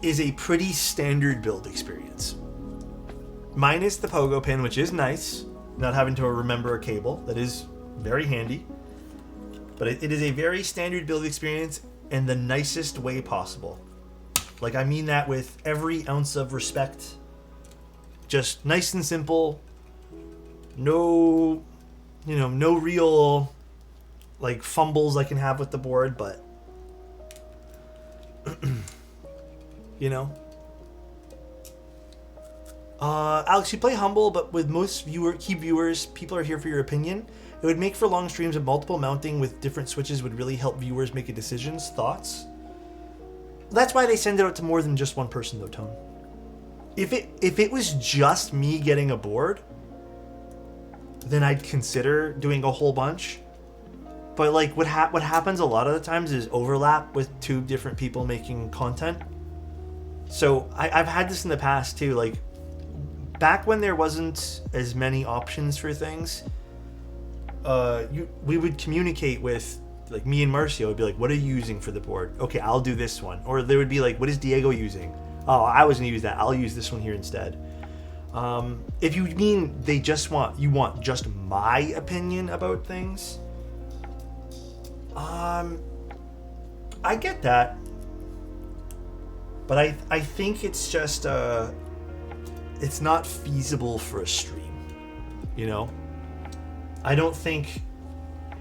is a pretty standard build experience. Minus the pogo pin, which is nice, not having to remember a cable. That is very handy. But it is a very standard build experience in the nicest way possible. Like, I mean that with every ounce of respect. Just nice and simple. No real like fumbles I can have with the board, but Alex, you play humble, but with most key viewers, people are here for your opinion. It would make for long streams of multiple mounting with different switches would really help viewers make a decisions. Thoughts? That's why they send it out to more than just one person, though, Tone. If it was just me getting a board, then I'd consider doing a whole bunch. But like what happens a lot of the times is overlap with 2 different people making content. So I've had this in the past too. Like back when there wasn't as many options for things, we would communicate with, like, me and Marcio would be like, what are you using for the board? Okay, I'll do this one. Or there would be like, what is Diego using? Oh, I was gonna use that. I'll use this one here instead. If you mean you want just my opinion about things, I get that. But I think it's just, it's not feasible for a stream, you know? I don't think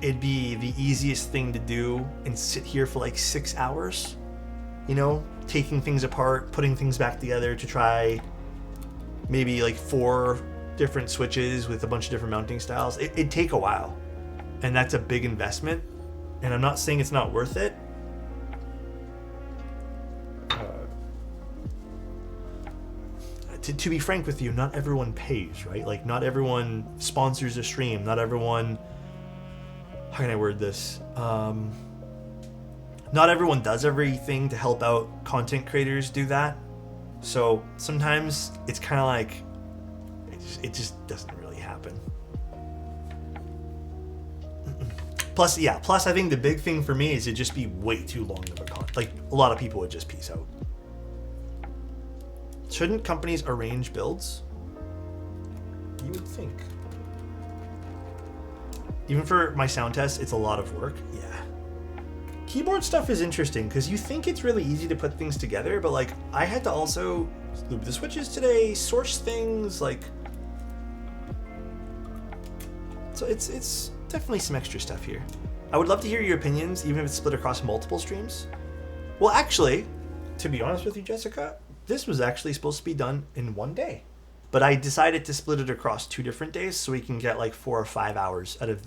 it'd be the easiest thing to do and sit here for like 6 hours, you know, taking things apart, putting things back together to try maybe like 4 different switches with a bunch of different mounting styles. It'd take a while, and that's a big investment, and I'm not saying it's not worth it. To be frank with you, not everyone pays, right? Like, not everyone sponsors a stream. Not everyone... How can I word this? Not everyone does everything to help out content creators do that. So sometimes it's kind of like... It just doesn't really happen. Plus I think the big thing for me is it'd just be way too long of a con. Like, a lot of people would just peace out. Shouldn't companies arrange builds? You would think. Even for my sound test, it's a lot of work. Yeah. Keyboard stuff is interesting because you think it's really easy to put things together, but like, I had to also loop the switches today, source things, like... So it's definitely some extra stuff here. I would love to hear your opinions, even if it's split across multiple streams. Well, actually, to be honest with you, Jessica, this was actually supposed to be done in one day, but I decided to split it across 2 different days so we can get like 4 or 5 hours out of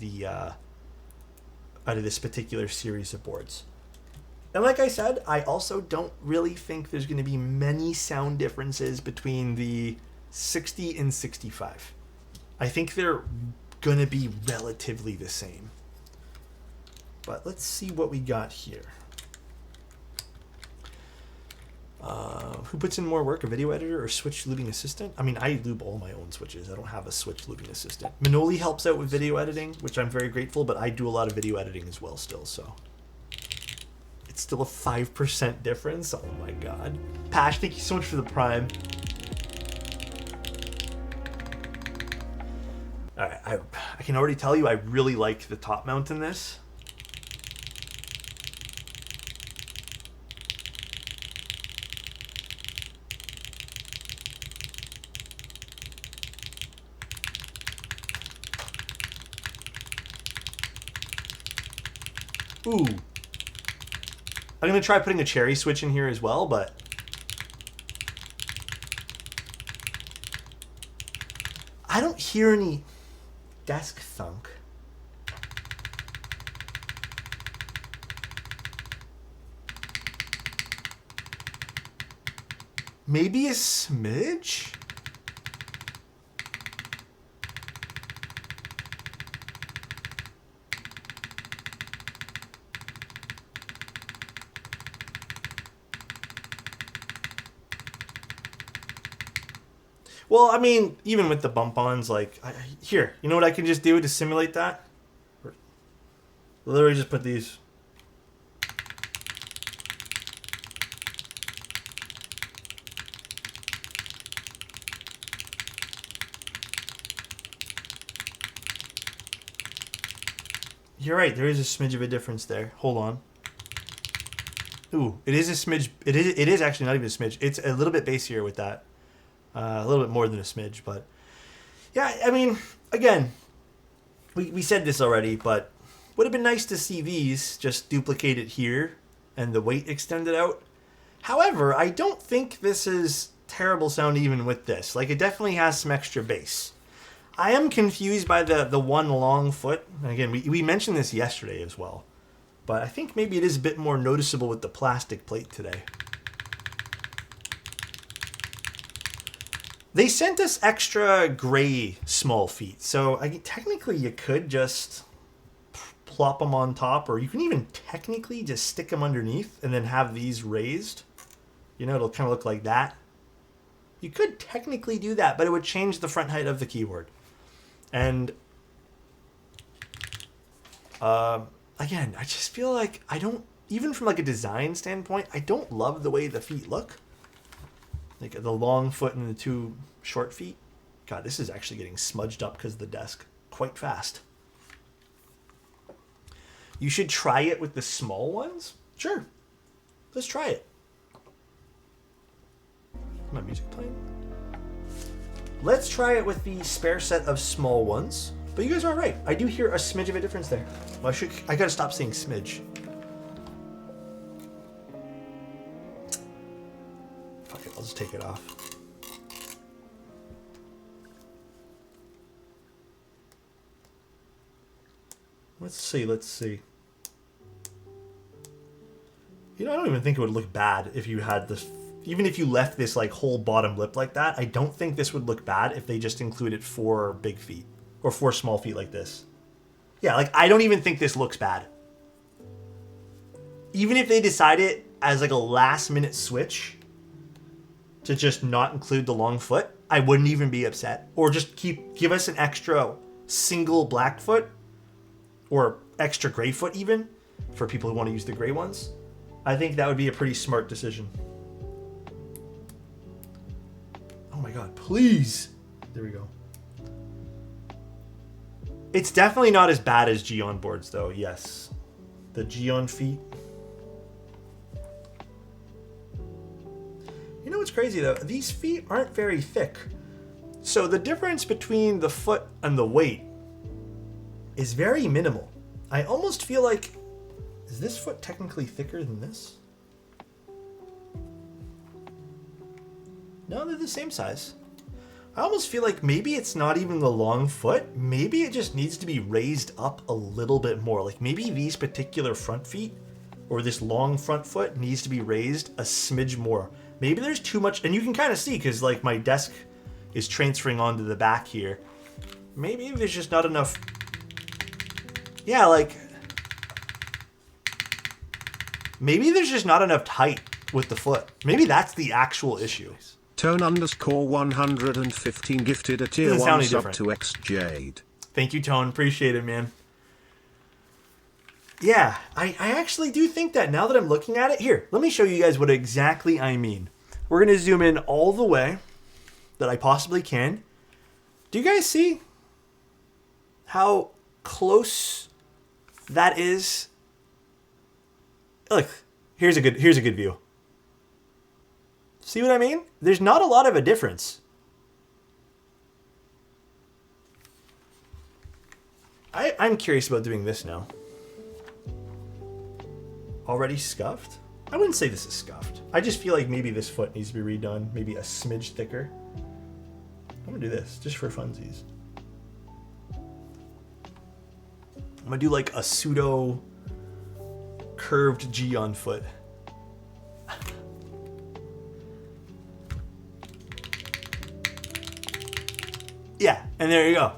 this particular series of boards. And like I said, I also don't really think there's going to be many sound differences between the 60 and 65. I think they're going to be relatively the same. But let's see what we got here. Who puts in more work, a video editor or switch looping assistant? I mean, I loop all my own switches. I don't have a switch looping assistant. Manoli helps out with video editing, which I'm very grateful, but I do a lot of video editing as well still, so. It's still a 5% difference? Oh my god. Pash, thank you so much for the prime. Alright, I can already tell you I really like the top mount in this. Ooh. I'm going to try putting a cherry switch in here as well, but... I don't hear any desk thunk. Maybe a smidge? Well, I mean, even with the bump-ons, like, here, you know what I can just do to simulate that? Literally just put these. You're right, there is a smidge of a difference there. Hold on. Ooh, it is a smidge. It is actually not even a smidge. It's a little bit bassier with that. A little bit more than a smidge, but yeah, I mean, again, we said this already, but would have been nice to see these just duplicated here and the weight extended out. However, I don't think this is terrible sound even with this. Like, it definitely has some extra bass. I am confused by the one long foot. And again, we mentioned this yesterday as well, but I think maybe it is a bit more noticeable with the plastic plate today. They sent us extra gray small feet, so technically you could just plop them on top, or you can even technically just stick them underneath and then have these raised. You know, it'll kind of look like that. You could technically do that, but it would change the front height of the keyboard. And again, I just feel like I don't, even from like a design standpoint, I don't love the way the feet look. Like the long foot and the two short feet. God, this is actually getting smudged up because of the desk quite fast. You should try it with the small ones? Sure. Let's try it. My music playing? Let's try it with the spare set of small ones. But you guys are right. I do hear a smidge of a difference there. Well, I gotta stop saying smidge. Fuck it, I'll just take it off. Let's see. You know, I don't even think it would look bad if you had this. Even if you left this like whole bottom lip like that, I don't think this would look bad if they just included 4 big feet or 4 small feet like this. Yeah, like I don't even think this looks bad. Even if they decided as like a last minute switch to just not include the long foot, I wouldn't even be upset. Or just give us an extra single black foot or extra gray foot even for people who want to use the gray ones. I think that would be a pretty smart decision. Oh my god, please. There we go. It's definitely not as bad as Geon boards though, yes. The Geon feet. You know what's crazy though? These feet aren't very thick. So the difference between the foot and the weight is very minimal. I almost feel like, is this foot technically thicker than this? No, they're the same size. I almost feel like maybe it's not even the long foot. Maybe it just needs to be raised up a little bit more. Like maybe these particular front feet or this long front foot needs to be raised a smidge more. Maybe there's too much, and you can kind of see because like my desk is transferring onto the back here. Maybe there's just not enough. Yeah, like maybe there's just not enough height with the foot. Maybe that's the actual issue. Tone_115 gifted a tier 1 sub to XJade. Thank you, Tone. Appreciate it, man. Yeah, I actually do think that now that I'm looking at it. Here, let me show you guys what exactly I mean. We're going to zoom in all the way that I possibly can. Do you guys see how close that is? Look, here's a good view. See what I mean? There's not a lot of a difference. I'm curious about doing this now. Already scuffed? I wouldn't say this is scuffed. I just feel like maybe this foot needs to be redone. Maybe a smidge thicker. I'm gonna do this just for funsies. I'm gonna do like a pseudo curved Geon foot. Yeah, and there you go.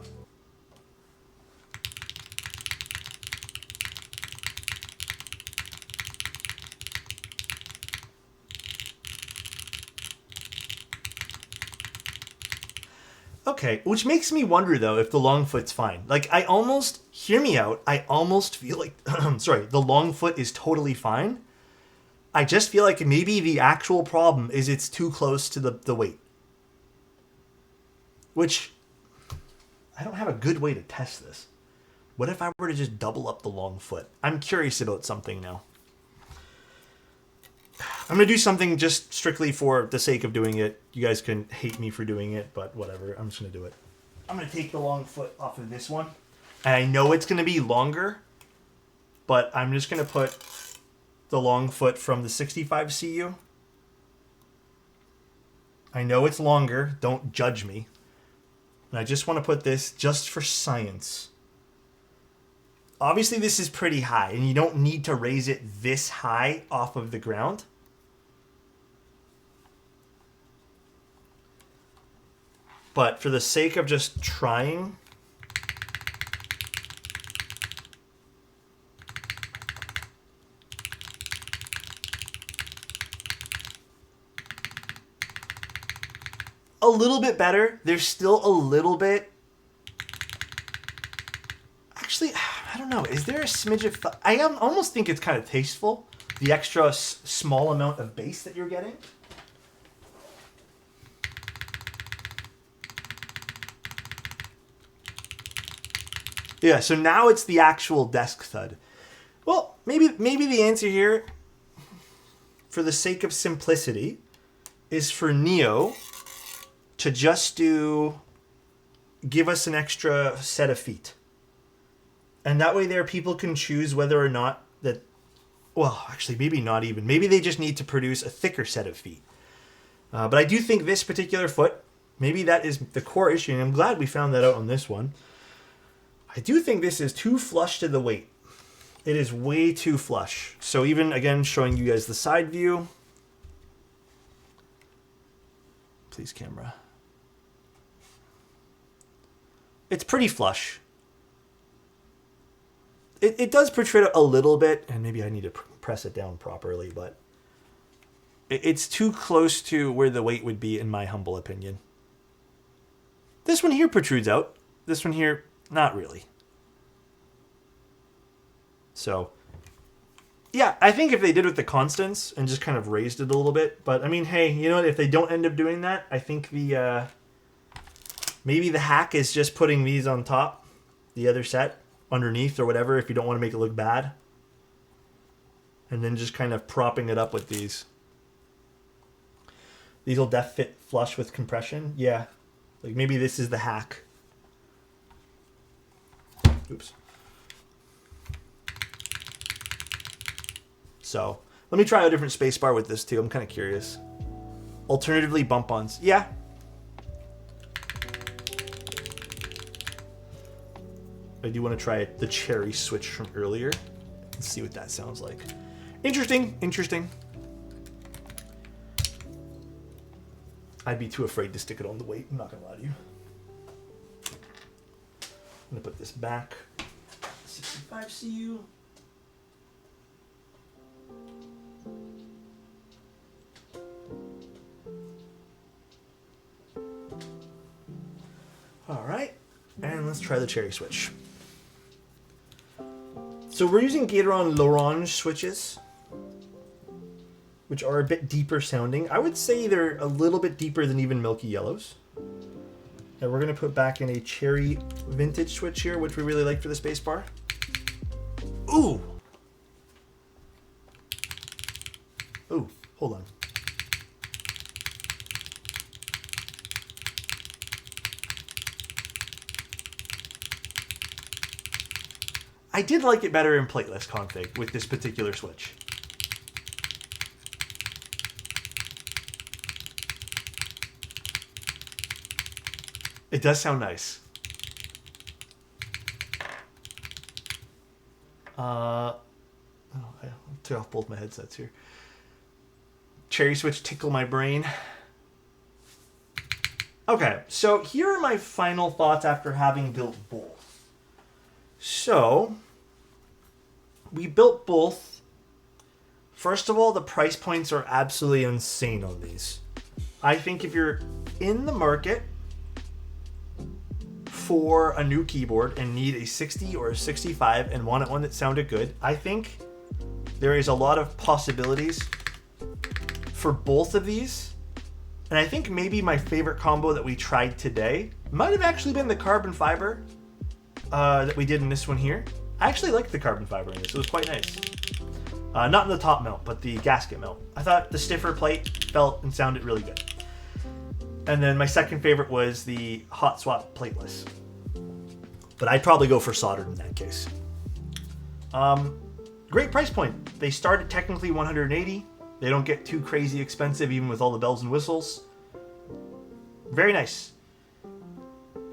Okay, which makes me wonder though if the long foot's fine. Like I almost, hear me out, I almost feel like, sorry, the long foot is totally fine. I just feel like maybe the actual problem is it's too close to the weight. Which, I don't have a good way to test this. What if I were to just double up the long foot? I'm curious about something now. I'm going to do something just strictly for the sake of doing it. You guys can hate me for doing it, but whatever. I'm just going to do it. I'm going to take the long foot off of this one. And I know it's going to be longer, but I'm just going to put the long foot from the 65 CU. I know it's longer. Don't judge me. And I just want to put this just for science. Obviously, this is pretty high, and you don't need to raise it this high off of the ground. But for the sake of just trying, a little bit better. There's still a little bit. Actually, I don't know. Is there a smidge of... I almost think it's kind of tasteful. The extra small amount of bass that you're getting. Yeah, so now it's the actual desk thud. Well, maybe the answer here, for the sake of simplicity, is for Neo to just give us an extra set of feet. And that way there people can choose whether or not that, well, actually maybe not even. Maybe they just need to produce a thicker set of feet. But I do think this particular foot, maybe that is the core issue, and I'm glad we found that out on this one. I do think this is too flush to the weight. It is way too flush. So even, again, showing you guys the side view. Please, camera. It's pretty flush. It does protrude a little bit, and maybe I need to press it down properly, but it's too close to where the weight would be, in my humble opinion. This one here protrudes out. This one here, not really. So, yeah, I think if they did with the constants and just kind of raised it a little bit, but I mean, hey, you know what? If they don't end up doing that, I think maybe the hack is just putting these on top, the other set, underneath or whatever, if you don't want to make it look bad. And then just kind of propping it up with these. These will def fit flush with compression. Yeah. Like maybe this is the hack. Oops. So let me try a different spacebar with this too. I'm kind of curious. Alternatively, bump-ons. Yeah. I do want to try the cherry switch from earlier and see what that sounds like. Interesting, interesting. I'd be too afraid to stick it on the weight. I'm not going to lie to you. I'm going to put this back. 65 CU. All right, and let's try the cherry switch. So we're using Gateron L'Orange switches, which are a bit deeper sounding. I would say they're a little bit deeper than even Milky Yellows. And we're gonna put back in a cherry vintage switch here, which we really like for the spacebar. Ooh! Ooh, hold on. I did like it better in Plateless config with this particular switch. It does sound nice. I took off both my headsets here. Cherry switch tickle my brain. Okay, so here are my final thoughts after having built both. So, we built both. First of all, the price points are absolutely insane on these. I think if you're in the market for a new keyboard and need a 60 or a 65 and want one that sounded good, I think there is a lot of possibilities for both of these. And I think maybe my favorite combo that we tried today might have actually been the carbon fiber that we did in this one here. I actually liked the carbon fiber in this. It was quite nice. Not in the top mount, but the gasket mount. I thought the stiffer plate felt and sounded really good. And then my second favorite was the hot swap plateless. But I'd probably go for soldered in that case. Great price point. They start at technically $180. They don't get too crazy expensive even with all the bells and whistles. Very nice.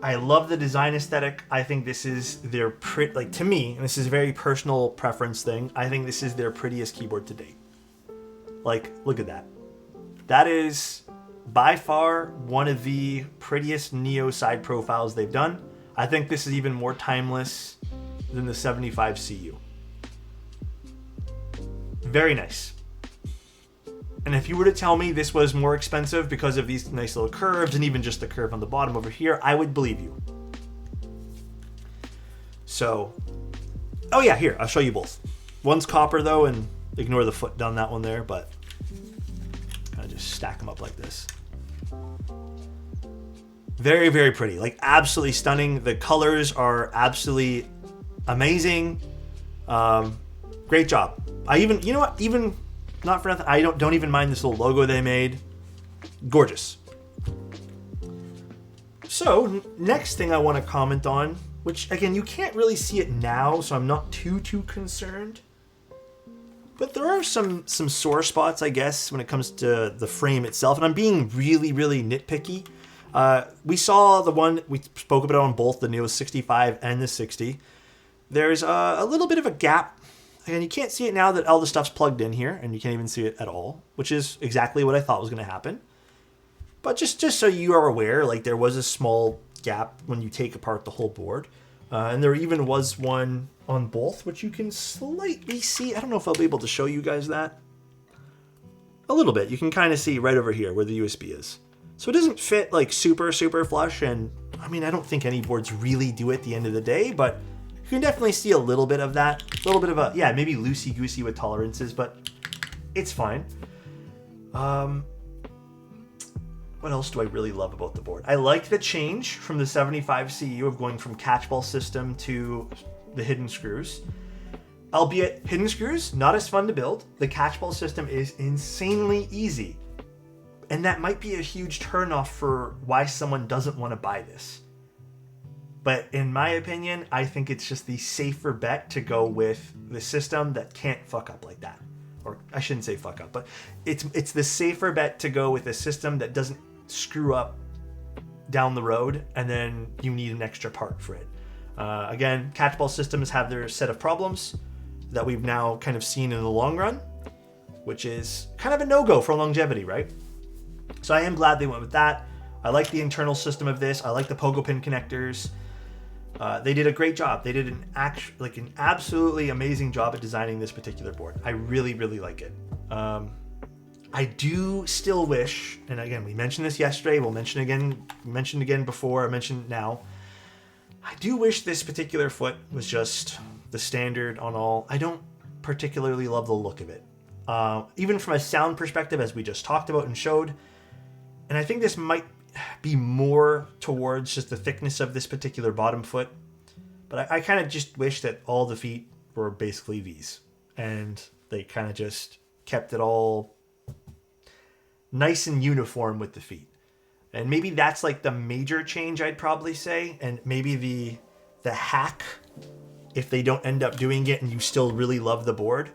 I love the design aesthetic. I think this is their to me, and this is a very personal preference thing, I think this is their prettiest keyboard to date. Like, look at that. That is by far one of the prettiest Neo side profiles they've done. I think this is even more timeless than the 75 CU. Very nice. And if you were to tell me this was more expensive because of these nice little curves and even just the curve on the bottom over here, I would believe you. So, oh yeah, here, I'll show you both. One's copper though, and ignore the foot down that one there, but I just stack them up like this. Very, very pretty, like absolutely stunning. The colors are absolutely amazing. Great job. I even, you know what, even not for nothing, I don't even mind this little logo they made. Gorgeous. So next thing I want to comment on, which again, you can't really see it now, so I'm not too concerned. But there are some sore spots, I guess, when it comes to the frame itself, and I'm being really, really nitpicky. We saw the one, we spoke about on both the Neo65 and the 60. There's a little bit of a gap. Again, you can't see it now that all the stuff's plugged in here, and you can't even see it at all, which is exactly what I thought was going to happen. But just so you are aware, like there was a small gap when you take apart the whole board. And there even was one on both, which you can slightly see. I don't know if I'll be able to show you guys that. A little bit. You can kind of see right over here where the USB is. So it doesn't fit like super flush, and I mean, I don't think any boards really do at the end of the day, but you can definitely see a little bit of that. A little bit of a, yeah, maybe loosey-goosey with tolerances, but it's fine. What else do I really love about the board? I like the change from the 75 CU of going from catchball system to the hidden screws. Albeit hidden screws, not as fun to build. The catchball system is insanely easy. And that might be a huge turnoff for why someone doesn't want to buy this. But in my opinion, I think it's just the safer bet to go with the system that can't fuck up like that. Or I shouldn't say fuck up, but it's the safer bet to go with a system that doesn't screw up down the road and then you need an extra part for it. Again, catchball systems have their set of problems that we've now kind of seen in the long run, which is kind of a no-go for longevity, right? So I am glad they went with that. I like the internal system of this. I like the pogo pin connectors. They did a great job. They did an absolutely amazing job at designing this particular board. I really like it. I do still wish, and again, we mentioned this yesterday, we'll mention again before, I mentioned now. I do wish this particular foot was just the standard on all. I don't particularly love the look of it. Even from a sound perspective, as we just talked about and showed. And I think this might be more towards just the thickness of this particular bottom foot. But I kind of just wish that all the feet were basically these. And they kind of just kept it all nice and uniform with the feet. And maybe that's like the major change, I'd probably say. And maybe the hack, if they don't end up doing it and you still really love the board,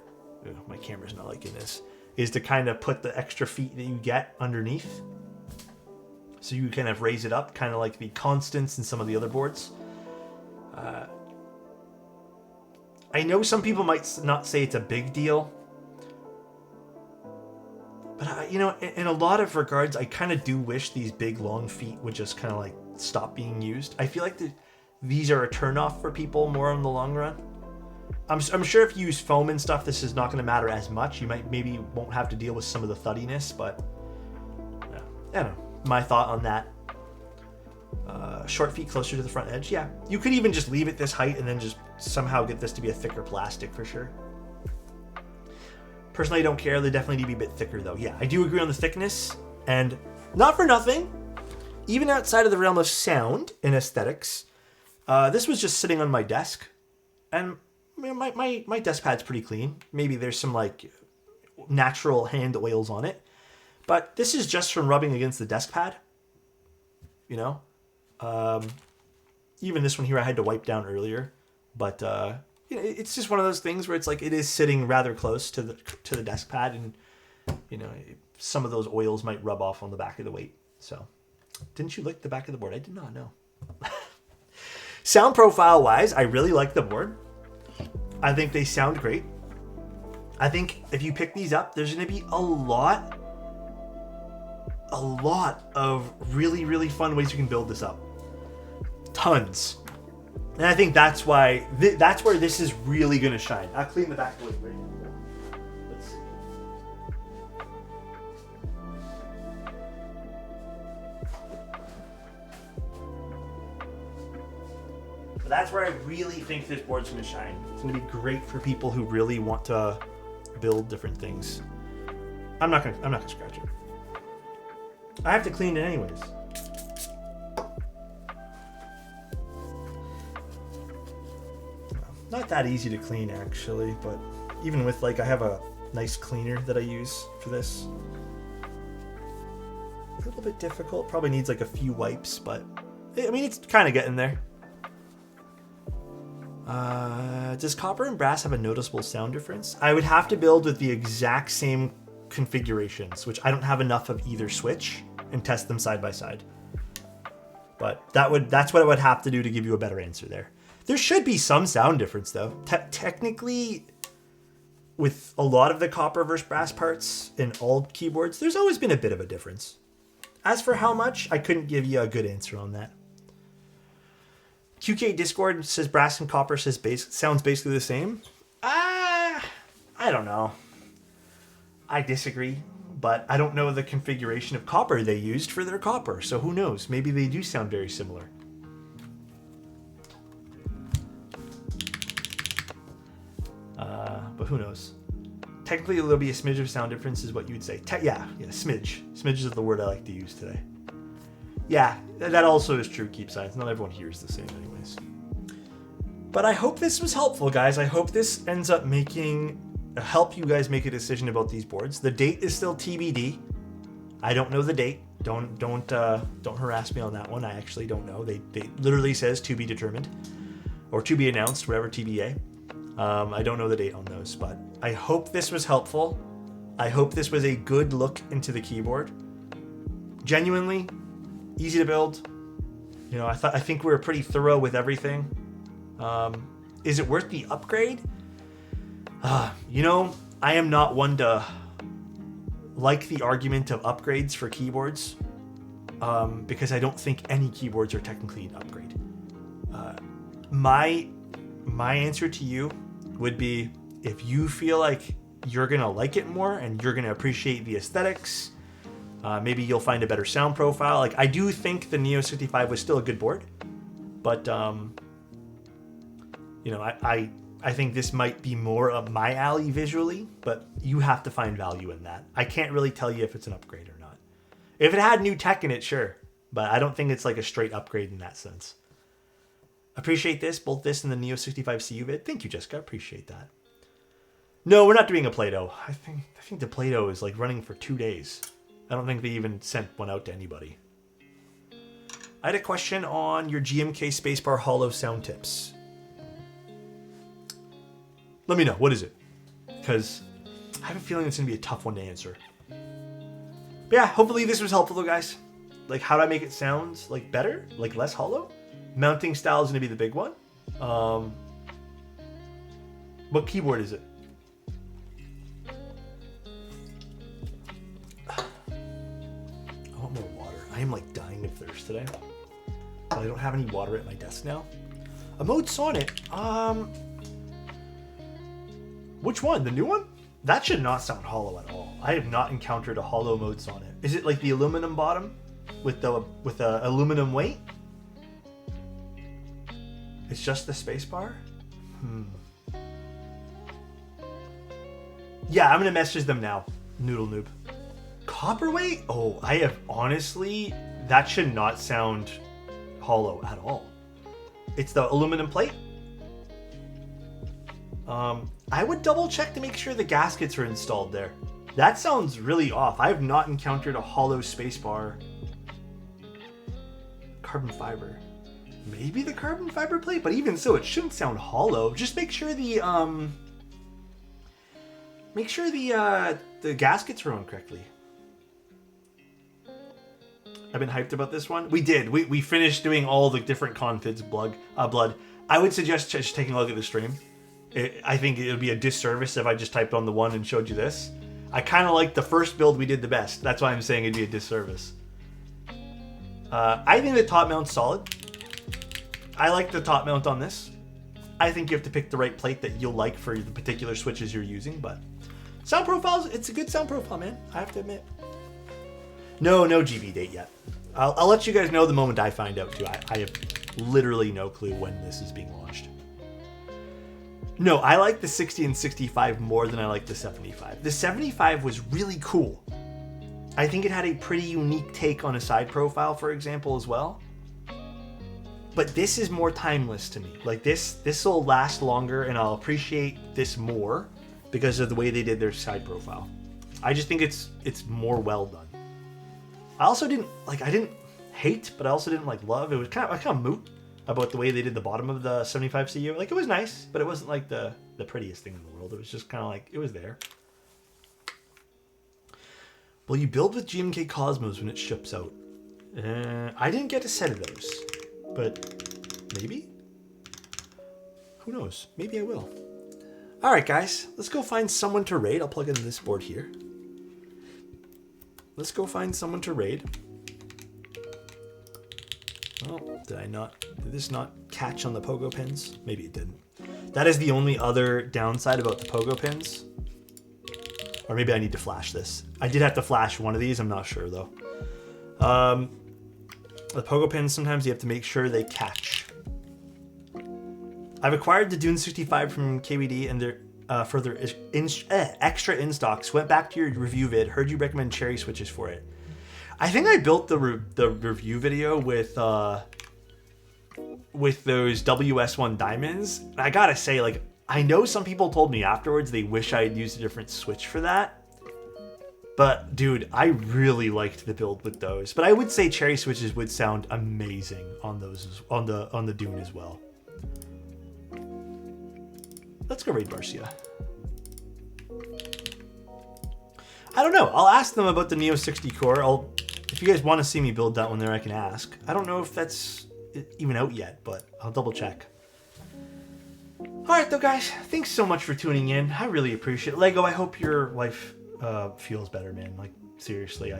my camera's not liking this, is to kind of put the extra feet that you get underneath. So you kind of raise it up, kind of like the Constants and some of the other boards. I know some people might not say it's a big deal. But, in a lot of regards, I kind of do wish these big, long feet would just kind of like stop being used. I feel like these are a turnoff for people more in the long run. I'm sure if you use foam and stuff, this is not going to matter as much. You maybe won't have to deal with some of the thuddiness, but I don't know. My thought on that. Short feet closer to the front edge. Yeah, you could even just leave it this height and then just somehow get this to be a thicker plastic for sure. Personally, I don't care. They definitely need to be a bit thicker though. Yeah, I do agree on the thickness, and not for nothing, even outside of the realm of sound and aesthetics, this was just sitting on my desk, and my desk pad's pretty clean. Maybe there's some like natural hand oils on it, but this is just from rubbing against the desk pad. Even this one here I had to wipe down earlier, but it's just one of those things where it's like it is sitting rather close to the desk pad, and some of those oils might rub off on the back of the weight. So, didn't you lick the back of the board? I did not know. Sound profile wise, I really like the board. I think they sound great. I think if you pick these up, there's going to be a lot of really fun ways you can build this up. Tons. And I think that's why that's where this is really going to shine. I'll clean the back wood right now. Let's see. that's where I really think this board's gonna shine. It's gonna be great for people who really want to build different things. I'm not gonna scratch it. I have to clean it anyways. Not that easy to clean actually, but even with like, I have a nice cleaner that I use for this. A little bit difficult, probably needs like a few wipes, but I mean, it's kind of getting there. Does copper and brass have a noticeable sound difference? I would have to build with the exact same configurations, which I don't have enough of either switch, and test them side by side. But that's what I would have to do to give you a better answer there. There should be some sound difference though. Technically, with a lot of the copper versus brass parts in all keyboards, there's always been a bit of a difference. As for how much, I couldn't give you a good answer on that. QK Discord says brass and copper sounds basically the same. I don't know. I disagree, but I don't know the configuration of copper they used for their copper, so who knows? Maybe they do sound very similar. But who knows? Technically, there'll be a smidge of sound difference is what you would say. Yeah, smidge. Smidge is the word I like to use today. Yeah, that also is true, keep signs. Not everyone hears the same anyways. But I hope this was helpful, guys. I hope this ends up help you guys make a decision about these boards. The date is still TBD. I don't know the date. Don't harass me on that one. I actually don't know. They literally says to be determined or to be announced, whatever, TBA. I don't know the date on those, but I hope this was helpful. I hope this was a good look into the keyboard. Genuinely easy to build. You know, I think we were pretty thorough with everything. Is it worth the upgrade? You know, I am not one to like the argument of upgrades for keyboards, because I don't think any keyboards are technically an upgrade. My answer to you would be, if you feel like you're gonna like it more and you're gonna appreciate the aesthetics, maybe you'll find a better sound profile. Like, I do think the Neo65 was still a good board, but you know, I think this might be more up my alley visually, but you have to find value in that. I can't really tell you if it's an upgrade or not. If it had new tech in it, sure, but I don't think it's like a straight upgrade in that sense. Appreciate this, both this and the Neo65 CU vid. Thank you, Jessica. Appreciate that. No, we're not doing a Play-Doh. I think the Play-Doh is like running for 2 days. I don't think they even sent one out to anybody. I had a question on your GMK Spacebar Hollow sound tips. Let me know. What is it? Because I have a feeling it's going to be a tough one to answer. But yeah, hopefully this was helpful though, guys. Like, how do I make it sound like better? Like less hollow? Mounting style is going to be the big one. What keyboard is it? I want more water. I am like dying of thirst today. But I don't have any water at my desk now. A mode sonnet. Which one? The new one? That should not sound hollow at all. I have not encountered a hollow mode sonnet. Is it like the aluminum bottom with the aluminum weight? It's just the spacebar? Yeah, I'm gonna message them now. Noodle noob. Copperweight? Oh, I have honestly, that should not sound hollow at all. It's the aluminum plate. I would double check to make sure the gaskets are installed there. That sounds really off. I have not encountered a hollow spacebar. Carbon fiber. Maybe the carbon fiber plate, but even so, it shouldn't sound hollow. Just make sure the gaskets are on correctly. I've been hyped about this one. We did. We finished doing all the different configs blood. I would suggest just taking a look at the stream. I think it would be a disservice if I just typed on the one and showed you this. I kind of like the first build we did the best. That's why I'm saying it'd be a disservice. I think the top mount's solid. I like the top mount on this. I think you have to pick the right plate that you'll like for the particular switches you're using, but sound profiles, it's a good sound profile, man. I have to admit. No GB date yet. I'll let you guys know the moment I find out too. I literally no clue when this is being launched. No, I like the 60 and 65 more than I like the 75. The 75 was really cool. I think it had a pretty unique take on a side profile, for example, as well. But this is more timeless to me. Like this will last longer, and I'll appreciate this more because of the way they did their side profile. I just think it's more well done. I didn't hate, but I also didn't like love. It was kind of moot about the way they did the bottom of the 75 CU. Like, it was nice, but it wasn't like the prettiest thing in the world. It was just kind of like, it was there. Will you build with GMK Cosmos when it ships out? I didn't get a set of those, but maybe? Who knows? Maybe I will. All right, guys, let's go find someone to raid. I'll plug in this board here. Let's go find someone to raid. Oh, did this not catch on the pogo pins? Maybe it didn't. That is the only other downside about the pogo pins. Or maybe I need to flash this. I did have to flash one of these, I'm not sure though. The pogo pins, sometimes you have to make sure they catch. I've acquired the Dune 65 from KBD and their further extra in stocks. Went back to your review vid, heard you recommend cherry switches for it. I think I built the review video with those WS1 diamonds. I gotta say, like, I know some people told me afterwards they wish I had used a different switch for that. But dude, I really liked the build with those. But I would say cherry switches would sound amazing on those on the Dune as well. Let's go raid Marcia. I don't know. I'll ask them about the Neo60 core. If you guys want to see me build that one there, I can ask. I don't know if that's even out yet, but I'll double check. Alright though, guys. Thanks so much for tuning in. I really appreciate it. Lego, I hope your wife feels better, man. Like, seriously.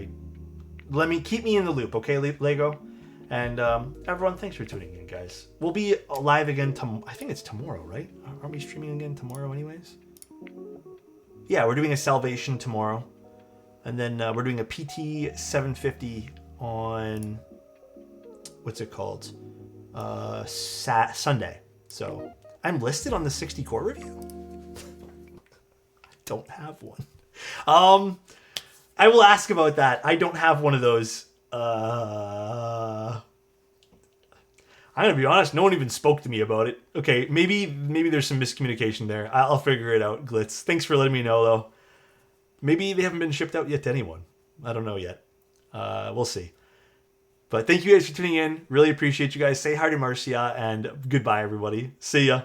Keep me in the loop, okay, Lego? And everyone, thanks for tuning in, guys. We'll be live again I think it's tomorrow, right? Aren't we streaming again tomorrow anyways? Yeah, we're doing a Salvation tomorrow. And then we're doing a PT 750 on, what's it called? Sunday. So I'm listed on the 60 core review. I don't have one. I will ask about that. I don't have one of those. I'm gonna be honest. No one even spoke to me about it. Okay, maybe there's some miscommunication there. I'll figure it out. Glitz. Thanks for letting me know, though. Maybe they haven't been shipped out yet to anyone. I don't know yet. We'll see. But thank you guys for tuning in. Really appreciate you guys. Say hi to Marcia, and goodbye, everybody. See ya.